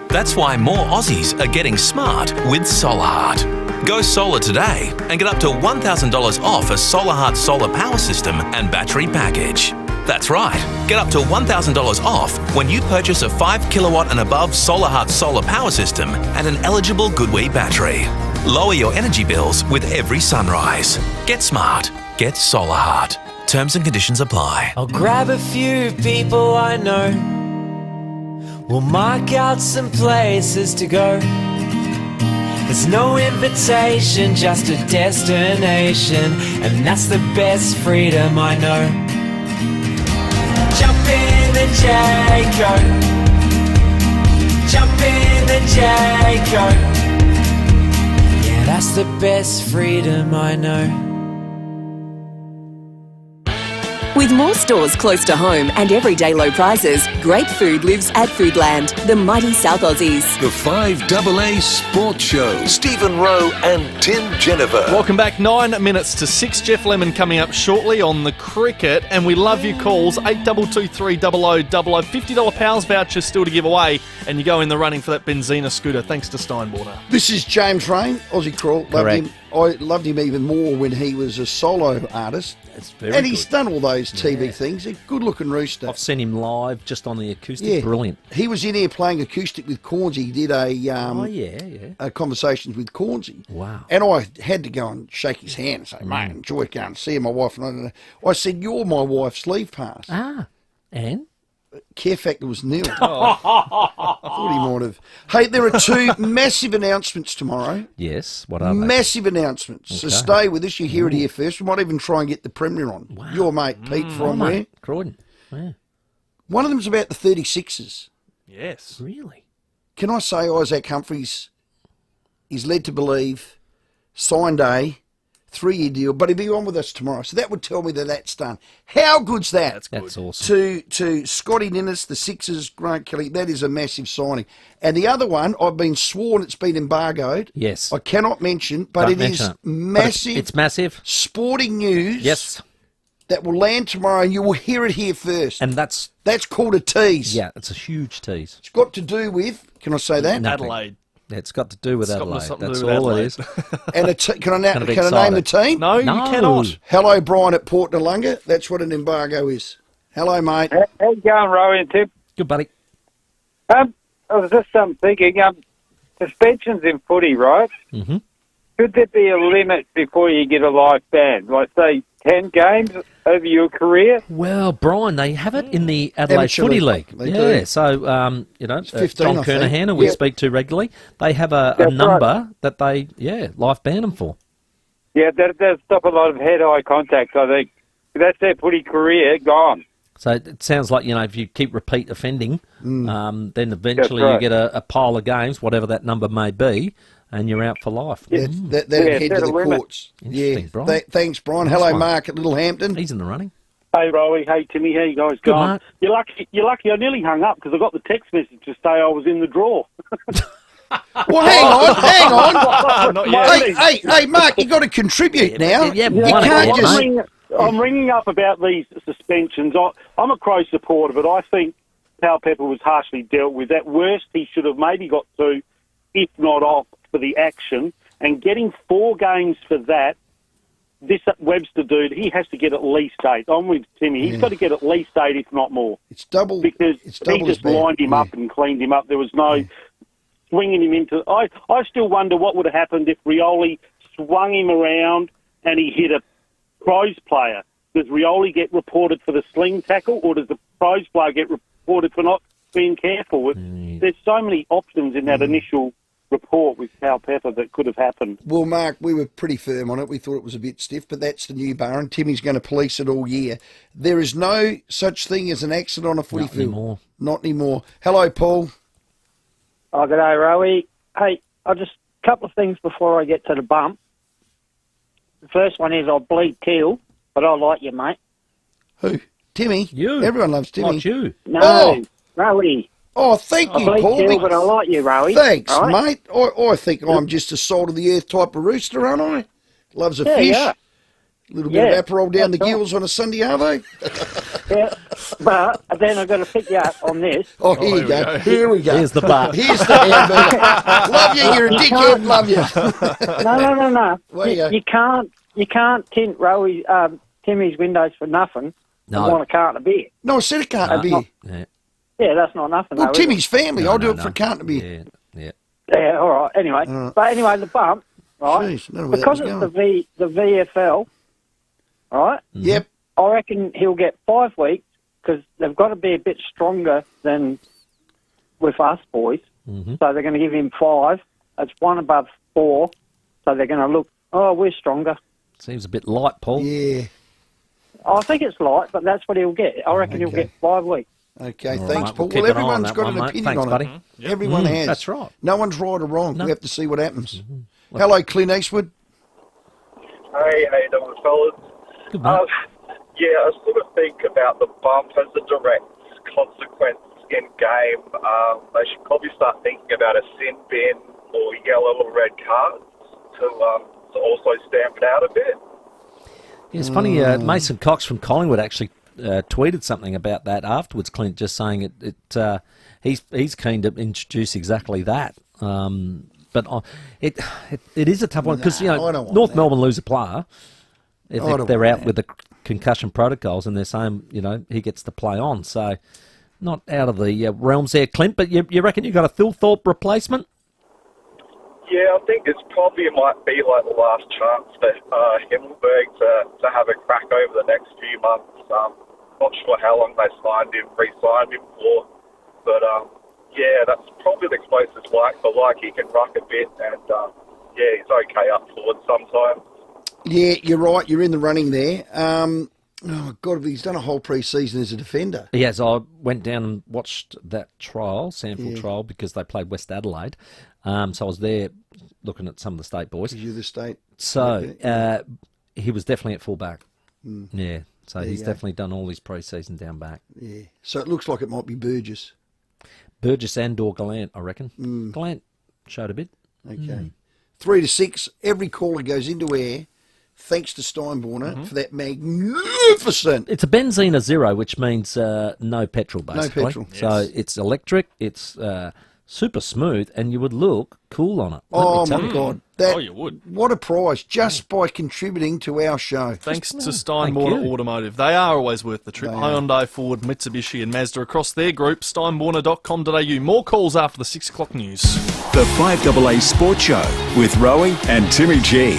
That's why more Aussies are getting smart with SolarHeart. Go solar today and get up to $1,000 off a SolarHeart solar power system and battery package. That's right, get up to $1,000 off when you purchase a 5 kilowatt and above SolarHeart solar power system and an eligible Goodwee battery. Lower your energy bills with every sunrise. Get smart. Get SolarHeart. Terms and conditions apply. I'll grab a few people I know. We'll mark out some places to go. There's no invitation, just a destination, and that's the best freedom I know. Jump in the Jayco. Jump in the Jayco. Yeah, that's the best freedom I know. With more stores close to home and everyday low prices, great food lives at Foodland, the mighty South Aussies. The 5AA Sports Show. Stephen Rowe and Tim Jennifer. Welcome back. 9 minutes to 6. Jeff Lemon coming up shortly on the cricket, and we love your calls. 8223 0000. $50 Powers voucher still to give away, and you go in the running for that Benzina scooter. Thanks to Steinborner. This is James Rain, Aussie Crawl. Loved him. I loved him even more when he was a solo artist. That's very and good. he's done all those TV things. A good-looking rooster. I've seen him live just on the acoustic. Brilliant. He was in here playing acoustic with Cornsey. He did a Conversations with Cornsey. Wow. And I had to go and shake his hand and say, mate, enjoy going to see my wife. And I said, you're my wife's leave pass. And? Care factor was nil. I thought he might have. Hey, there are two massive announcements tomorrow. Yes, what are they? Massive announcements. So Okay. stay with us. You hear it here first. We might even try and get the Premier on. Wow. Your mate Pete from where? Croydon. Yeah. One of them's about the 36ers. Yes. Really? Can I say Isaac Humphries is led to believe, signed a 3-year deal, but he'll be on with us tomorrow. So that would tell me that that's done. How good's that? That's good. That's awesome. To Scotty Ninnis, the Sixers, Grant Kelly, that is a massive signing. And the other one, I've been sworn it's been embargoed. Yes. I cannot mention, but Don't it is mention it. massive. But it's massive. Sporting news. Yes. That will land tomorrow, and you will hear it here first. And that's called a tease. Yeah, it's a huge tease. It's got to do with, can I say that? Nothing. Adelaide. Yeah, it's got to do with It's got Adelaide. something to That's do with all Adelaide. it is. And can I Gonna be name the team? No, you cannot. Hello, Brian at Port Nalunga. That's what an embargo is. Hello, mate. How you going, Rowey and Tim? Good, buddy. I was just thinking, suspensions in footy, right? Mm-hmm. Could there be a limit before you get a life ban? Like, say, 10 games over your career? Well, Brian, they have it in the Adelaide Footy League. They do. So, 15, John I Kernahan, think. who we Yep. speak to regularly, they have a That's number that they, life ban them for. Yeah, that stop a lot of head-eye contact, I think. That's their footy career gone. So it sounds like, if you keep repeat offending, then eventually That's right. you get a pile of games, whatever that number may be, and you're out for life. That'd head to the courts. Yeah. Brian. Thanks, Brian. Nice Hello, one. Mark at Littlehampton. He's in the running. Hey, Rowey. Hey, Timmy. How you guys going? Mark. You're lucky. I nearly hung up because I got the text message to say I was in the draw. Well, hang on. Not yet. Hey, Mark, you got to contribute now. Yeah, you can't just... I'm ringing up about these suspensions. I'm a Crow supporter, but I think Pal Pepper was harshly dealt with. At worst, he should have maybe got 2, if not off, for the action. And getting 4 games for that, this Webster dude, he has to get at least 8. I'm with Timmy. He's got to get at least 8, if not more. It's double. Because he just lined him up and cleaned him up. There was no swinging him into... I still wonder what would have happened if Rioli swung him around and he hit a Crows player. Does Rioli get reported for the sling tackle, or does the Crows player get reported for not being careful? There's so many options in that initial report with Pal Pepper that could have happened. Well, Mark, we were pretty firm on it. We thought it was a bit stiff, but that's the new bar, and Timmy's going to police it all year. There is no such thing as an accident on a footy field. Not anymore. Hello, Paul. Oh, g'day, Rowey. Hey, a couple of things before I get to the bump. The first one is I'll bleed teal, but I like you, mate. Who? Timmy? You. Everyone loves Timmy. Not you. No, Rowey. Oh, thank you, bleed Paul. teal, but I like you, Rowey. Thanks, All right? mate. I think I'm just a salt of the earth type of rooster, aren't I? Loves a fish. Yeah. A little bit of Aperol down the gills on a Sunday, are they? Yeah, but then I've got to pick you up on this. Oh, here you go. Here we go. Here's the bar. Here's the hamburger. Love you. You're a dickhead. Love you. No. Where you go? You can't tint Rowey, Timmy's windows for nothing. No. I want a carton of beer. No, I said a carton of beer. Yeah, that's not nothing. Well, though, is Timmy's it? family. I'll do it for a carton of beer. Yeah, all right. Anyway, but anyway, the bump, right? Jeez, don't know where that because was it's the VFL, right? Yep. I reckon he'll get 5 weeks because they've got to be a bit stronger than with us boys. So they're going to give him 5. That's 1 above 4. So they're going to look, we're stronger. Seems a bit light, Paul. Yeah. I think it's light, but that's what he'll get. I reckon he'll get 5 weeks. Okay, All thanks, right, Paul. we'll keep Well, an eye on everyone's that got one, an mate. opinion Thanks, on buddy. it. Everyone has. That's right. No one's right or wrong. We have to see what happens. Hello, Clint Eastwood. Hey, how you doing, fellas? Good, mate. I sort of think about the bump as a direct consequence in game. They should probably start thinking about a sin bin or yellow or red cards to also stamp it out a bit. Yeah, it's funny, Mason Cox from Collingwood actually tweeted something about that afterwards, Clint, just saying he's keen to introduce exactly that. But it is a tough one because North Melbourne lose a player if they're out with the concussion protocols, and they're saying he gets to play on. So not out of the realms there, Clint. But you reckon you got a Thilthorpe replacement? Yeah, I think it might be like the last chance for Himmelberg to have a crack over the next few months. Not sure how long they re-signed him for, but that's probably the closest like he can ruck a bit, and he's okay up forward sometimes. Yeah, you're right. You're in the running there. God, he's done a whole pre-season as a defender. Yes, I went down and watched that sample trial, because they played West Adelaide. So I was there looking at some of the state boys. You're the state. So he was definitely at full-back. Yeah, so There he's you go. definitely done all his pre-season down back. Yeah. So it looks like it might be Burgess. Burgess and/or Gallant, I reckon. Gallant showed a bit. Okay. 3 to 6. Every caller goes into air. Thanks to Steinborner for that magnificent. It's a benzene 0, which means no petrol, basically. petrol. So it's electric, it's super smooth, and you would look cool on it. Oh, my God. You would. What a prize, just by contributing to our show. Thanks to Steinborner Automotive. They are always worth the trip. Hyundai, Ford, Mitsubishi and Mazda across their group, steinborner.com.au. More calls after the 6 o'clock news. The 5AA Sports Show with Rowey and Timmy G.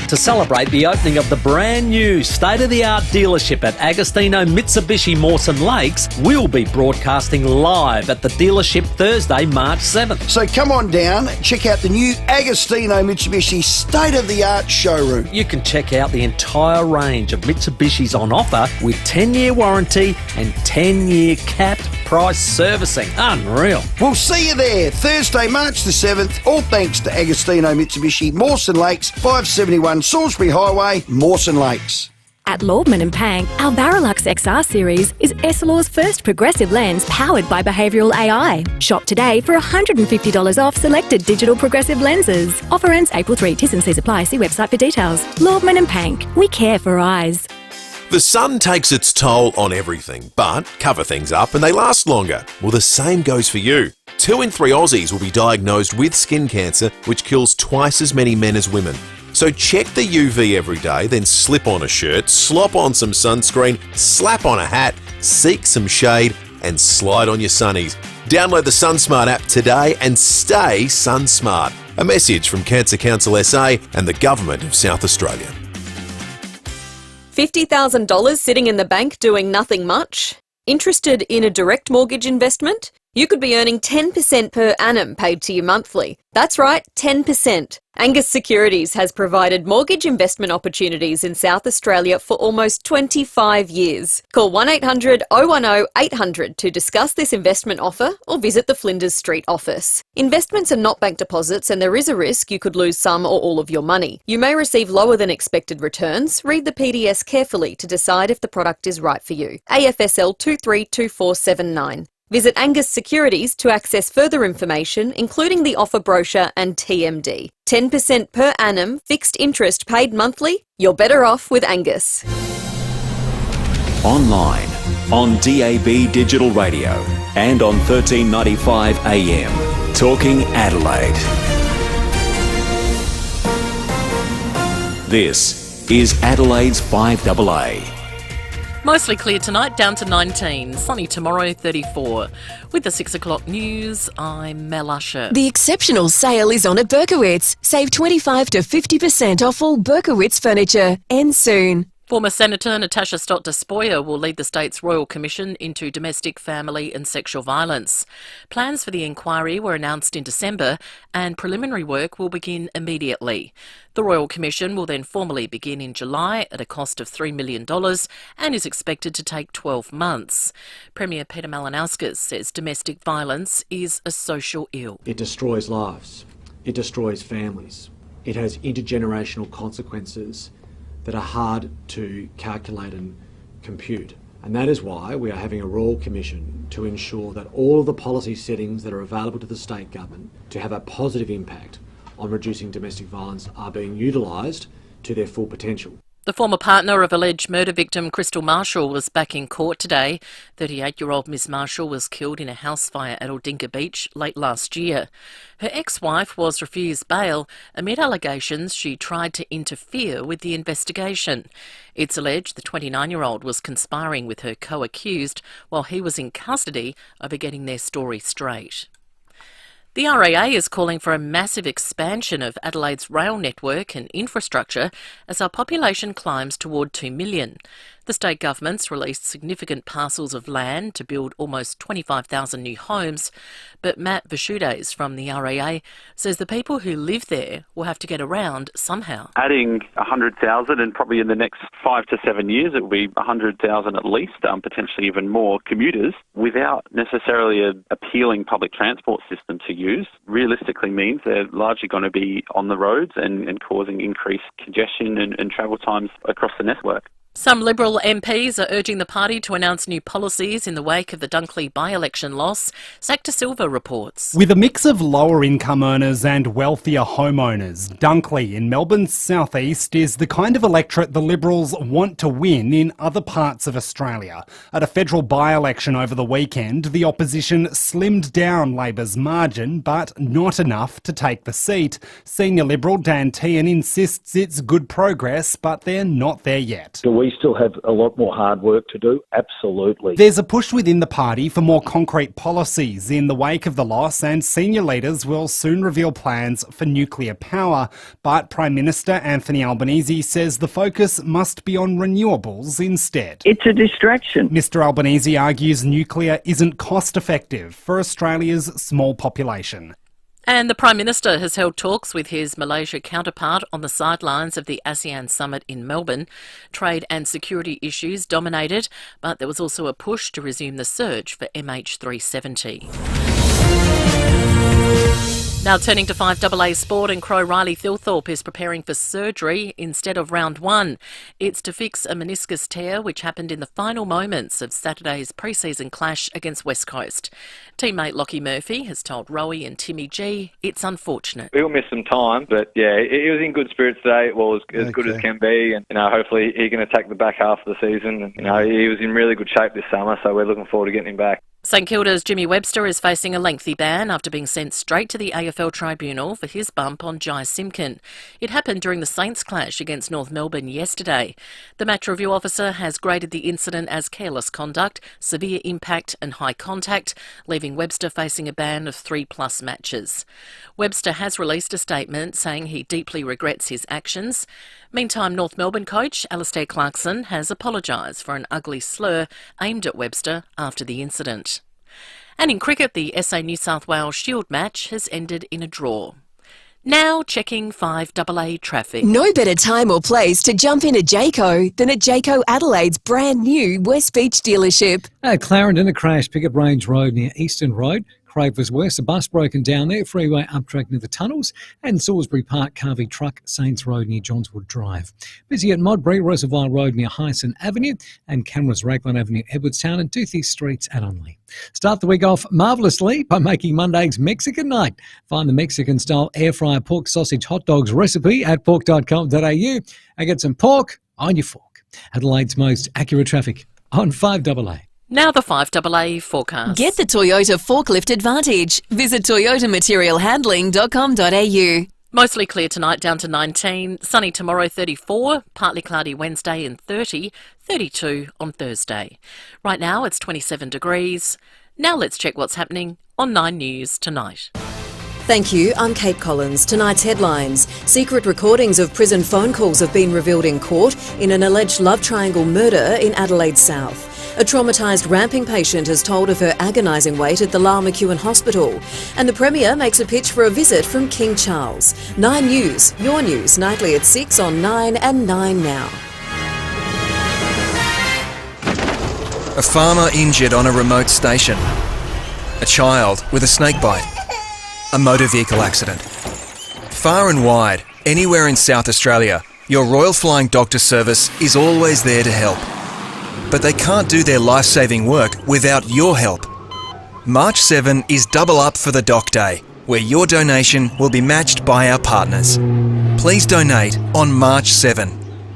To celebrate the opening of the brand new state-of-the-art dealership at Agostino Mitsubishi Mawson Lakes, we'll be broadcasting live at the dealership Thursday, March 7th. So come on down, check out the new Agostino Mitsubishi state-of-the-art showroom. You can check out the entire range of Mitsubishis on offer with 10-year warranty and 10-year capped price servicing. Unreal. We'll see you there, Thursday, March the 7th, all thanks to Agostino Mitsubishi Mawson Lakes, 571 Salisbury Highway, Mawson Lakes. At Lordman & Pank, our Varilux XR series is Essilor's first progressive lens powered by behavioural AI. Shop today for $150 off selected digital progressive lenses. Offer ends April 3. T's and C's apply. See website for details. Lordman & Pank. We care for eyes. The sun takes its toll on everything, but cover things up and they last longer. Well, the same goes for you. 2 in 3 Aussies will be diagnosed with skin cancer, which kills twice as many men as women. So check the UV every day, then slip on a shirt, slop on some sunscreen, slap on a hat, seek some shade, and slide on your sunnies. Download the SunSmart app today and stay sun smart. A message from Cancer Council SA and the Government of South Australia. $50,000 sitting in the bank doing nothing much? Interested in a direct mortgage investment? You could be earning 10% per annum paid to you monthly. That's right, 10%. Angus Securities has provided mortgage investment opportunities in South Australia for almost 25 years. Call 1800 010 800 to discuss this investment offer or visit the Flinders Street office. Investments are not bank deposits and there is a risk you could lose some or all of your money. You may receive lower than expected returns. Read the PDS carefully to decide if the product is right for you. AFSL 232479. Visit Angus Securities to access further information, including the offer brochure and TMD. 10% per annum, fixed interest paid monthly. You're better off with Angus. Online, on DAB Digital Radio, and on 1395 AM. Talking Adelaide. This is Adelaide's 5AA. Mostly clear tonight, down to 19. Sunny tomorrow, 34. With the 6 o'clock news, I'm Mel Usher. The exceptional sale is on at Berkowitz. Save 25 to 50% off all Berkowitz furniture. Ends soon. Former Senator Natasha Stott-Despoja will lead the state's Royal Commission into domestic, family and sexual violence. Plans for the inquiry were announced in December and preliminary work will begin immediately. The Royal Commission will then formally begin in July at a cost of $3 million and is expected to take 12 months. Premier Peter Malinauskas says domestic violence is a social ill. It destroys lives. It destroys families. It has intergenerational consequences that are hard to calculate and compute. And that is why we are having a Royal Commission to ensure that all of the policy settings that are available to the state government to have a positive impact on reducing domestic violence are being utilised to their full potential. The former partner of alleged murder victim Crystal Marshall was back in court today. 38-year-old Miss Marshall was killed in a house fire at Aldinga Beach late last year. Her ex-wife was refused bail amid allegations she tried to interfere with the investigation. It's alleged the 29-year-old was conspiring with her co-accused while he was in custody over getting their story straight. The RAA is calling for a massive expansion of Adelaide's rail network and infrastructure as our population climbs toward 2 million. The state government's released significant parcels of land to build almost 25,000 new homes, but Matt Vashudes from the RAA says the people who live there will have to get around somehow. Adding 100,000 and probably in the next 5 to 7 years it will be 100,000 at least, potentially even more commuters without necessarily an appealing public transport system to use realistically means they're largely going to be on the roads and causing increased congestion and travel times across the network. Some Liberal MPs are urging the party to announce new policies in the wake of the Dunkley by-election loss. Zacta Silva reports. With a mix of lower income earners and wealthier homeowners, Dunkley in Melbourne's southeast is the kind of electorate the Liberals want to win in other parts of Australia. At a federal by-election over the weekend, the opposition slimmed down Labor's margin, but not enough to take the seat. Senior Liberal Dan Tehan insists it's good progress, but they're not there yet. We still have a lot more hard work to do, absolutely. There's a push within the party for more concrete policies in the wake of the loss, and senior leaders will soon reveal plans for nuclear power. But Prime Minister Anthony Albanese says the focus must be on renewables instead. It's a distraction. Mr Albanese argues nuclear isn't cost effective for Australia's small population. And the Prime Minister has held talks with his Malaysia counterpart on the sidelines of the ASEAN summit in Melbourne. Trade and security issues dominated, but there was also a push to resume the search for MH370. Now turning to 5AA sport, and Crow Riley Thilthorpe is preparing for surgery instead of round one. It's to fix a meniscus tear which happened in the final moments of Saturday's pre-season clash against West Coast. Teammate Lachie Murphy has told Rowey and Timmy G it's unfortunate. We'll miss some time, but yeah, he was in good spirits today. Well, as good as can be, and hopefully he can attack the back half of the season. And he was in really good shape this summer, so we're looking forward to getting him back. St Kilda's Jimmy Webster is facing a lengthy ban after being sent straight to the AFL Tribunal for his bump on Jai Simkin. It happened during the Saints clash against North Melbourne yesterday. The match review officer has graded the incident as careless conduct, severe impact and high contact, leaving Webster facing a ban of 3+ matches. Webster has released a statement saying he deeply regrets his actions. Meantime, North Melbourne coach Alistair Clarkson has apologised for an ugly slur aimed at Webster after the incident. And in cricket, the SA New South Wales Shield match has ended in a draw. Now checking 5AA traffic. No better time or place to jump into Jayco than at Jayco Adelaide's brand new West Beach dealership. Clarendon, a crash, Pickett Range Road near Eastern Road. Crave was worse, a bus broken down there, freeway uptrack near the tunnels, and Salisbury Park, Carvey Truck, Saints Road near Johnswood Drive. Busy at Modbury, Reservoir Road near Hyson Avenue, and cameras Raglan Avenue, Edwardstown, and Doothie Streets at Unley. Start the week off marvellously by making Monday's Mexican night. Find the Mexican-style air-fryer pork sausage hot dogs recipe at pork.com.au and get some pork on your fork. Adelaide's most accurate traffic on 5AA. Now the 5AA forecast. Get the Toyota Forklift Advantage. Visit toyotamaterialhandling.com.au. Mostly clear tonight, down to 19. Sunny tomorrow, 34. Partly cloudy Wednesday and 30. 32 on Thursday. Right now it's 27 degrees. Now let's check what's happening on 9 News tonight. Thank you. I'm Kate Collins. Tonight's headlines. Secret recordings of prison phone calls have been revealed in court in an alleged love triangle murder in Adelaide South. A traumatised ramping patient has told of her agonising wait at the Lyle McEwen Hospital. And the Premier makes a pitch for a visit from King Charles. 9 News, your news, nightly at 6 on 9 and 9 now. A farmer injured on a remote station. A child with a snake bite. A motor vehicle accident. Far and wide, anywhere in South Australia, your Royal Flying Doctor Service is always there to help. But they can't do their life-saving work without your help. March 7 is Double Up for the Doc Day, where your donation will be matched by our partners. Please donate on March 7.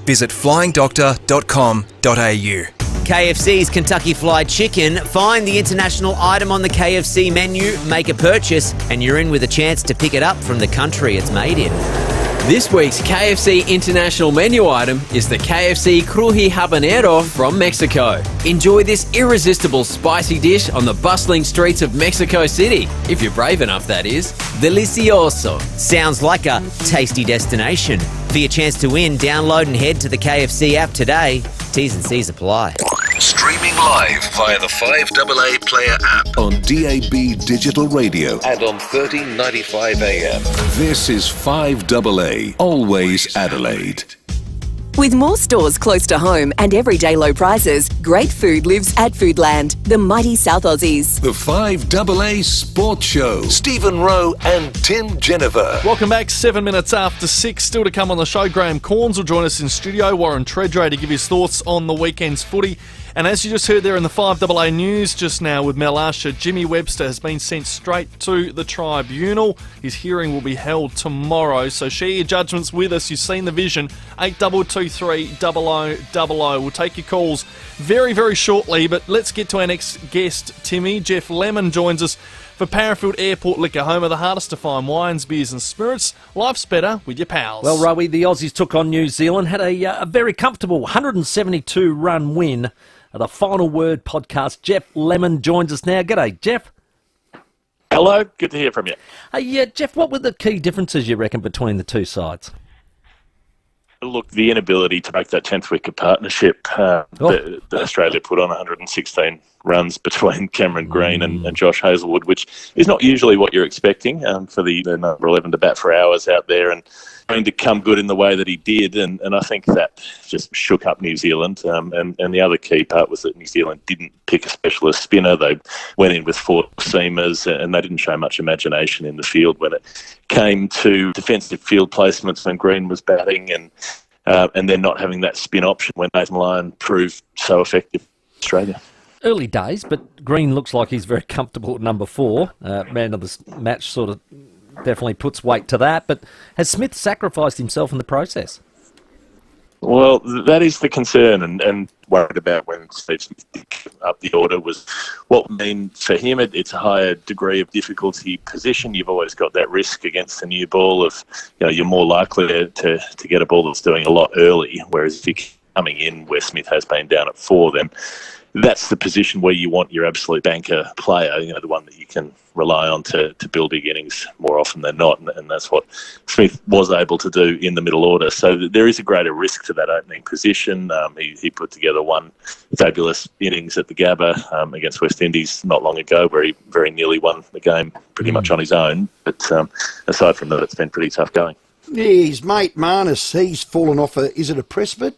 Visit flyingdoctor.com.au. KFC's Kentucky Fried Chicken. Find the international item on the KFC menu, make a purchase, and you're in with a chance to pick it up from the country it's made in. This week's KFC international menu item is the KFC Cruji Habanero from Mexico. Enjoy this irresistible spicy dish on the bustling streets of Mexico City, if you're brave enough, that is. Delicioso. Sounds like a tasty destination. For your chance to win, download and head to the KFC app today. T's and C's apply. Streaming live via the 5AA Player app on DAB Digital Radio and on 1395 AM. This is 5AA, always Adelaide. With more stores close to home and everyday low prices, great food lives at Foodland, the mighty South Aussies. The 5AA Sports Show. Stephen Rowe and Tim Jennifer. Welcome back, 7 minutes after 6. Still to come on the show, Graham Corns will join us in studio. Warren Tredrea to give his thoughts on the weekend's footy. And as you just heard there in the 5AA news just now with Mel Asher, Jimmy Webster has been sent straight to the Tribunal. His hearing will be held tomorrow, so share your judgments with us. You've seen the vision, 8223 0000. We'll take your calls very, very shortly, but let's get to our next guest, Timmy. Jeff Lemon joins us for Parafield Airport Liquor, home of the hardest to find wines, beers and spirits. Life's better with your pals. Well, Rowey, the Aussies took on New Zealand, had a very comfortable 172-run win. The Final Word podcast. Jeff Lemon joins us now. G'day, Jeff. Hello, good to hear from you. Hey, Jeff, what were the key differences, you reckon, between the two sides? Look, the inability to make that 10th wicket partnership that Australia put on 116 runs between Cameron Green and Josh Hazlewood, which is not usually what you're expecting for the number 11 to bat for hours out there, and going to come good in the way that he did, and I think that just shook up New Zealand. And the other key part was that New Zealand didn't pick a specialist spinner. They went in with four seamers, and they didn't show much imagination in the field when it came to defensive field placements when Green was batting, and then not having that spin option when Nathan Lyon proved so effective for Australia. Early days, but Green looks like he's very comfortable at number 4. Man of the match sort of definitely puts weight to that, but has Smith sacrificed himself in the process? Well, that is the concern, and worried about when Steve Smith picked up the order was what would mean for him. It's a higher degree of difficulty position. You've always got that risk against the new ball of, you're more likely to get a ball that's doing a lot early, whereas if you're coming in where Smith has been down at 4, then that's the position where you want your absolute banker player, the one that you can rely on to build big innings more often than not, and that's what Smith was able to do in the middle order. So there is a greater risk to that opening position. He put together one fabulous innings at the Gabba against West Indies not long ago, where he very nearly won the game pretty much on his own. But aside from that, it's been pretty tough going. Yeah, his mate Marnus, he's fallen off is it a press bit?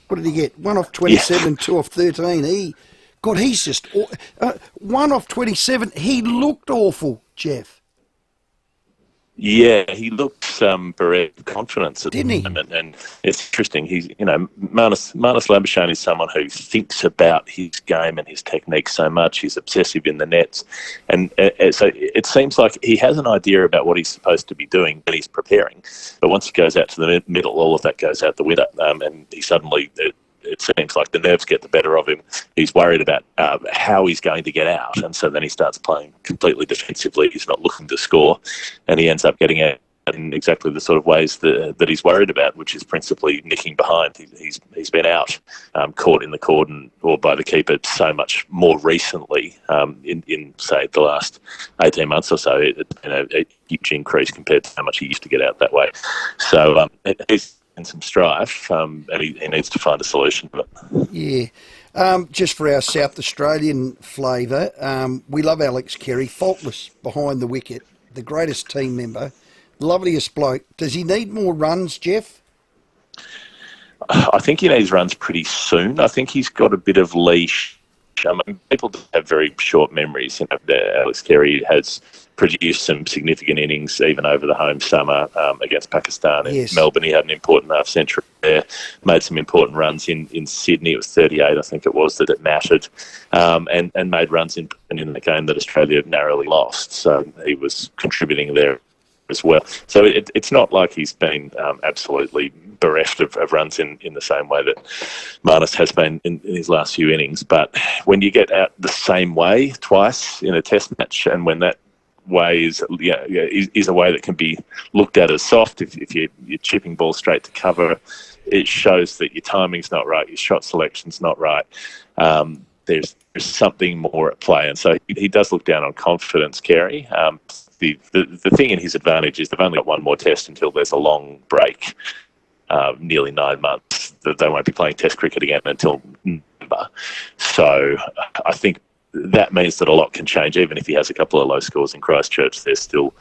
What did he get? 1 off 27, 2 off 13. He's just 1 off 27. He looked awful, Jeff. Yeah, he looks bereft of confidence at Didn't the moment, and it's interesting. He's, Marnus Labuschagne is someone who thinks about his game and his technique so much. He's obsessive in the nets, and so it seems like he has an idea about what he's supposed to be doing when he's preparing. But once he goes out to the middle, all of that goes out the window, and he suddenly. It seems like the nerves get the better of him. He's worried about how he's going to get out, and so then he starts playing completely defensively. He's not looking to score, and he ends up getting out in exactly the sort of ways that he's worried about, which is principally nicking behind. He's been out, caught in the cordon or by the keeper so much more recently in say, the last 18 months or so. It's been a huge increase compared to how much he used to get out that way. So he's in some strife, and he needs to find a solution to it. Yeah. Just for our South Australian flavour, we love Alex Carey, faultless behind the wicket, the greatest team member, loveliest bloke. Does he need more runs, Jeff? I think he needs runs pretty soon. I think he's got a bit of leash. People have very short memories. Alex Carey has produced some significant innings even over the home summer against Pakistan in Melbourne. He had an important half century there, made some important runs in Sydney. It was 38, I think it was, that it mattered, and made runs in the game that Australia narrowly lost. So he was contributing there as well. So it's not like he's been absolutely bereft of runs in the same way that Marnus has been in his last few innings. But when you get out the same way twice in a test match, and when that way is a way that can be looked at as soft, if you're chipping balls straight to cover, it shows that your timing's not right, your shot selection's not right. There's something more at play, and so he does look down on confidence, Carey. The thing in his advantage is they've only got one more test until there's a long break, nearly 9 months. They won't be playing Test cricket again until November. So I think that means that a lot can change. Even if he has a couple of low scores in Christchurch, there's still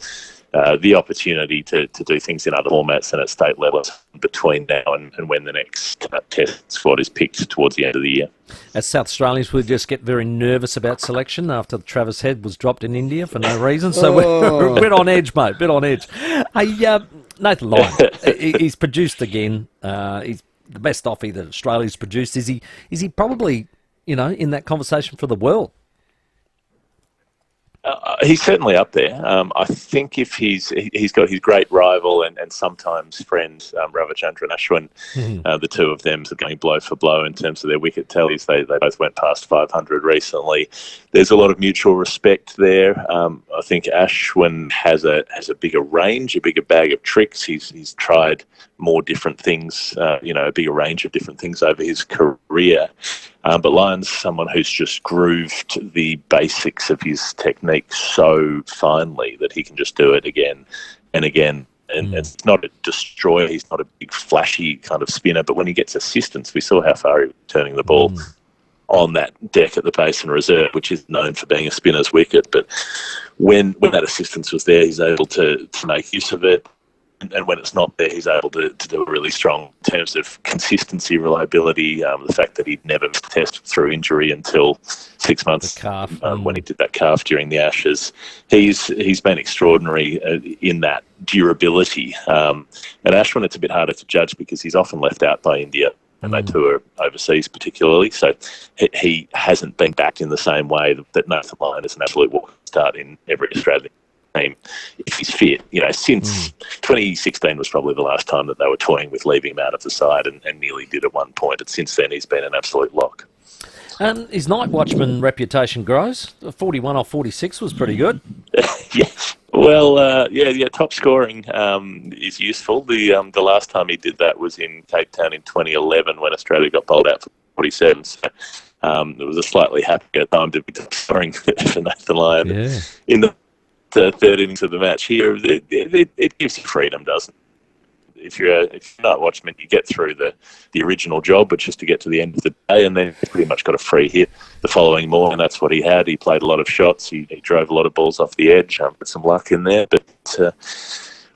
the opportunity to do things in other formats and at state levels between now and when the next test squad is picked towards the end of the year. As South Australians, we just get very nervous about selection after Travis Head was dropped in India for no reason. So we're a bit on edge, mate, bit on edge. Hey, Nathan Lyon, he's produced again. He's the best offie that Australia's produced. Is he probably, in that conversation for the world? He's certainly up there. I think if he's got his great rival and sometimes friend, Ravichandran Ashwin, the two of them are going blow for blow in terms of their wicket tallies. They both went past 500 recently. There's a lot of mutual respect there. I think Ashwin has a bigger range, a bigger bag of tricks. He's tried more different things, a bigger range of different things over his career. But Lyon's someone who's just grooved the basics of his technique so finely that he can just do it again and again. And it's not a destroyer. He's not a big flashy kind of spinner. But when he gets assistance, we saw how far he was turning the ball on that deck at the Basin Reserve, which is known for being a spinner's wicket. But when that assistance was there, he's able to make use of it. And when it's not there, he's able to do it really strong in terms of consistency, reliability, the fact that he'd never missed a test through injury until 6 months when he did that calf during the Ashes. He's been extraordinary in that durability. And Ashwin, it's a bit harder to judge because he's often left out by India and they tour overseas particularly. So he hasn't been backed in the same way that Nathan Lyon is an absolute walk start in every Australian team if he's fit. Since 2016 was probably the last time that they were toying with leaving him out of the side and nearly did at one point. And since then, he's been an absolute lock. His night watchman reputation grows. 41 off 46 was pretty good. Yeah. Well, top scoring is useful. The last time he did that was in Cape Town in 2011 when Australia got bowled out for 47. So it was a slightly happier time to be top scoring for Nathan Lyon. Yeah. In the third innings of the match here, it gives you freedom, doesn't it? If you're a night watchman, you get through the original job, which is to get to the end of the day, and then you've pretty much got a free hit the following morning, and that's what he had. He played a lot of shots. He drove a lot of balls off the edge, with some luck in there, but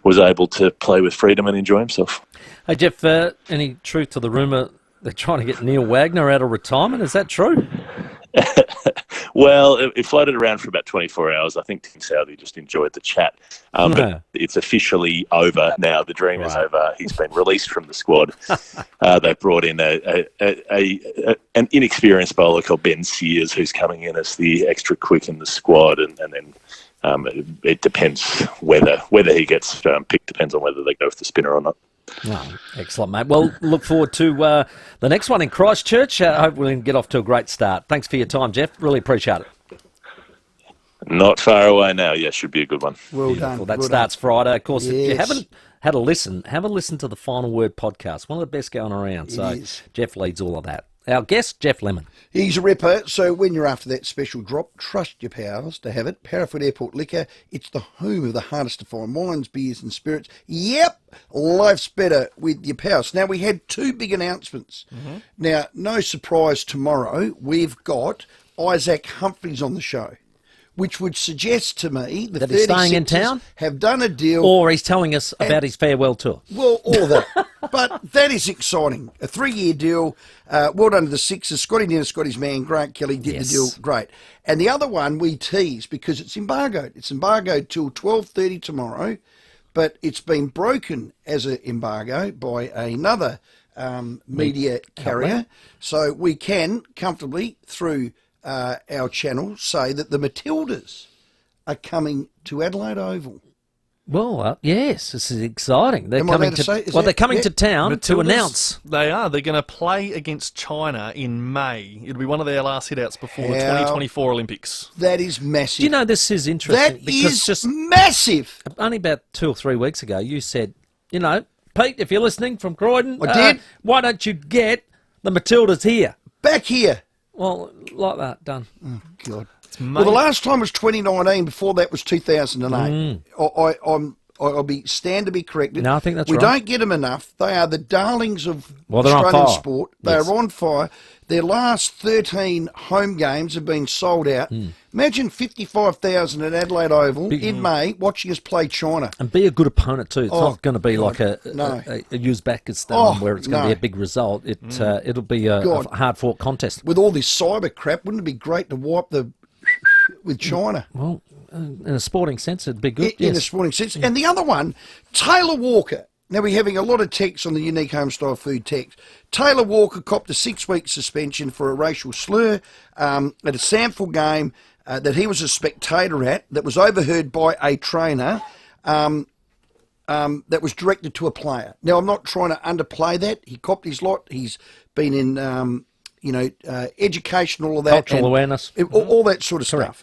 was able to play with freedom and enjoy himself. Hey, Jeff, any truth to the rumour they're trying to get Neil Wagner out of retirement? Is that true? Well, it floated around for about 24 hours. I think Tim Southey just enjoyed the chat. But it's officially over now. The dream is over. He's been released from the squad. They brought in an inexperienced bowler called Ben Sears, who's coming in as the extra quick in the squad. And then it depends whether he gets picked, depends on whether they go with the spinner or not. Oh, excellent, mate. Well, look forward to the next one in Christchurch. Hope we can get off to a great start. Thanks for your time, Jeff. Really appreciate it. Not far away now. Yeah, should be a good one. Well done. That starts Friday. Of course, if you haven't had a listen, have a listen to the Final Word podcast. One of the best going around. So Jeff leads all of that. Our guest, Jeff Lemon. He's a ripper, so when you're after that special drop, trust your pals to have it. Parafoot Airport Liquor, it's the home of the hardest to find wines, beers and spirits. Yep, life's better with your pals. Now, we had two big announcements. Now, no surprise, tomorrow we've got Isaac Humphries on the show, which would suggest to me the that he's staying in town, have done a deal. Or he's telling us about his farewell tour. Well, all of that. But that is exciting. A 3-year deal. Well done to the Sixers. Scotty Dennis, Scotty's man, Grant Kelly did the deal. Great. And the other one we tease because it's embargoed. It's embargoed till 12:30 tomorrow, but it's been broken as an embargo by another media carrier. So we can comfortably, through our channel, say that the Matildas are coming to Adelaide Oval. Well, yes, this is exciting. They're coming to town Matildas, to announce. They are. They're going to play against China in May. It'll be one of their last hit-outs before the 2024 Olympics. That is massive. Do you know, this is interesting. That is just massive. Only about 2 or 3 weeks ago, you said, Pete, if you're listening from Croydon, I did. Why don't you get the Matildas here? Back here. Well, like that, done. Oh, God. Well, the last time was 2019. Before that was 2008. I'll stand to be corrected. No, I think that's we right. don't get them enough. They are the darlings of Well, they're on Australian fire. sport. They Yes. are on fire. Their last 13 home games have been sold out. Imagine 55,000 at Adelaide Oval in May watching us play China. And be a good opponent too. It's Oh, not going to be like a Uzbekistan where it's going to be a big result. It'll be a hard-fought contest. With all this cyber crap, wouldn't it be great to wipe with China? Well, in a sporting sense, it'd be good. In a sporting sense. And the other one, Taylor Walker. Now, we're having a lot of texts on the unique home-style food text. Taylor Walker copped a 6-week suspension for a racial slur at a sample game that he was a spectator at that was overheard by a trainer that was directed to a player. Now, I'm not trying to underplay that. He copped his lot. He's been in, education, all of that. Cultural awareness. All that sort of stuff.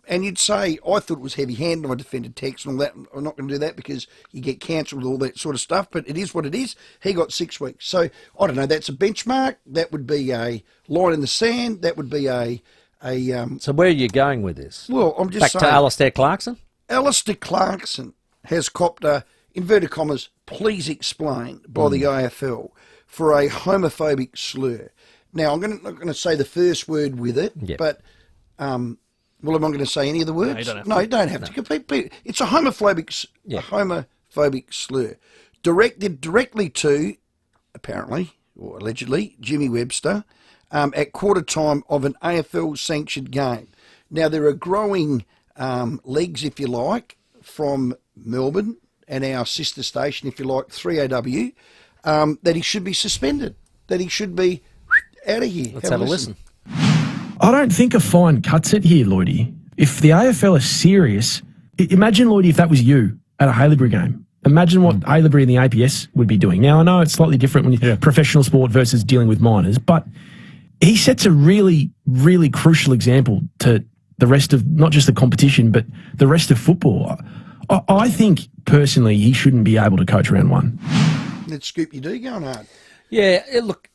And you'd say, I thought it was heavy-handed on my defended text and all that. I'm not going to do that because you get cancelled with all that sort of stuff, but it is what it is. He got 6 weeks. So, I don't know, that's a benchmark. That would be a line in the sand. That would be So where are you going with this? Well, I'm just Back saying. to Alistair Clarkson? Alistair Clarkson has copped a, inverted commas, please explain, by the AFL for a homophobic slur. Now, I'm not going to say the first word with it, but... well, am I going to say any of the words? No, you don't have to. It's a homophobic slur directed directly to, apparently, or allegedly, Jimmy Webster at quarter time of an AFL-sanctioned game. Now, there are growing legs, if you like, from Melbourne and our sister station, if you like, 3AW, that he should be suspended, that he should be out of here. Let's have a listen. I don't think a fine cuts it here, Lloydie. If the AFL is serious, imagine, Lloydie, if that was you at a Haileybury game. Imagine what Haileybury and the APS would be doing. Now, I know it's slightly different when you're professional sport versus dealing with minors, but he sets a really, really crucial example to the rest of, not just the competition, but the rest of football. I think, personally, he shouldn't be able to coach round one. That Scoop, you do going hard. Yeah, look,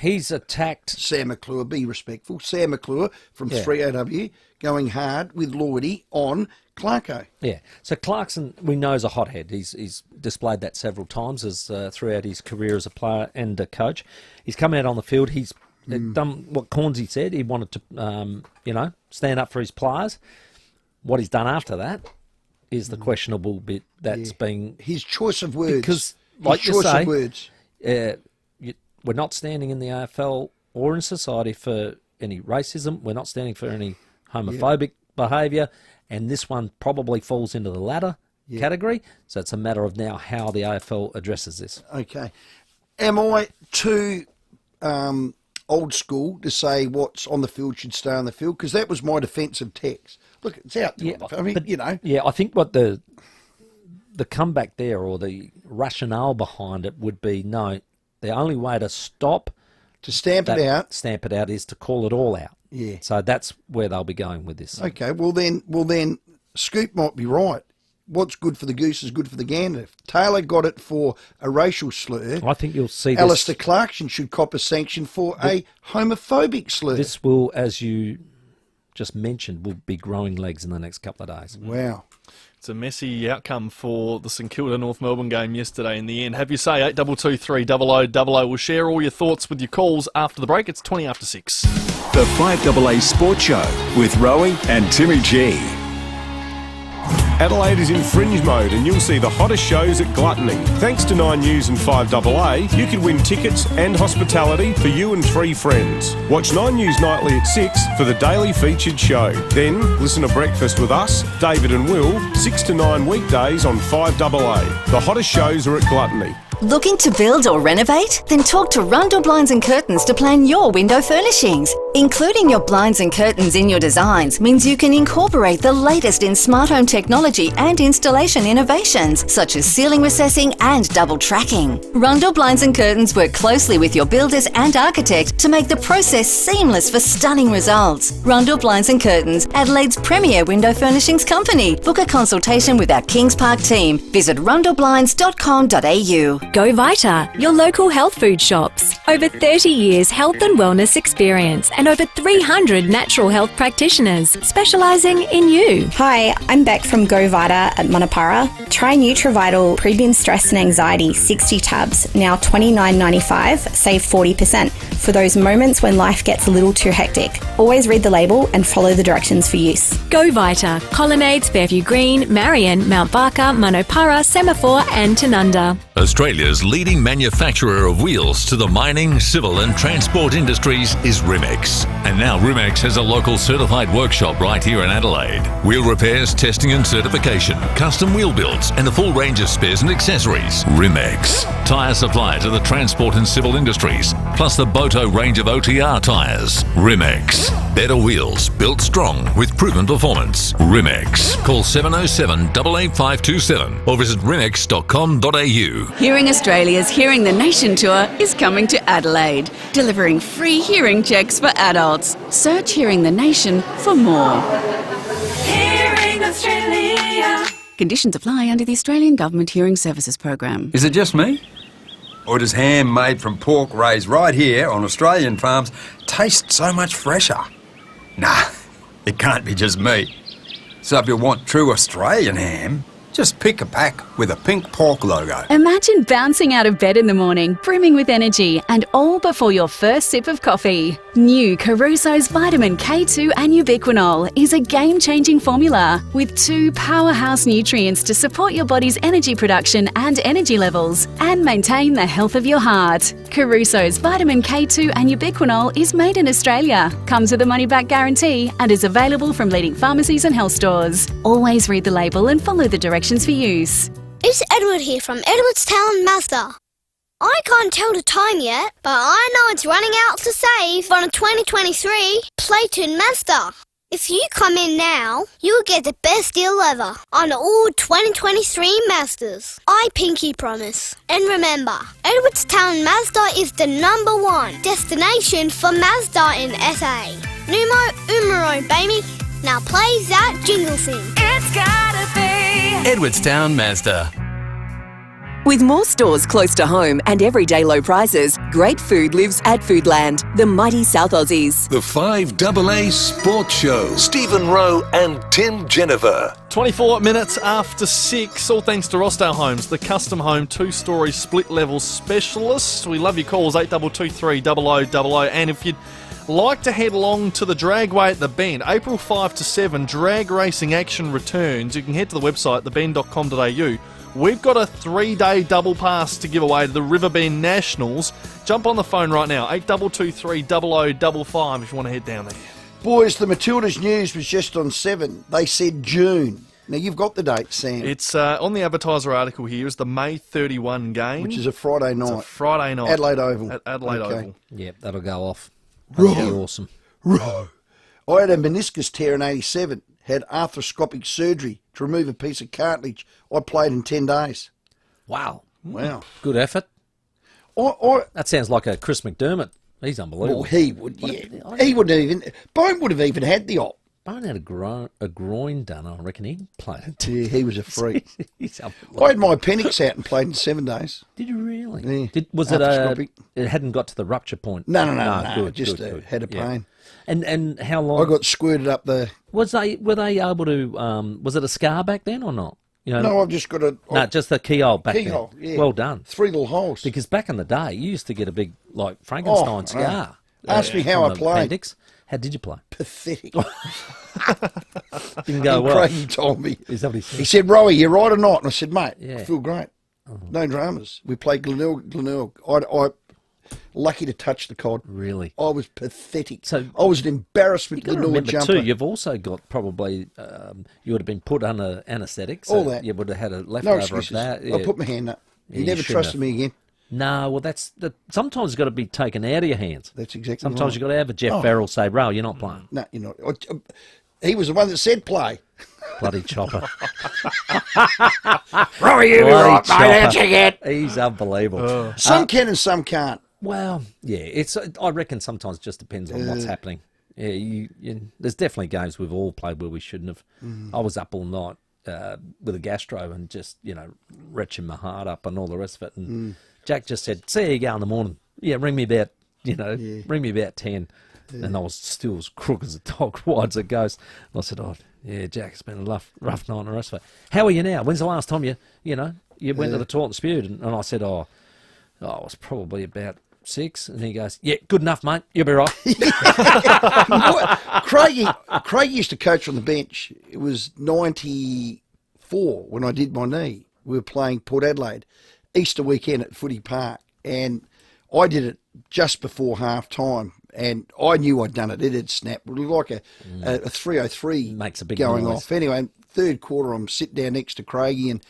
he's attacked... Sam McClure, be respectful. Sam McClure from 3AW going hard with Lloydie on Clarko. Yeah, so Clarkson, we know, is a hothead. He's displayed that several times throughout his career as a player and a coach. He's come out on the field. He's done what Cornsey said. He wanted to, stand up for his players. What he's done after that is the questionable bit that's been... His choice of words. Because, like you say, we're not standing in the AFL or in society for any racism. We're not standing for any homophobic behaviour. And this one probably falls into the latter category. So it's a matter of now how the AFL addresses this. Okay. Am I too old school to say what's on the field should stay on the field? Because that was my defensive text. Look, it's out there. I mean, Yeah, I think what the comeback there, or the rationale behind it, would be, no, the only way to stamp it out is to call it all out. Yeah. So that's where they'll be going with this. Okay. Well then, Scoop might be right. What's good for the goose is good for the gander. If Taylor got it for a racial slur, I think you'll see Alistair Clarkson should cop a sanction for a homophobic slur. This will, as you just mentioned, will be growing legs in the next couple of days. Wow. It's a messy outcome for the St Kilda North Melbourne game yesterday in the end. Have you say 8223 0000. We'll share all your thoughts with your calls after the break. It's 20 after 6. The 5AA Sport Show with Rowey and Timmy G. Adelaide is in fringe mode and you'll see the hottest shows at Gluttony. Thanks to 9 News and 5AA, you can win tickets and hospitality for you and 3 friends. Watch 9 News nightly at 6 for the daily featured show. Then listen to Breakfast with us, David and Will, 6 to 9 weekdays on 5AA. The hottest shows are at Gluttony. Looking to build or renovate? Then talk to Rundle Blinds and Curtains to plan your window furnishings. Including your blinds and curtains in your designs means you can incorporate the latest in smart home technology and installation innovations, such as ceiling recessing and double tracking. Rundle Blinds and Curtains work closely with your builders and architect to make the process seamless for stunning results. Rundle Blinds and Curtains, Adelaide's premier window furnishings company. Book a consultation with our Kings Park team. Visit rundleblinds.com.au. Go Vita, your local health food shops. Over 30 years health and wellness experience and and over 300 natural health practitioners specialising in you. Hi, I'm Beck from Go Vita at Monopara. Try NutriVital Premium Stress and Anxiety 60 tabs, now $29.95, save 40% for those moments when life gets a little too hectic. Always read the label and follow the directions for use. Go Vita, Colonnades, Fairview Green, Marion, Mount Barker, Monopara, Semaphore and Tanunda. Australia's leading manufacturer of wheels to the mining, civil and transport industries is Rimex. And now Rimex has a local certified workshop right here in Adelaide. Wheel repairs, testing and certification, custom wheel builds and a full range of spares and accessories. Rimex. Tyre supplier to the transport and civil industries, plus the Boto range of OTR tyres. Rimex. Better wheels, built strong with proven performance. Rimex. Call 707 88527 or visit rimex.com.au. Hearing Australia's Hearing the Nation tour is coming to Adelaide, delivering free hearing checks for adults. Search Hearing the Nation for more. Hearing Australia. Conditions apply under the Australian Government Hearing Services Program. Is it just me? Or does ham made from pork raised right here on Australian farms taste so much fresher? Nah, it can't be just me. So if you want true Australian ham, just pick a pack with a pink pork logo. Imagine bouncing out of bed in the morning, brimming with energy, and all before your first sip of coffee. New Caruso's Vitamin K2 and Ubiquinol is a game-changing formula with 2 powerhouse nutrients to support your body's energy production and energy levels and maintain the health of your heart. Caruso's Vitamin K2 and Ubiquinol is made in Australia, comes with a money-back guarantee and is available from leading pharmacies and health stores. Always read the label and follow the directions for use. It's Edward here from Edwardstown Mazda. I can't tell the time yet, but I know it's running out to save on a 2023 Playtune Mazda. If you come in now, you'll get the best deal ever on all 2023 Mazdas. I pinky promise. And remember, Edwardstown Mazda is the #1 destination for Mazda in SA. Numo umero, baby. Now play that jingle thing. It's gotta be Edwardstown Mazda. With more stores close to home and everyday low prices, great food lives at Foodland, the mighty South Aussies. The 5AA Sports Show. Stephen Rowe and Tim Jennifer. 24 minutes after 6, all thanks to Rossdale Homes, the custom home 2-storey split-level specialist. We love your calls, 8223 0000. And if you'd like to head along to the Dragway at the Bend, April 5 to 7, drag racing action returns. You can head to the website, thebend.com.au. We've got a 3-day double pass to give away to the Riverbend Nationals. Jump on the phone right now, 8223 0055 if you want to head down there. Boys, the Matildas news was just on 7. They said June. Now, you've got the date, Sam. It's on the advertiser article here. Is the May 31 game. Which is a Friday night. It's a Friday night. Adelaide Oval. At Adelaide Oval. Yep, that'll go off. That'll be awesome. Right. I had a meniscus tear in 87. Had arthroscopic surgery to remove a piece of cartilage. I played in 10 days. Wow. Wow. Good effort. That sounds like a Chris McDermott. He's unbelievable. Well, he would, yeah. He wouldn't even... Bone would have even had the op. Bone had a groin done. I reckon he'd play it. Yeah, he was a freak. He's unbelievable. I had my appendix out and played in 7 days. Did you really? Yeah. Was it it hadn't got to the rupture point? No. Good, just good. had a pain. And how long? I got squirted up the... Were they able to... was it a scar back then or not? You know, no, I've just got a... No, just the keyhole back keyhole, there. Yeah. Well done. 3 little holes. Because back in the day, you used to get a big, like, Frankenstein scar. Ask me how I played. Appendix. How did you play? Pathetic. Didn't go well. Craigie told me. Is that what he said? He said, Rowey, you right or not? And I said, mate, Yeah. I feel great. No dramas. We played Glenelg. I lucky to touch the cod. Really? I was pathetic. So I was an embarrassment to the remember Norwood jumper. too, you've also got probably, you would have been put under anaesthetic. So all that. you would have had a No leftover excuses. of that. I put my hand up. He never trusted me again. No, well, sometimes it's got to be taken out of your hands. That's exactly Sometimes right. you've got to have a Jeff Farrell say, Ro, you're not playing. No, you're not. He was the one that said play. Bloody chopper. Rory, you be right, mate. How'd you get? He's unbelievable. Some can and some can't. Well, yeah, I reckon sometimes it just depends on what's happening. Yeah, there's definitely games we've all played where we shouldn't have. I was up all night with a gastro and just, retching my heart up and all the rest of it. And Jack just said, see how you go in the morning. Yeah, ring me about 10. And I was still as crook as a dog, wide as it goes. And I said, oh, yeah, Jack, it's been a rough night and the rest of it. How are you now? When's the last time you went to the toilet and spewed? And I said, I was probably about 6. And he goes, yeah, good enough, mate. You'll be right. Craig used to coach on the bench. It was 94 when I did my knee. We were playing Port Adelaide, Easter weekend at Footy Park. And I did it just before half time. And I knew I'd done it. It had snapped. It was like a 303 makes a big going noise. off. Anyway, third quarter, I'm sitting down next to Craigie and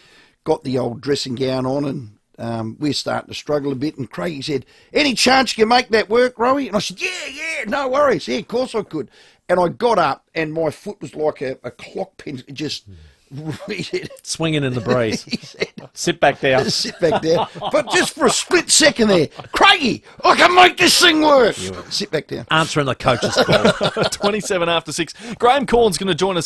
got the old dressing gown on, and we're starting to struggle a bit. And Craigie said, any chance you can make that work, Rowey? And I said, yeah, no worries. Yeah, of course I could. And I got up, and my foot was like a clock pin. It just... swinging in the breeze. Sit back down. Sit back down. But just for a split second there, Craigie, I can make this thing work. Sit back down. Answering the coach's call. 27 after 6. Graham Corn's going to join us